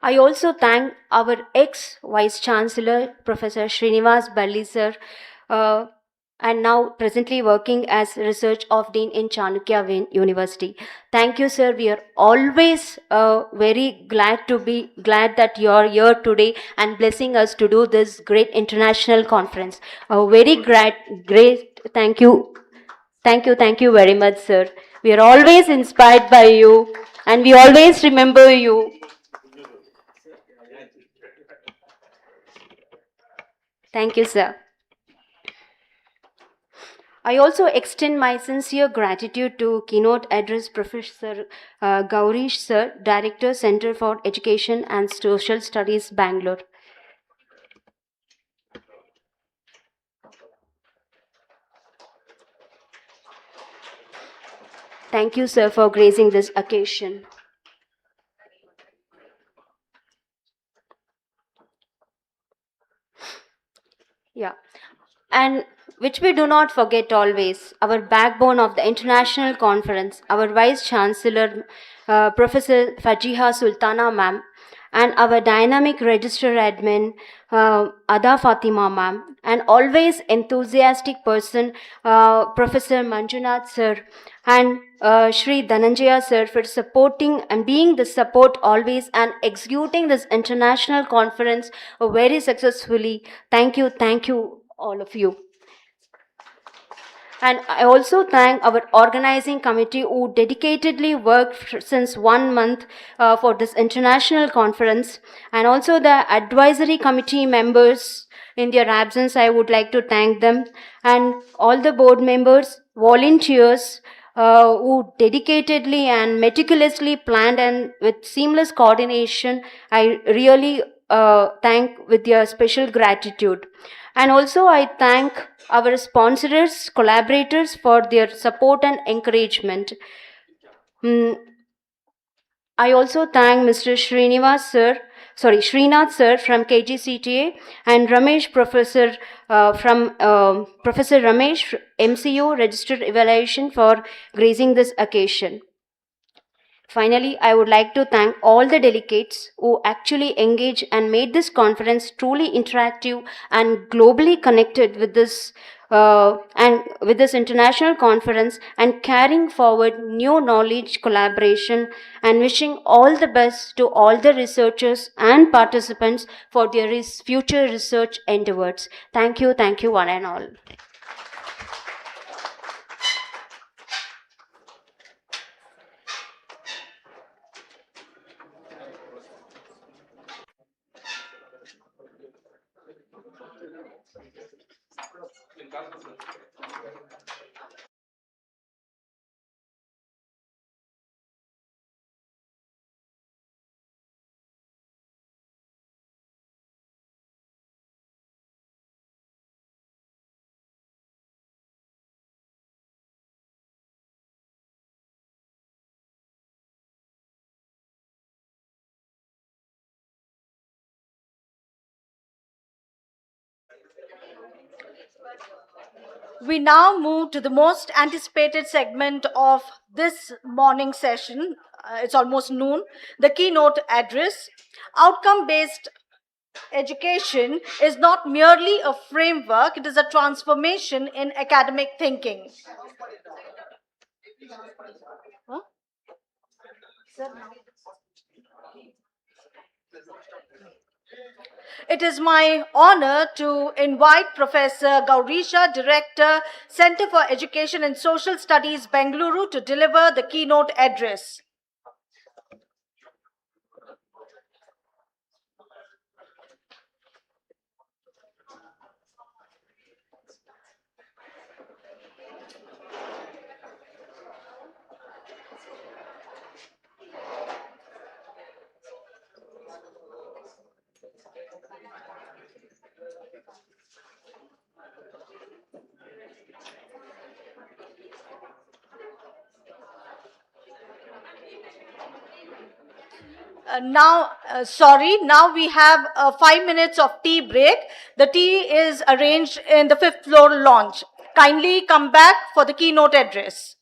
I: I also thank our ex-Vice Chancellor, Professor Srinivas Balli sir, and now presently working as Research of Dean in Chanukya University. Thank you, sir. We are always very glad that you are here today and blessing us to do this great international conference. Very great. Thank you. Thank you very much, sir. We are always inspired by you and we always remember you. Thank you, sir. I also extend my sincere gratitude to Keynote Address Professor Gaurish Sir, Director, Center for Education and Social Studies, Bangalore. Thank you, sir, for gracing this occasion. Yeah. And which we do not forget always, our backbone of the international conference, our Vice Chancellor, Professor Fajiha Sultana ma'am, and our dynamic register admin, Ada Fatima ma'am, and always enthusiastic person, Professor Manjunath sir, and Shri Dhananjaya sir for supporting and being the support always and executing this international conference very successfully. Thank you, all of you. And I also thank our organizing committee who dedicatedly worked since 1 month for this international conference, and also the advisory committee members. In their absence, I would like to thank them, and all the board members, volunteers, who dedicatedly and meticulously planned and with seamless coordination. I really thank with your special gratitude. And also I thank our sponsors, collaborators for their support and encouragement. I also thank Mr. Srinath sir from KGCTA and Ramesh Professor from Professor Ramesh MCU Registered Evaluation for gracing this occasion. Finally, I would like to thank all the delegates who actually engaged and made this conference truly interactive and globally connected with this international conference and carrying forward new knowledge collaboration, and wishing all the best to all the researchers and participants for their future research endeavors. Thank you one and all.
A: We now move to the most anticipated segment of this morning session. It's almost noon. The keynote address. Outcome-based education is not merely a framework, it is a transformation in academic thinking. Huh? It is my honor to invite Professor Gaurisha, Director, Center for Education and Social Studies, Bengaluru, to deliver the keynote address. Now we have 5 minutes of tea break. The tea is arranged in the 5th floor lounge. Kindly come back for the keynote address.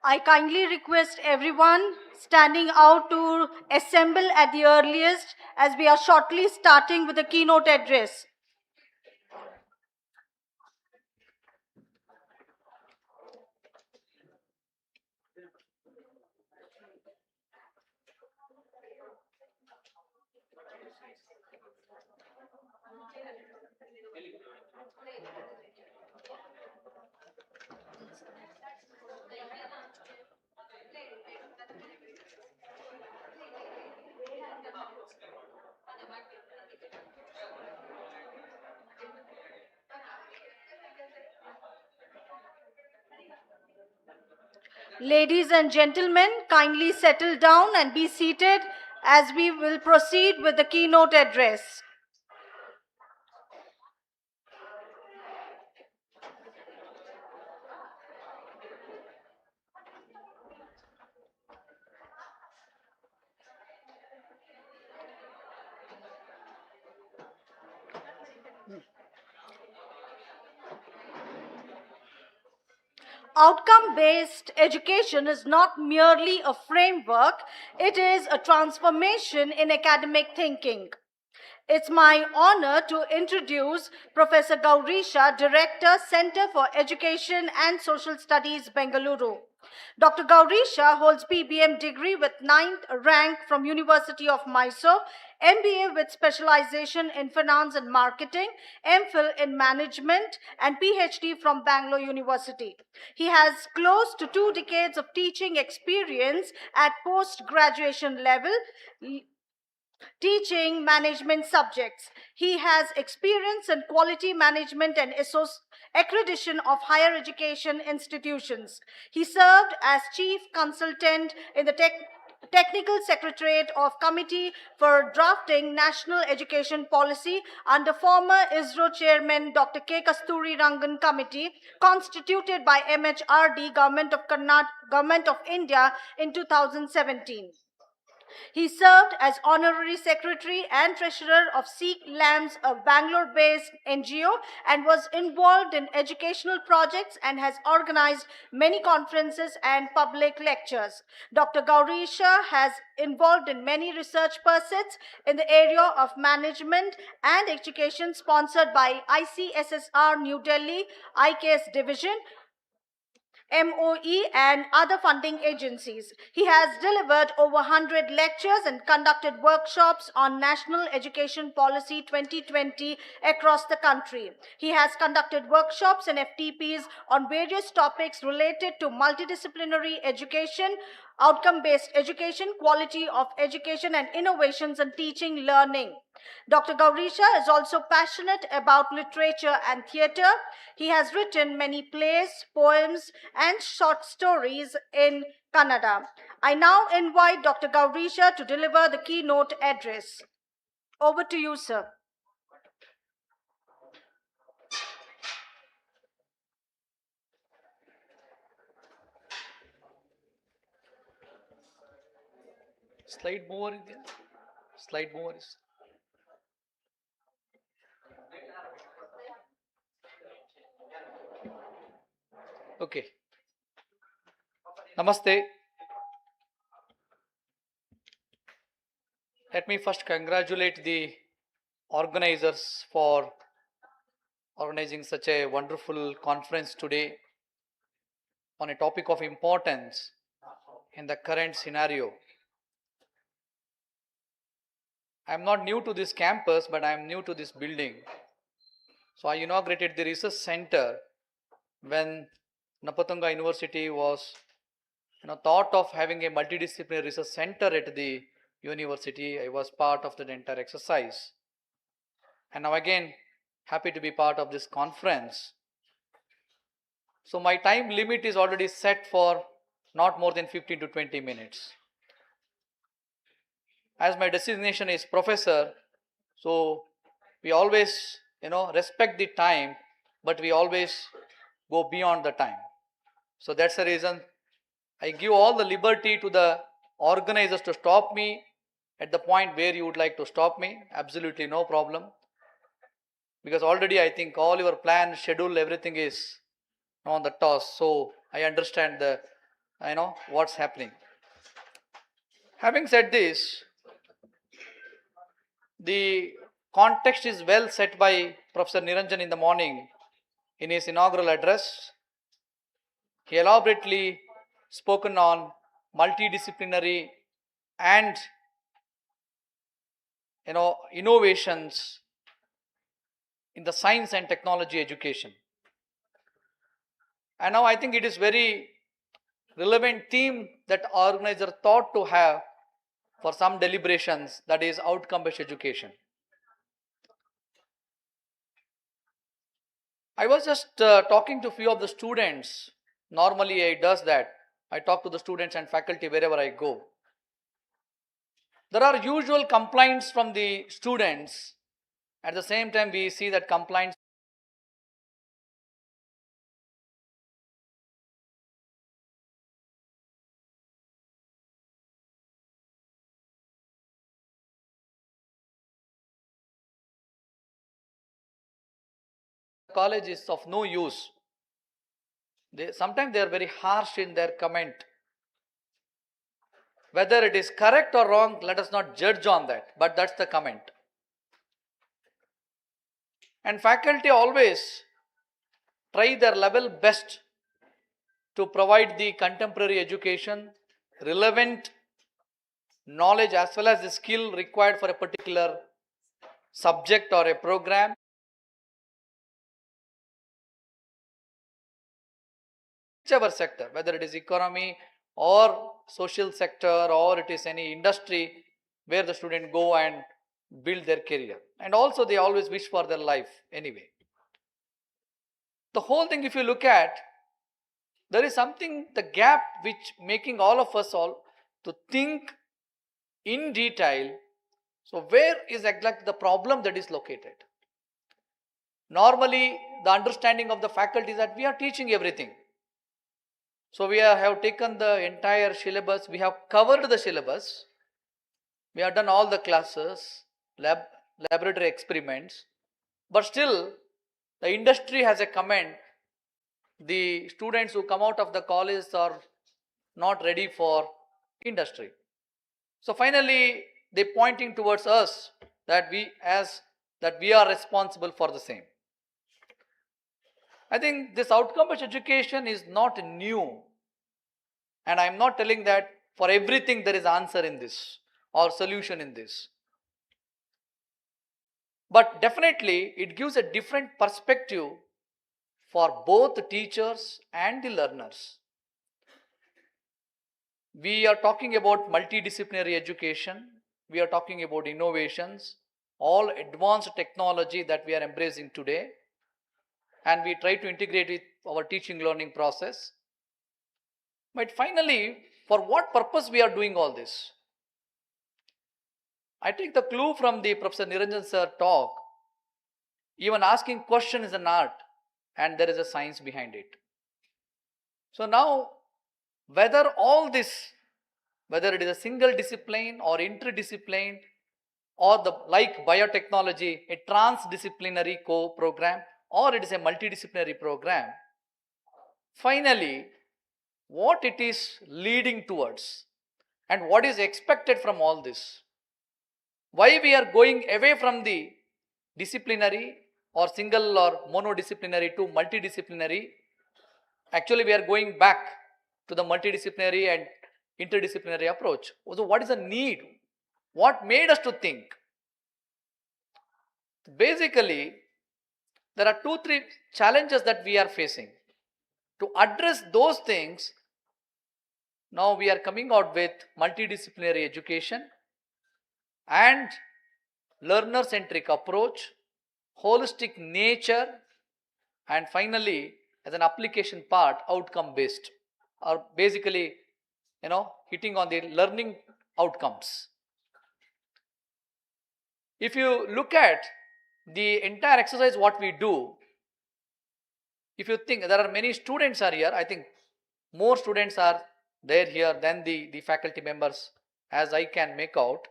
A: I kindly request everyone standing out to assemble at the earliest as we are shortly starting with the keynote address. Ladies and gentlemen, kindly settle down and be seated as we will proceed with the keynote address. Outcome-based education is not merely a framework, it is a transformation in academic thinking. It's my honor to introduce Professor Gaurisha, Director, Center for Education and Social Studies, Bengaluru. Dr. Gaurisha holds PBM degree with 9th rank from University of Mysore, MBA with specialization in finance and marketing, MPhil in management, and PhD from Bangalore University. He has close to 2 decades of teaching experience at post-graduation level, teaching management subjects. He has experience in quality management and accreditation of higher education institutions. He served as chief consultant in the Technical Secretariat of Committee for Drafting National Education Policy under former ISRO Chairman Dr. K. Kasturi Rangan Committee, constituted by MHRD, Government of India in 2017. He served as Honorary Secretary and Treasurer of Sikh Lambs, a Bangalore-based NGO, and was involved in educational projects and has organized many conferences and public lectures. Dr. Gaurisha has involved in many research pursuits in the area of management and education sponsored by ICSSR New Delhi, IKS Division, MOE, and other funding agencies. He has delivered over 100 lectures and conducted workshops on National Education Policy 2020 across the country. He has conducted workshops and FTPs on various topics related to multidisciplinary education, outcome-based education, quality of education, and innovations in teaching learning. Dr. Gaurisha is also passionate about literature and theatre. He has written many plays, poems, and short stories in Kannada. I now invite Dr. Gaurisha to deliver the keynote address. Over to you, sir.
J: Slide mover ಇದೆಯಾ? Slide mover is. Okay. Namaste. Let me first congratulate the organizers for organizing such a wonderful conference today on a topic of importance in the current scenario. I am not new to this campus, but I am new to this building. So I inaugurated the research center when Nrupathunga University was thought of having a multidisciplinary research center at the university. I was part of the entire exercise. And now again, happy to be part of this conference. So my time limit is already set for not more than 15 to 20 minutes. As my designation is professor, so we always respect the time, but we always go beyond the time. So that's the reason I give all the liberty to the organizers to stop me at the point where you would like to stop me. Absolutely no problem, because already I think all your plan, schedule, everything is on the toss. So I understand the what's happening. Having said this, the context is well set by Professor Niranjan in the morning in his inaugural address. He elaborately spoken on multidisciplinary and innovations in the science and technology education. And now I think it is very relevant theme that organizer thought to have for some deliberations, that is outcome-based education. I was just talking to a few of the students. Normally I does that. I talk to the students and faculty wherever I go. There are usual complaints from the students. At the same time, we see that complaints college is of no use. Sometimes they are very harsh in their comment. Whether it is correct or wrong, let us not judge on that, but that's the comment. And faculty always try their level best to provide the contemporary education, relevant knowledge as well as the skill required for a particular subject or a program. Whichever sector, whether it is economy or social sector or it is any industry where the student go and build their career. And also they always wish for their life anyway. The whole thing, if you look at, there is something, the gap which making all of us all to think in detail. So where is exactly the problem that is located? Normally the understanding of the faculty is that we are teaching everything. So we have taken the entire syllabus, we have covered the syllabus, we have done all the classes, laboratory experiments, but still the industry has a comment, the students who come out of the college are not ready for industry. So finally they pointing towards us that we are responsible for the same. I think this outcome-based education is not new, and I am not telling that for everything there is answer in this or solution in this. But definitely it gives a different perspective for both the teachers and the learners. We are talking about multidisciplinary education, we are talking about innovations, all advanced technology that we are embracing today, and we try to integrate with our teaching learning process. But finally, for what purpose we are doing all this? I take the clue from the Professor Niranjan sir talk. Even asking question is an art and there is a science behind it. So now, whether all this, whether it is a single discipline or interdiscipline or the like biotechnology, a transdisciplinary program, or it is a multidisciplinary program, finally, what it is leading towards and what is expected from all this. Why we are going away from the disciplinary or single or monodisciplinary to multidisciplinary. Actually, we are going back to the multidisciplinary and interdisciplinary approach. So what is the need? What made us to think? Basically, there are 2-3 challenges that we are facing. To address those things, now we are coming out with multidisciplinary education and learner-centric approach, holistic nature, and finally, as an application part, outcome-based, or basically, hitting on the learning outcomes. If you look at the entire exercise, what we do, if you think there are many students are here, I think more students are there here than the faculty members, as I can make out.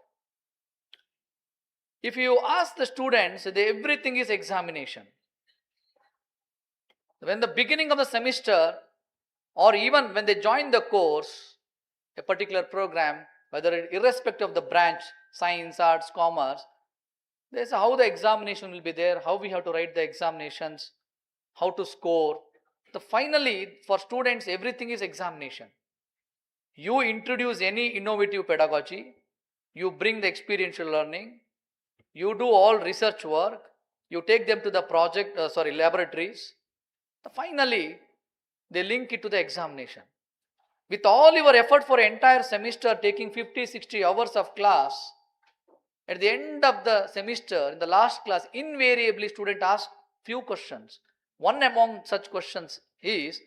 J: If you ask the students, everything is examination. When the beginning of the semester, or even when they join the course, a particular program, whether irrespective of the branch, science, arts, commerce, there's how the examination will be there, how we have to write the examinations, how to score. Finally, for students, everything is examination. You introduce any innovative pedagogy, you bring the experiential learning, you do all research work, you take them to the laboratories. Finally, they link it to the examination. With all your effort for entire semester, taking 50, 60 hours of class, at the end of the semester, in the last class, invariably student asks few questions. One among such questions is,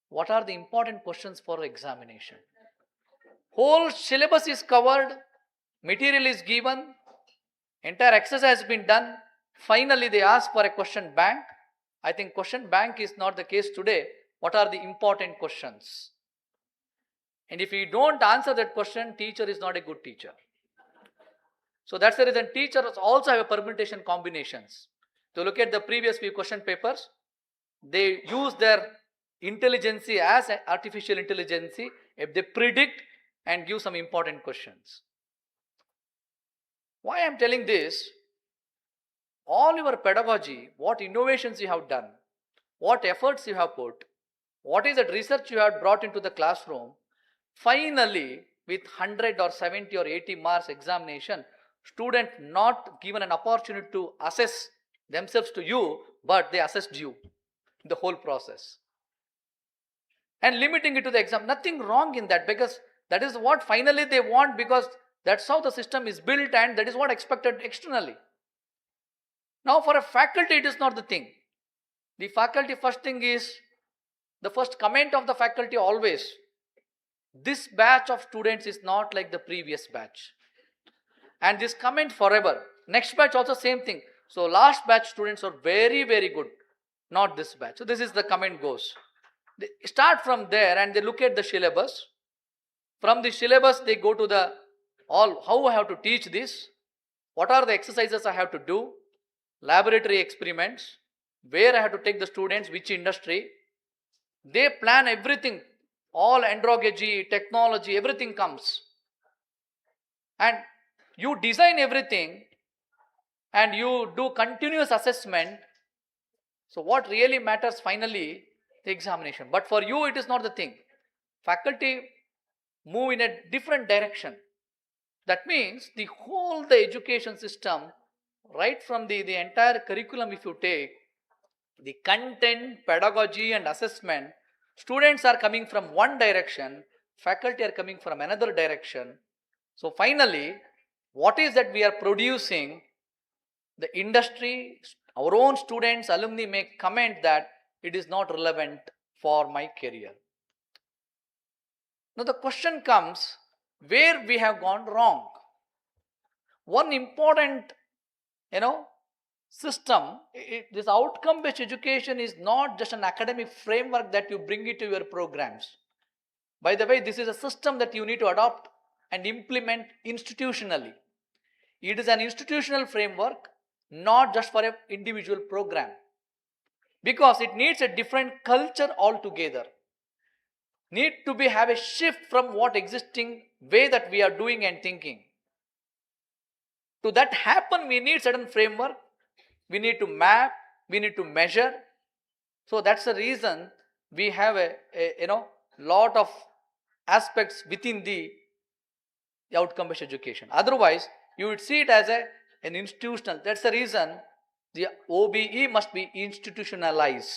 J: what are the important questions for examination? Whole syllabus is covered, material is given, entire exercise has been done. Finally, they ask for a question bank. I think question bank is not the case today. What are the important questions? And if you don't answer that question, teacher is not a good teacher. So that's the reason teachers also have permutation combinations. To look at the previous few question papers, they use their intelligence as artificial intelligence if they predict and give some important questions. Why I am telling this? All your pedagogy, what innovations you have done, what efforts you have put, what is that research you have brought into the classroom, finally with 100 or 70 or 80 marks examination, student not given an opportunity to assess themselves to you, but they assessed you in the whole process. And limiting it to the exam, nothing wrong in that, because that is what finally they want, because that's how the system is built and that is what expected externally. Now for a faculty, it is not the thing. The faculty, first thing is, the first comment of the faculty always, this batch of students is not like the previous batch. And this comment forever. Next batch also same thing. So last batch students are very, very good, not this batch. So this is the comment goes. They start from there and they look at the syllabus. From the syllabus, they go to the how I have to teach this, what are the exercises I have to do, laboratory experiments, where I have to take the students, which industry. They plan everything, all andragogy, technology, everything comes. And you design everything and you do continuous assessment. So what really matters finally, the examination. But for you, it is not the thing. Faculty move in a different direction. That means the education system, right from the entire curriculum, if you take, the content, pedagogy and assessment, students are coming from one direction, faculty are coming from another direction. So finally, what is that we are producing? The industry, our own students, alumni may comment that it is not relevant for my career. Now the question comes, where we have gone wrong. One important, system, this outcome-based education is not just an academic framework that you bring it to your programs. By the way, this is a system that you need to adopt and implement institutionally. It is an institutional framework, not just for an individual program, because it needs a different culture altogether. Need to have a shift from what existing way that we are doing and thinking. To that happen, we need certain framework, we need to map, we need to measure. So that's the reason we have a lot of aspects within the outcome-based education. Otherwise, you would see it as an institutional. That's the reason the OBE must be institutionalized.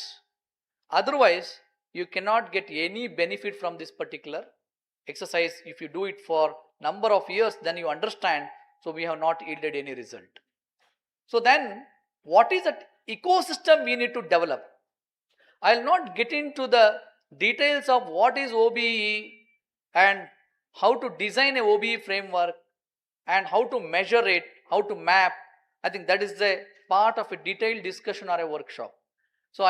J: Otherwise, you cannot get any benefit from this particular exercise. If you do it for number of years, then you understand, so we have not yielded any result. So then, what is that ecosystem we need to develop? I'll not get into the details of what is OBE and how to design a OBE framework and how to measure it, how to map. I think that is the part of a detailed discussion or a workshop. So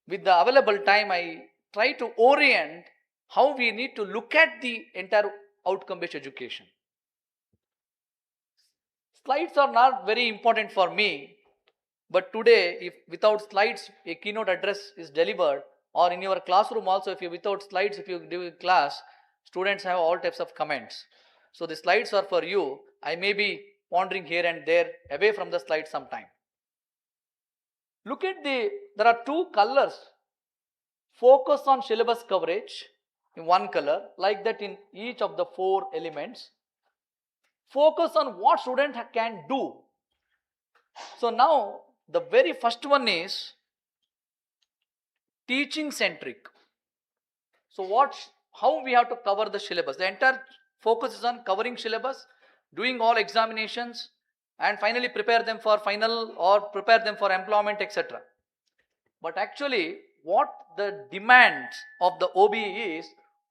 J: with the available time, I try to orient how we need to look at the entire outcome-based education. Slides are not very important for me, but today, if without slides a keynote address is delivered, or in your classroom also, if you without slides, if you do class, students have all types of comments. So the slides are for you. I may be wandering here and there away from the slide sometime. Look at there are two colors. Focus on syllabus coverage in one color, like that in each of the 4 elements. Focus on what student can do. So now the very first one is teaching centric. So how we have to cover the syllabus? The entire focus is on covering syllabus, doing all examinations, and finally prepare them for final or prepare them for employment, etc. But actually, what the demands of the OBE is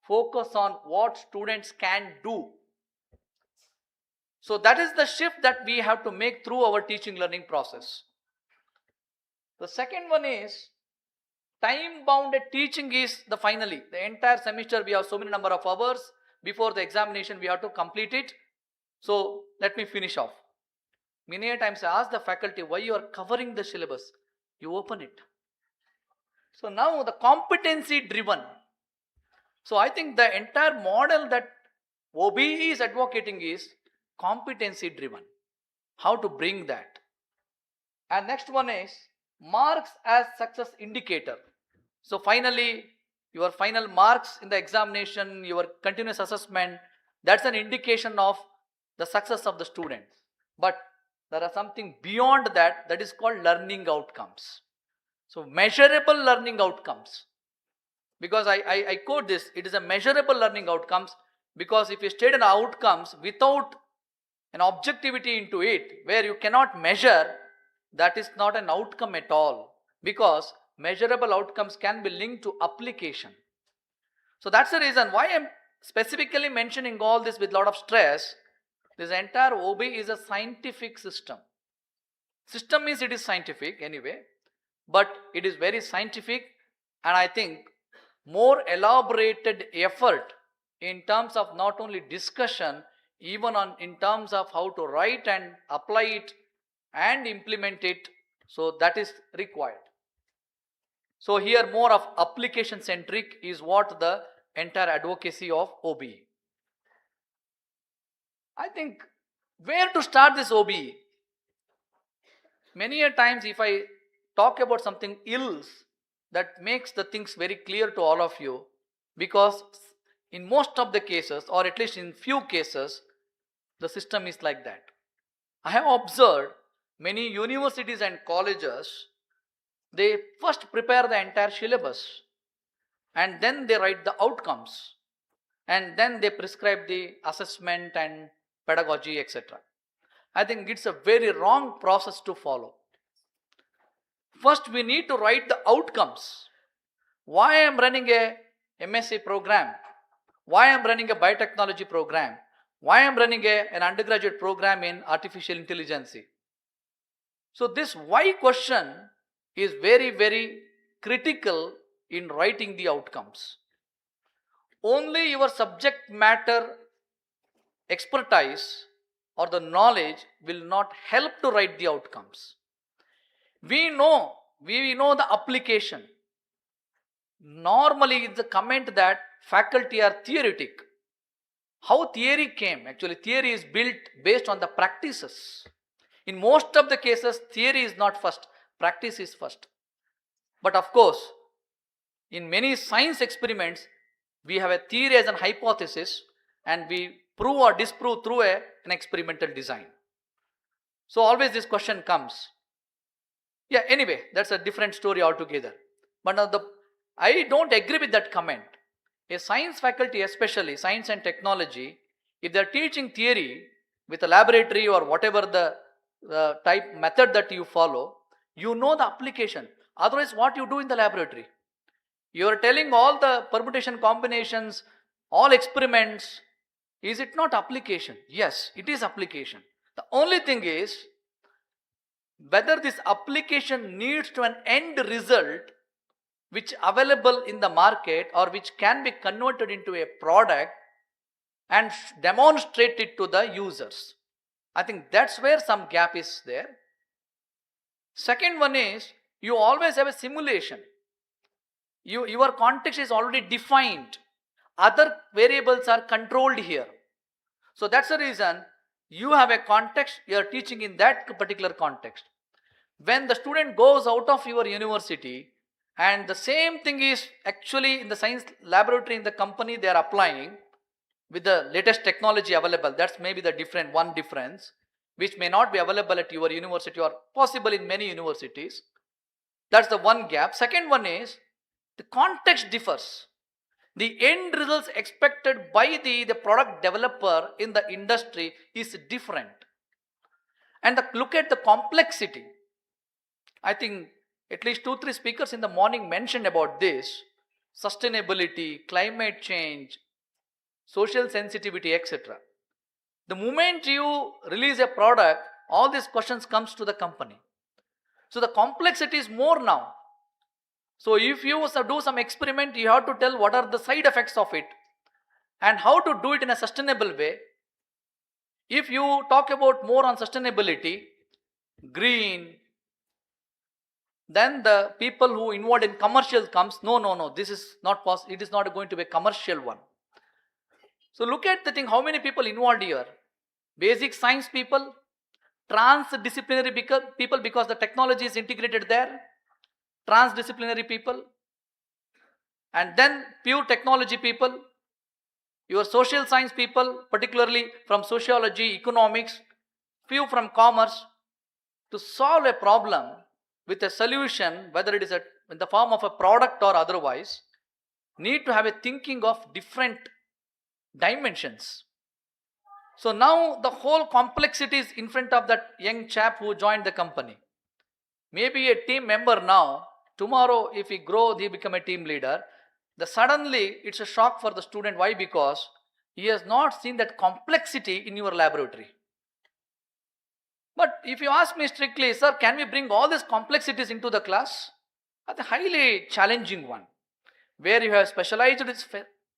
J: focus on what students can do. So that is the shift that we have to make through our teaching learning process. The second one is time bounded teaching is the finally. The entire semester we have so many number of hours. Before the examination we have to complete it. So let me finish off. Many times I ask the faculty, why you are covering the syllabus? You open it. So now the competency driven. So I think the entire model that OBE is advocating is competency driven. How to bring that? And next one is marks as success indicator. So finally, your final marks in the examination, your continuous assessment, that's an indication of the success of the students. But there are something beyond that, that is called learning outcomes. So measurable learning outcomes. Because I quote this, it is a measurable learning outcomes, because if you state an outcomes without an objectivity into it, where you cannot measure, that is not an outcome at all, because measurable outcomes can be linked to application. So that's the reason why I'm specifically mentioning all this with a lot of stress. This entire OB is a scientific system. System means it is scientific anyway, but it is very scientific, and I think more elaborated effort in terms of not only discussion, even in terms of how to write and apply it and implement it. So that is required. So here more of application centric is what the entire advocacy of OBE. I think where to start this OBE? Many a times if I talk about something else, that makes the things very clear to all of you, because in most of the cases, or at least in few cases, the system is like that. I have observed many universities and colleges, they first prepare the entire syllabus and then they write the outcomes and then they prescribe the assessment and pedagogy, etc. I think it's a very wrong process to follow. First, we need to write the outcomes. Why I am running a MSc program? Why I am running a biotechnology program? Why I am running an undergraduate program in artificial intelligence? So this why question is very, very critical in writing the outcomes. Only your subject matter expertise or the knowledge will not help to write the outcomes. We know the application. Normally it's a comment that faculty are theoretic. How theory came? Actually, theory is built based on the practices. In most of the cases, theory is not first, practice is first. But of course, in many science experiments, we have a theory as an hypothesis and we prove or disprove through an experimental design. So always this question comes. Yeah, anyway, that's a different story altogether. But now I don't agree with that comment. A science faculty, especially science and technology, if they're teaching theory with a laboratory or whatever the type method that you follow, you know the application. Otherwise, what you do in the laboratory? You are telling all the permutation combinations, all experiments. Is it not application? Yes, it is application. The only thing is, whether this application needs to an end result which available in the market or which can be converted into a product and demonstrate it to the users. I think that's where some gap is there. Second one is, you always have a simulation. Your context is already defined. Other variables are controlled here. So that's the reason you have a context, you are teaching in that particular context. When the student goes out of your university and the same thing is actually in the science laboratory in the company they are applying with the latest technology available, that's maybe the one difference which may not be available at your university or possible in many universities. That's the one gap. Second one is the context differs. The end results expected by the product developer in the industry is different. And look at the complexity. I think at least 2-3 speakers in the morning mentioned about this: sustainability, climate change, social sensitivity, etc. The moment you release a product, all these questions comes to the company. So the complexity is more now. So if you do some experiment, you have to tell what are the side effects of it and how to do it in a sustainable way. If you talk about more on sustainability, green, then the people who involved in commercial comes, no, this is not possible, it is not going to be a commercial one. So look at the thing, how many people involved here? Basic science people, transdisciplinary people because the technology is integrated there, transdisciplinary people, and then pure technology people, your social science people, particularly from sociology, economics, few from commerce, to solve a problem with a solution, whether it is in the form of a product or otherwise, need to have a thinking of different dimensions. So now the whole complexity is in front of that young chap who joined the company. Maybe a team member now, tomorrow if he grows, he become a team leader. Suddenly it's a shock for the student. Why? Because he has not seen that complexity in your laboratory. But if you ask me strictly, sir, can we bring all these complexities into the class? That's a highly challenging one, where you have specialized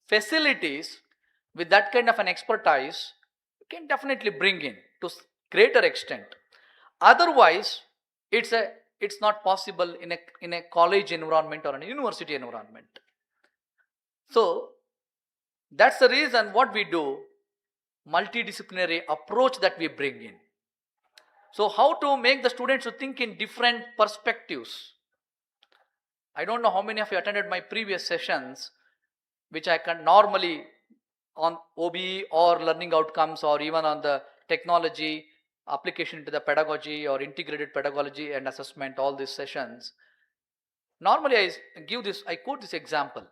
J: facilities with that kind of an expertise, you can definitely bring in to greater extent. Otherwise, it's not possible in a college environment or a university environment. So that's the reason what we do, multidisciplinary approach that we bring in. So how to make the students to think in different perspectives? I don't know how many of you attended my previous sessions, which I can normally on OBE or learning outcomes, or even on the technology application to the pedagogy or integrated pedagogy and assessment, all these sessions. Normally I quote this example.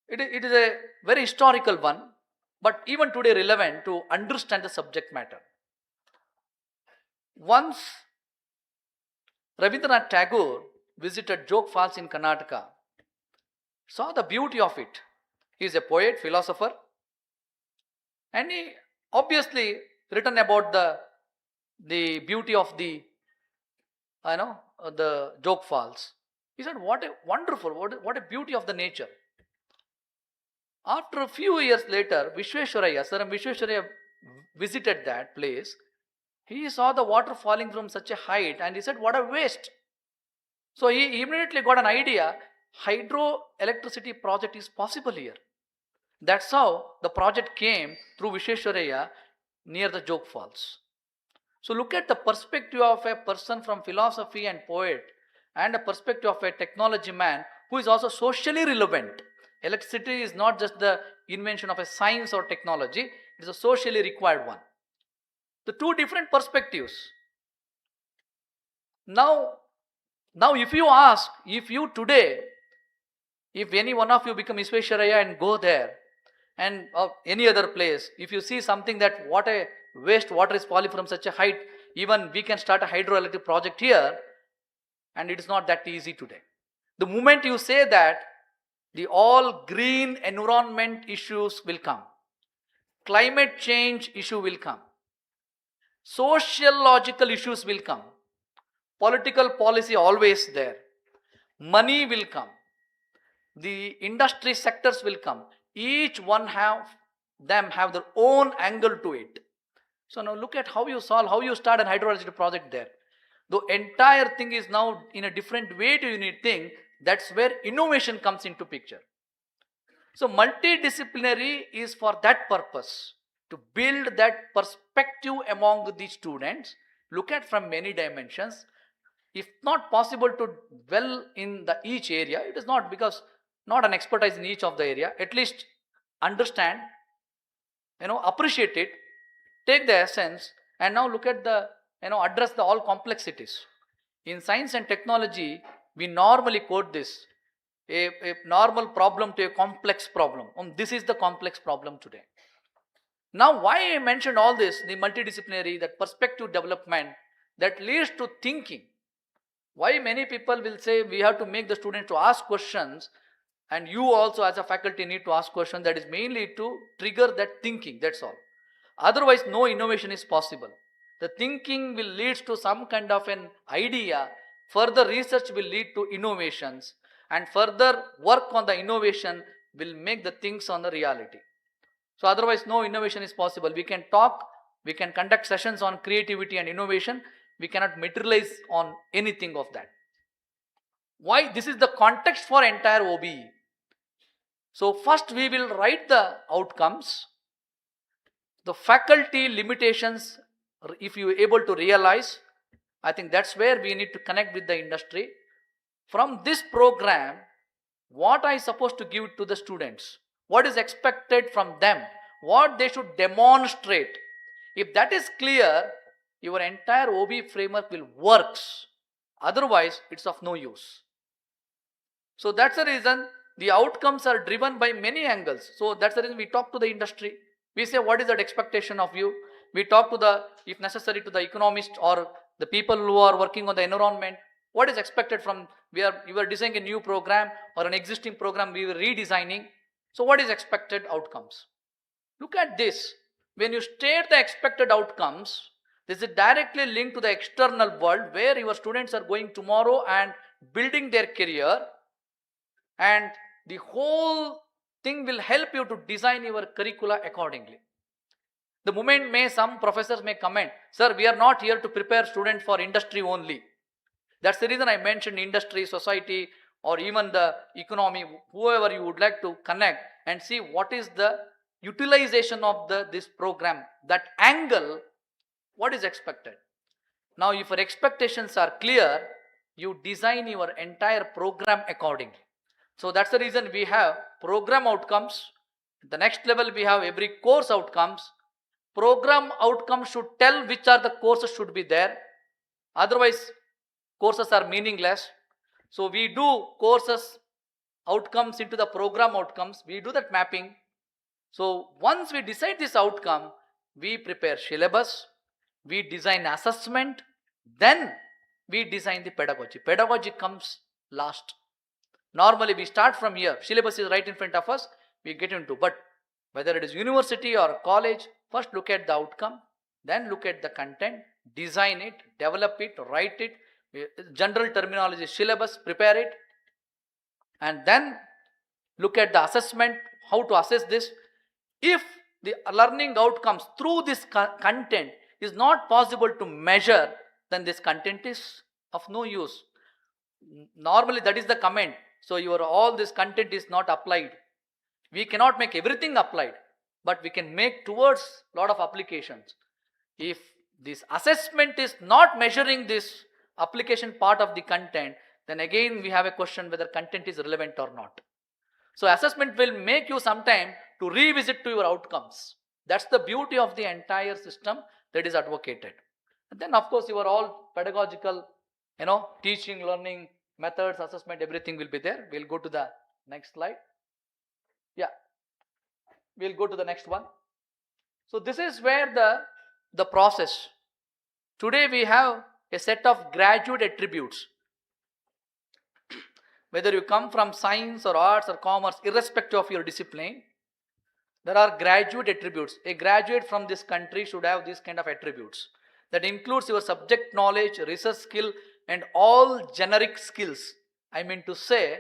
J: It is a very historical one, but even today relevant to understand the subject matter. Once Rabindranath Tagore visited Jog Falls in Karnataka, saw the beauty of it. He is a poet, philosopher, and he obviously written about the beauty of the Jog Falls. He said, what a wonderful, what a beauty of the nature. After a few years later, Sir M. Vishweshwaraya visited that place. He saw the water falling from such a height and he said, what a waste. So he immediately got an idea, hydroelectricity project is possible here. That's how the project came through Vishweshwaraya near the Jog Falls. So look at the perspective of a person from philosophy and poet and a perspective of a technology man who is also socially relevant. Electricity is not just the invention of a science or technology, it is a socially required one. The two different perspectives. Now if you ask, if any one of you become Vishweshwaraya and go there and any other place, if you see something that what a waste water is falling from such a height, even we can start a hydroelectric project here, and it is not that easy today. The moment you say that, the all green environment issues will come. Climate change issue will come. Sociological issues will come. Political policy always there. Money will come. The industry sectors will come. Each one have their own angle to it. So now look at how you solve, how you start an hydroelectric project there. The entire thing is now in a different way to you need think. That's where innovation comes into picture. So multidisciplinary is for that purpose, to build that perspective among the students, look at from many dimensions. If not possible to dwell in the each area, it is not because not an expertise in each of the area, at least understand, appreciate it, take the essence, and now look at the, address the all complexities. In science and technology, we normally quote this, a normal problem to a complex problem. This is the complex problem today. Now, why I mentioned all this, the multidisciplinary, that perspective development, that leads to thinking. Why many people will say we have to make the student to ask questions, and you also as a faculty need to ask questions. That is mainly to trigger that thinking, that's all. Otherwise, no innovation is possible. The thinking will lead to some kind of an idea, further research will lead to innovations, and further work on the innovation will make the things on the reality. So otherwise, no innovation is possible. We can talk, we can conduct sessions on creativity and innovation, we cannot materialize on anything of that. Why? This is the context for entire OBE. So first we will write the outcomes, the faculty limitations, if you are able to realize, I think that's where we need to connect with the industry. From this program, what I supposed to give to the students, what is expected from them, what they should demonstrate. If that is clear, your entire OB framework will work. Otherwise, it's of no use. So that's the reason the outcomes are driven by many angles. So that's the reason we talk to the industry. We say, what is that expectation of you? We talk to the, if necessary, to the economist or the people who are working on the environment. What is expected from, you are designing a new program or an existing program we were redesigning. So what is expected outcomes? Look at this. When you state the expected outcomes, this is directly linked to the external world where your students are going tomorrow and building their career, and the whole thing will help you to design your curricula accordingly. The moment some professors may comment, sir, we are not here to prepare students for industry only. That's the reason I mentioned industry, society, or even the economy, whoever you would like to connect and see what is the utilization of this program, that angle, what is expected. Now, if your expectations are clear, you design your entire program accordingly. So that's the reason we have program outcomes. The next level we have every course outcomes. Program outcomes should tell which are the courses should be there. Otherwise, courses are meaningless. So we do courses outcomes into the program outcomes. We do that mapping. So once we decide this outcome, we prepare syllabus, we design assessment, then we design the pedagogy. Pedagogy comes last. Normally we start from here. Syllabus is right in front of us. We get into, but whether it is university or college, first look at the outcome, then look at the content, design it, develop it, write it, general terminology, syllabus, prepare it, and then look at the assessment, how to assess this. If the learning outcomes through this content is not possible to measure, then this content is of no use. Normally that is the comment. So all this content is not applied. We cannot make everything applied, but we can make towards a lot of applications. If this assessment is not measuring this application part of the content, then again we have a question whether content is relevant or not. So assessment will make you sometime to revisit to your outcomes. That's the beauty of the entire system that is advocated. And then of course your all pedagogical, teaching, learning, methods, assessment, everything will be there. We'll go to the next slide. Yeah, we'll go to the next one. So this is where the process. Today we have a set of graduate attributes. Whether you come from science or arts or commerce, irrespective of your discipline, there are graduate attributes. A graduate from this country should have these kind of attributes. That includes your subject knowledge, research skill, and all generic skills. I mean to say,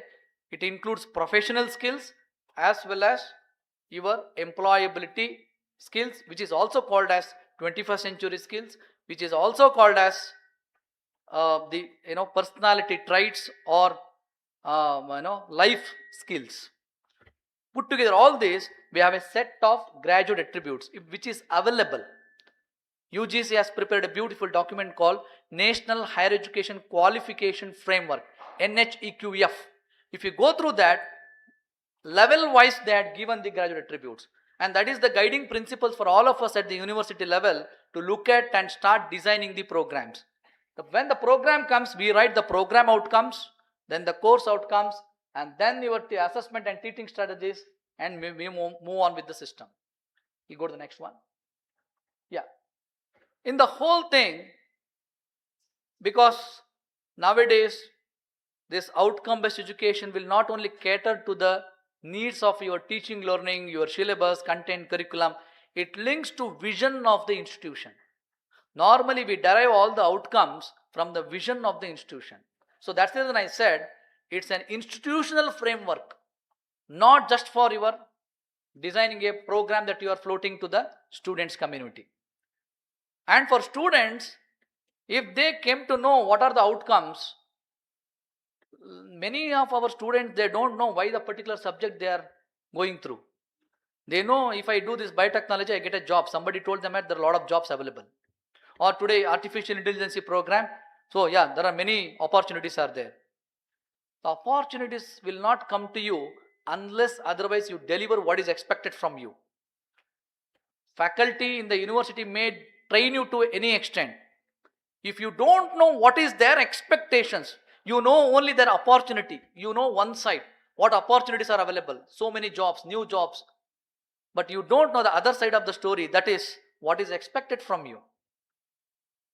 J: it includes professional skills as well as your employability skills, which is also called as 21st century skills, which is also called as the personality traits or life skills. Put together all this, we have a set of graduate attributes which is available. UGC has prepared a beautiful document called National Higher Education Qualification Framework, NHEQF. If you go through that, level wise they had given the graduate attributes, and that is the guiding principles for all of us at the university level to look at and start designing the programs. When the program comes, we write the program outcomes, then the course outcomes, and then your assessment and teaching strategies, and we move on with the system. You go to the next one. Yeah. In the whole thing, because nowadays this outcome-based education will not only cater to the needs of your teaching, learning, your syllabus, content, curriculum, it links to vision of the institution. Normally, we derive all the outcomes from the vision of the institution. So that's the reason I said it's an institutional framework, not just for your designing a program that you are floating to the students' community. And for students, if they came to know what are the outcomes, many of our students, they don't know why the particular subject they are going through. They know if I do this biotechnology, I get a job. Somebody told them that there are a lot of jobs available. Or today, artificial intelligence program. So yeah, there are many opportunities are there. The opportunities will not come to you unless otherwise you deliver what is expected from you. Faculty in the university may train you to any extent. If you don't know what is their expectations, you know only their opportunity. You know one side, what opportunities are available. So many jobs, new jobs. But you don't know the other side of the story. That is what is expected from you.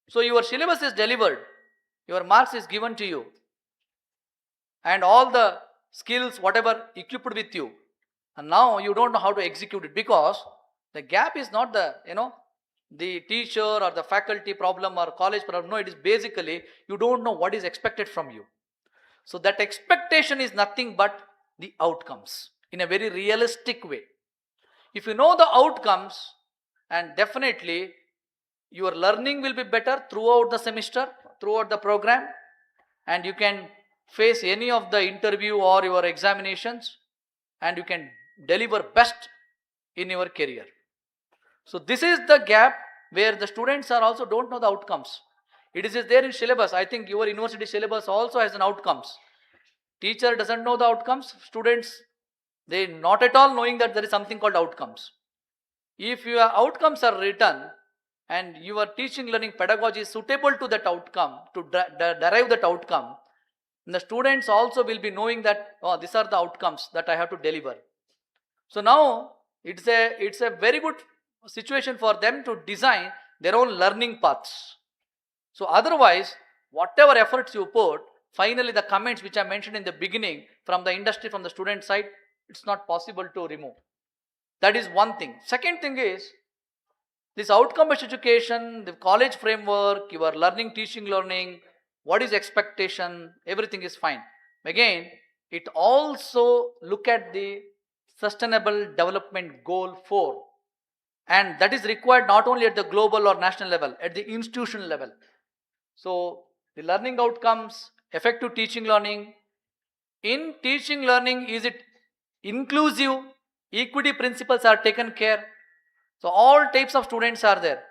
J: So your syllabus is delivered. Your marks is given to you. And all the skills, whatever equipped with you. And now you don't know how to execute it, because the gap is not the, the teacher or the faculty problem or college problem. No, it is basically you don't know what is expected from you. So that expectation is nothing but the outcomes in a very realistic way. If you know the outcomes, and definitely your learning will be better throughout the semester, throughout the program, and you can face any of the interview or your examinations, and you can deliver best in your career. So this is the gap where the students are also don't know the outcomes. It is there in syllabus. I think your university syllabus also has an outcomes. Teacher doesn't know the outcomes. Students, they not at all knowing that there is something called outcomes. If your outcomes are written and your teaching learning pedagogy is suitable to that outcome, to derive that outcome, the students also will be knowing that, oh, these are the outcomes that I have to deliver. So now it's a very good situation for them to design their own learning paths. So otherwise, whatever efforts you put, finally the comments which I mentioned in the beginning from the industry, from the student side, it's not possible to remove. That is one thing. Second thing is, this outcome-based education, the college framework, your learning, teaching, learning, what is expectation, everything is fine. Again, it also look at the Sustainable Development Goal 4. And that is required not only at the global or national level, at the institutional level. So, the learning outcomes, effective teaching learning. In teaching learning, is it inclusive? Equity principles are taken care. So, all types of students are there.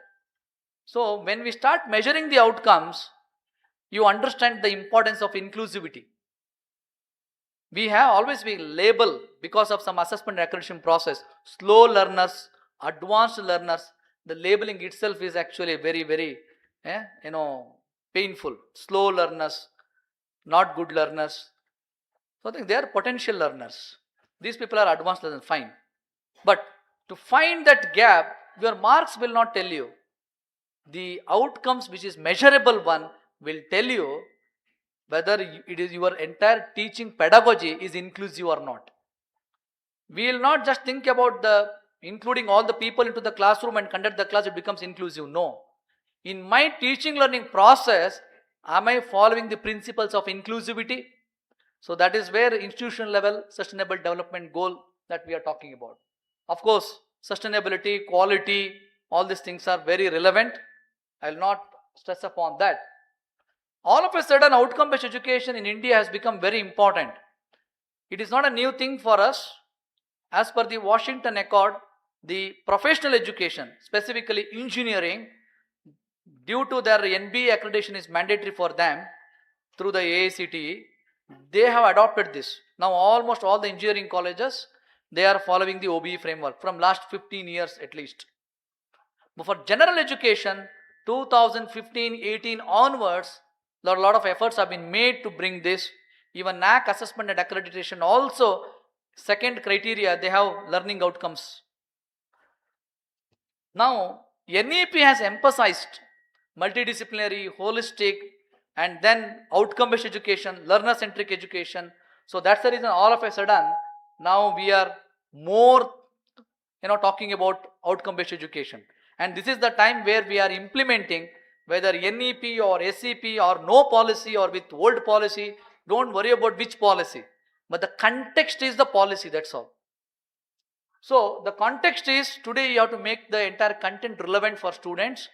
J: So, when we start measuring the outcomes, you understand the importance of inclusivity. We have always been labeled because of some assessment and accreditation process, slow learners, advanced learners. The labeling itself is actually very, very, painful. Slow learners, not good learners. So I think they are potential learners. These people are advanced learners, fine. But to find that gap, your marks will not tell you. The outcomes which is measurable one will tell you whether it is your entire teaching pedagogy is inclusive or not. We will not just think about including all the people into the classroom and conduct the class, it becomes inclusive. No. In my teaching learning process, am I following the principles of inclusivity? So that is where institutional level sustainable development goal that we are talking about. Of course, sustainability, quality, all these things are very relevant. I will not stress upon that. All of a sudden, outcome-based education in India has become very important. It is not a new thing for us. As per the Washington Accord, the professional education, specifically engineering, due to their NBA accreditation is mandatory for them through the AICTE, they have adopted this. Now almost all the engineering colleges, they are following the OBE framework from last 15 years at least. But for general education, 2015-18 onwards, a lot of efforts have been made to bring this. Even NAC assessment and accreditation also, second criteria, they have learning outcomes. Now, NEP has emphasized multidisciplinary, holistic, and then outcome-based education, learner-centric education. So that's the reason all of a sudden, now we are more, talking about outcome-based education. And this is the time where we are implementing, whether NEP or SEP or no policy or with old policy, don't worry about which policy. But the context is the policy, that's all. So the context is today you have to make the entire content relevant for students,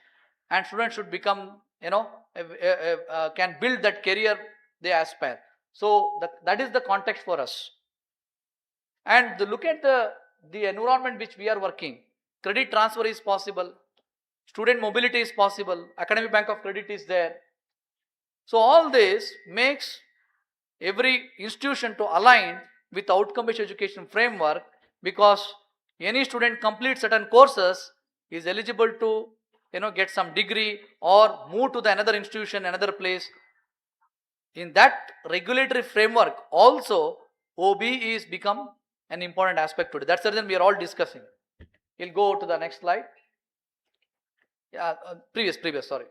J: and students should become, can build that career they aspire. So that is the context for us. And look at the environment which we are working. Credit transfer is possible, student mobility is possible, academic bank of credit is there. So all this makes every institution to align with outcome-based education framework, because any student completes certain courses is eligible to get some degree or move to the another institution, another place. In that regulatory framework also, OB is become an important aspect today. That's the reason we are all discussing. We'll go to the next slide. Yeah, previous, sorry.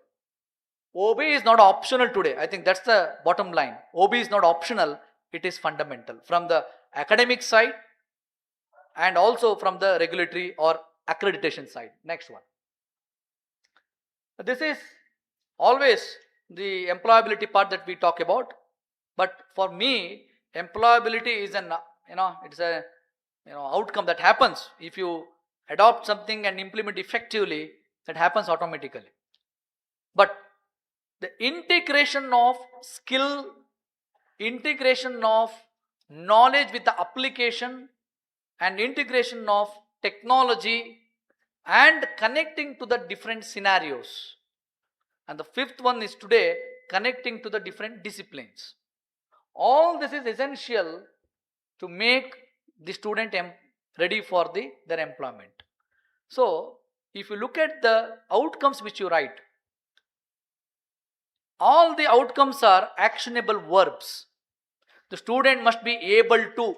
J: OB is not optional today. I think that's the bottom line. OB is not optional, it is fundamental from the academic side and also from the regulatory or accreditation side. Next one. This is always the employability part that we talk about, but for me, employability is an it's a outcome that happens if you adopt something and implement effectively. That happens automatically. But the integration of skill, integration of knowledge with the application, and integration of technology and connecting to the different scenarios. And the fifth one is today connecting to the different disciplines. All this is essential to make the student ready for their employment. So if you look at the outcomes which you write, all the outcomes are actionable verbs. The student must be able to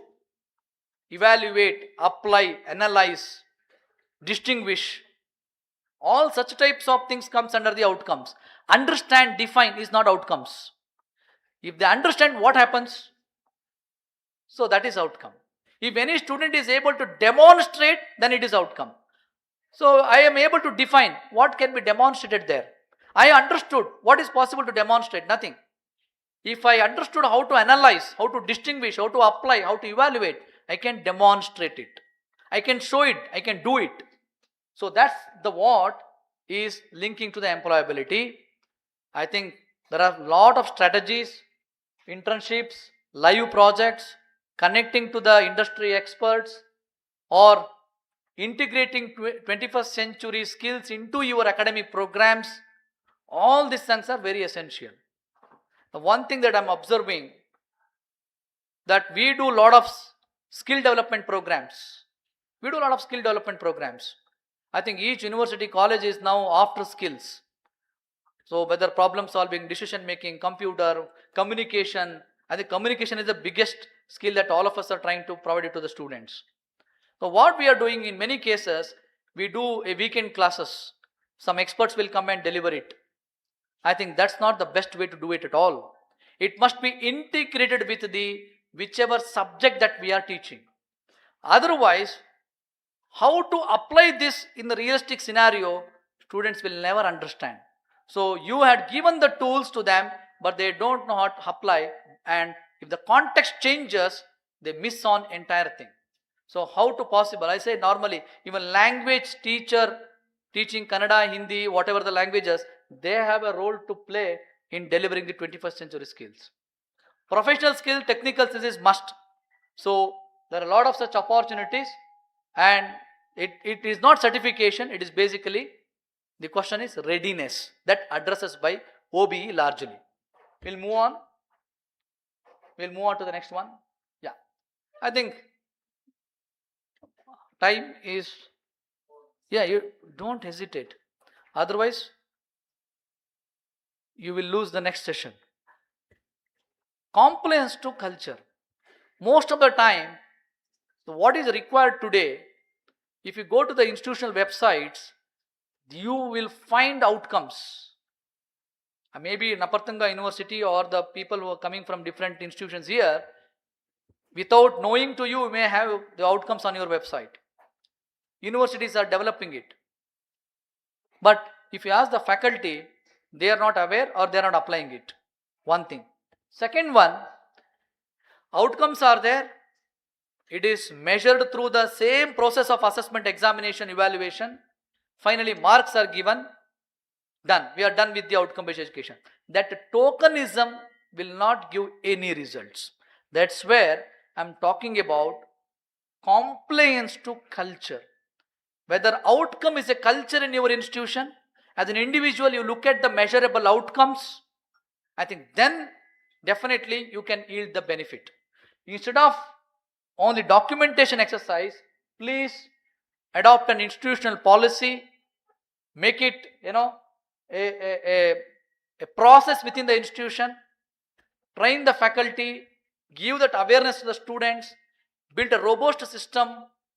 J: evaluate, apply, analyze, distinguish. All such types of things comes under the outcomes. Understand, define is not outcomes. If they understand what happens, so that is outcome. If any student is able to demonstrate, then it is outcome. So I am able to define what can be demonstrated there. I understood what is possible to demonstrate, nothing. If I understood how to analyze, how to distinguish, how to apply, how to evaluate, I can demonstrate it. I can show it, I can do it. So that's the what is linking to the employability. I think there are a lot of strategies, internships, live projects, connecting to the industry experts, or integrating 21st century skills into your academic programs. All these things are very essential. The one thing that I'm observing, that we do a lot of skill development programs. I think each university college is now after skills. So whether problem solving, decision making, computer, communication, I think communication is the biggest skill that all of us are trying to provide it to the students. So what we are doing in many cases, we do a weekend classes. Some experts will come and deliver it. I think that's not the best way to do it at all. It must be integrated with whichever subject that we are teaching. Otherwise, how to apply this in the realistic scenario, students will never understand. So you had given the tools to them, but they don't know how to apply, and if the context changes, they miss on entire thing. So how to possible? I say normally, even language teacher teaching Kannada, Hindi, whatever the languages, they have a role to play in delivering the 21st century skills. Professional skill, technical skills is must. So there are a lot of such opportunities, and it is not certification, it is basically, the question is readiness, that addresses by OBE largely. We'll move on. We'll move on to the next one. Yeah, I think time is, yeah, you don't hesitate. Otherwise, you will lose the next session. Compliance to culture. Most of the time, what is required today, if you go to the institutional websites, you will find outcomes. Maybe Nrupathunga University or the people who are coming from different institutions here, without knowing to you may have the outcomes on your website. Universities are developing it. But if you ask the faculty, they are not aware or they are not applying it. One thing. Second one, outcomes are there. It is measured through the same process of assessment, examination, evaluation. Finally, marks are given. Done. We are done with the outcome-based education. That tokenism will not give any results. That's where I'm talking about compliance to culture. Whether outcome is a culture in your institution, as an individual you look at the measurable outcomes, I think then definitely you can yield the benefit. Instead of only documentation exercise, please adopt an institutional policy, make it, a process within the institution, train the faculty, give that awareness to the students, build a robust system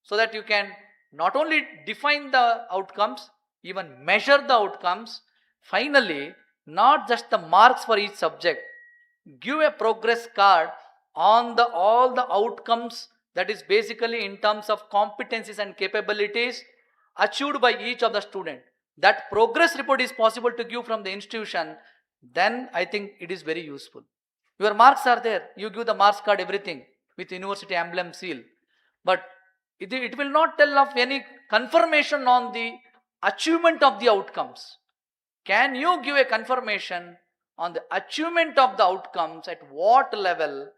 J: so that you can not only define the outcomes, even measure the outcomes. Finally, not just the marks for each subject, give a progress card on all the outcomes, that is basically in terms of competencies and capabilities achieved by each of the student. That progress report is possible to give from the institution, then I think it is very useful. Your marks are there, you give the marks card, everything with university emblem seal, but it will not tell of any confirmation on the achievement of the outcomes. Can you give a confirmation on the achievement of the outcomes, at what level?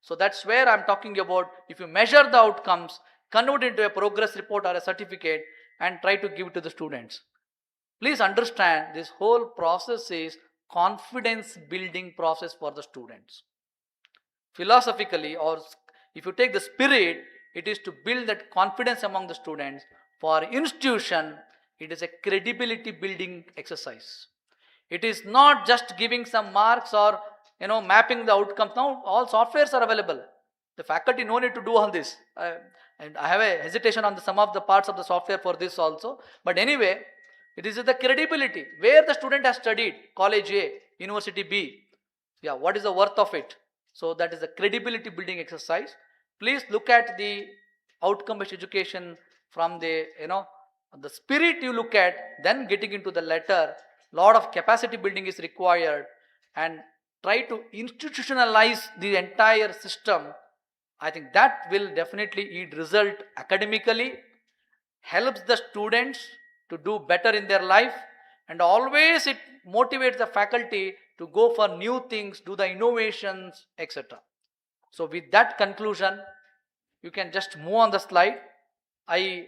J: So that's where I'm talking about. If you measure the outcomes, convert it into a progress report or a certificate and try to give it to the students. Please understand, this whole process is confidence building process for the students. Philosophically, or if you take the spirit, it is to build that confidence among the students. For institution, it is a credibility building exercise. It is not just giving some marks or mapping the outcomes. Now all softwares are available. The faculty no need to do all this. And I have a hesitation on some of the parts of the software for this also. But anyway, it is the credibility. Where the student has studied, college A, university B. Yeah, what is the worth of it? So that is a credibility building exercise. Please look at the outcome-based education from the spirit you look at, then getting into the letter. Lot of capacity building is required, and try to institutionalize the entire system. I think that will definitely yield result academically, helps the students to do better in their life, and always it motivates the faculty to go for new things, do the innovations, etc. So with that conclusion, you can just move on the slide. I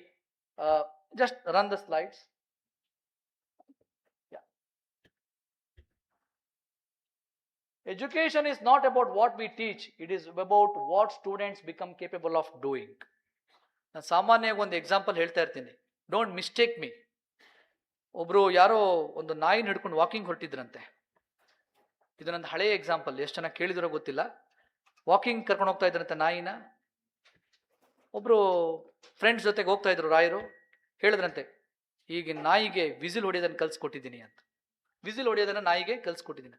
J: just run the slides. Yeah. Education is not about what we teach, it is about what students become capable of doing. ನಾನು ಸಾಮಾನ್ಯವಾಗಿ ಒಂದು example ಹೇಳ್ತಾ ಇರ್ತೀನಿ, don't mistake me. ಒಬ್ರು ಯಾರೋ ಒಂದು ನಾಯಿನ ಹಿಡ್ಕೊಂಡು walking ಹೊರಟಿದ್ರಂತೆ. ಇದು ನಂದು ಹಳೆಯ ಎಕ್ಸಾಂಪಲ್, ಎಷ್ಟು ಜನ ಕೇಳಿದಿರೋ ಗೊತ್ತಿಲ್ಲ. ವಾಕಿಂಗ್ ಕರ್ಕೊಂಡು ಹೋಗ್ತಾ ಇದ್ರಂತೆ ನಾಯಿನ. ಒಬ್ರು ಫ್ರೆಂಡ್ಸ್ ಜೊತೆಗೆ ಹೋಗ್ತಾ ಇದ್ರು ರಾಯರು. ಹೇಳಿದ್ರಂತೆ, ಈಗ ನಾಯಿಗೆ ವಿಸಿಲ್ ಹೊಡೆಯೋದನ್ನು ಕಲ್ಸ್ಕೊಟ್ಟಿದ್ದೀನಿ ಅಂತ. ವಿಸಿಲ್ ಹೊಡೆಯೋದನ್ನ ನಾಯಿಗೆ ಕಲ್ಸ್ಕೊಟ್ಟಿದ್ದೀನಿ.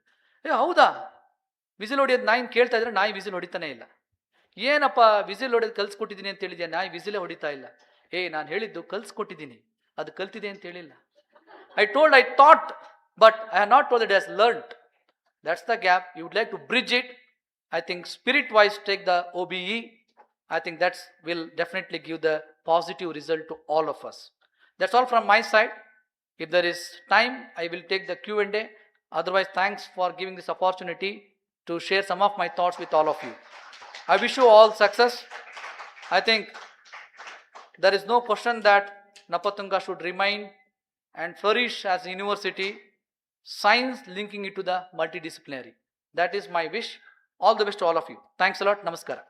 J: ಹೌದಾ? ವಿಸಿಲ್ ಹೊಡೆಯೋದು ನಾಯಿನ ಕೇಳ್ತಾ ಇದ್ರೆ ನಾಯಿ ವಿಸಿಲ್ ಹೊಡಿತಾನೆ ಇಲ್ಲ. ಏನಪ್ಪ ವಿಸಿಲ್ ಹೊಡೆಯೋದು ಕಲ್ಸ್ಕೊಟ್ಟಿದ್ದೀನಿ ಅಂತ ಹೇಳಿದ್ಯಾ, ನಾಯಿ ವಿಸಿಲೇ ಹೊಡಿತಾ ಇಲ್ಲ. ನಾನು ಹೇಳಿದ್ದು ಕಲ್ಸ್ಕೊಟ್ಟಿದ್ದೀನಿ, ಅದು ಕಲ್ತಿದೆ ಅಂತ ಹೇಳಿಲ್ಲ. I thought, but I have not told that it has learned. That's the gap. You would like to bridge it. I think spirit-wise take the OBE. I think that will definitely give the positive result to all of us. That's all from my side. If there is time, I will take the Q&A. Otherwise, thanks for giving this opportunity to share some of my thoughts with all of you. I wish you all success. I think there is no question that Nrupathunga should remain and flourish as a university, science linking it to the multidisciplinary. That is my wish. All the best to all of you. Thanks a lot. Namaskara.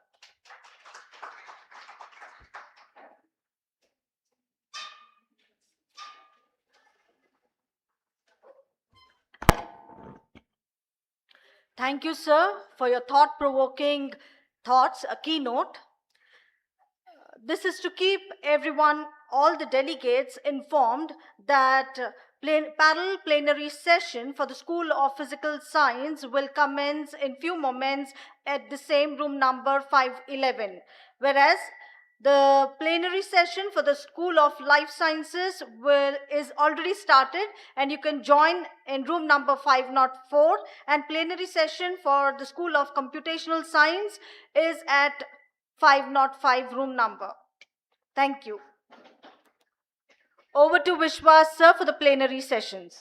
A: Thank you, sir, for your thought-provoking thoughts, a keynote. This is to keep everyone, all the delegates, informed that parallel plenary session for the School of Physical Science will commence in few moments at the same room number 511. Whereas the plenary session for the School of Life Sciences is already started, and you can join in room number 504. And plenary session for the School of Computational Science is at 505 room number. Thank you. Over to Vishwas, sir, for the plenary sessions.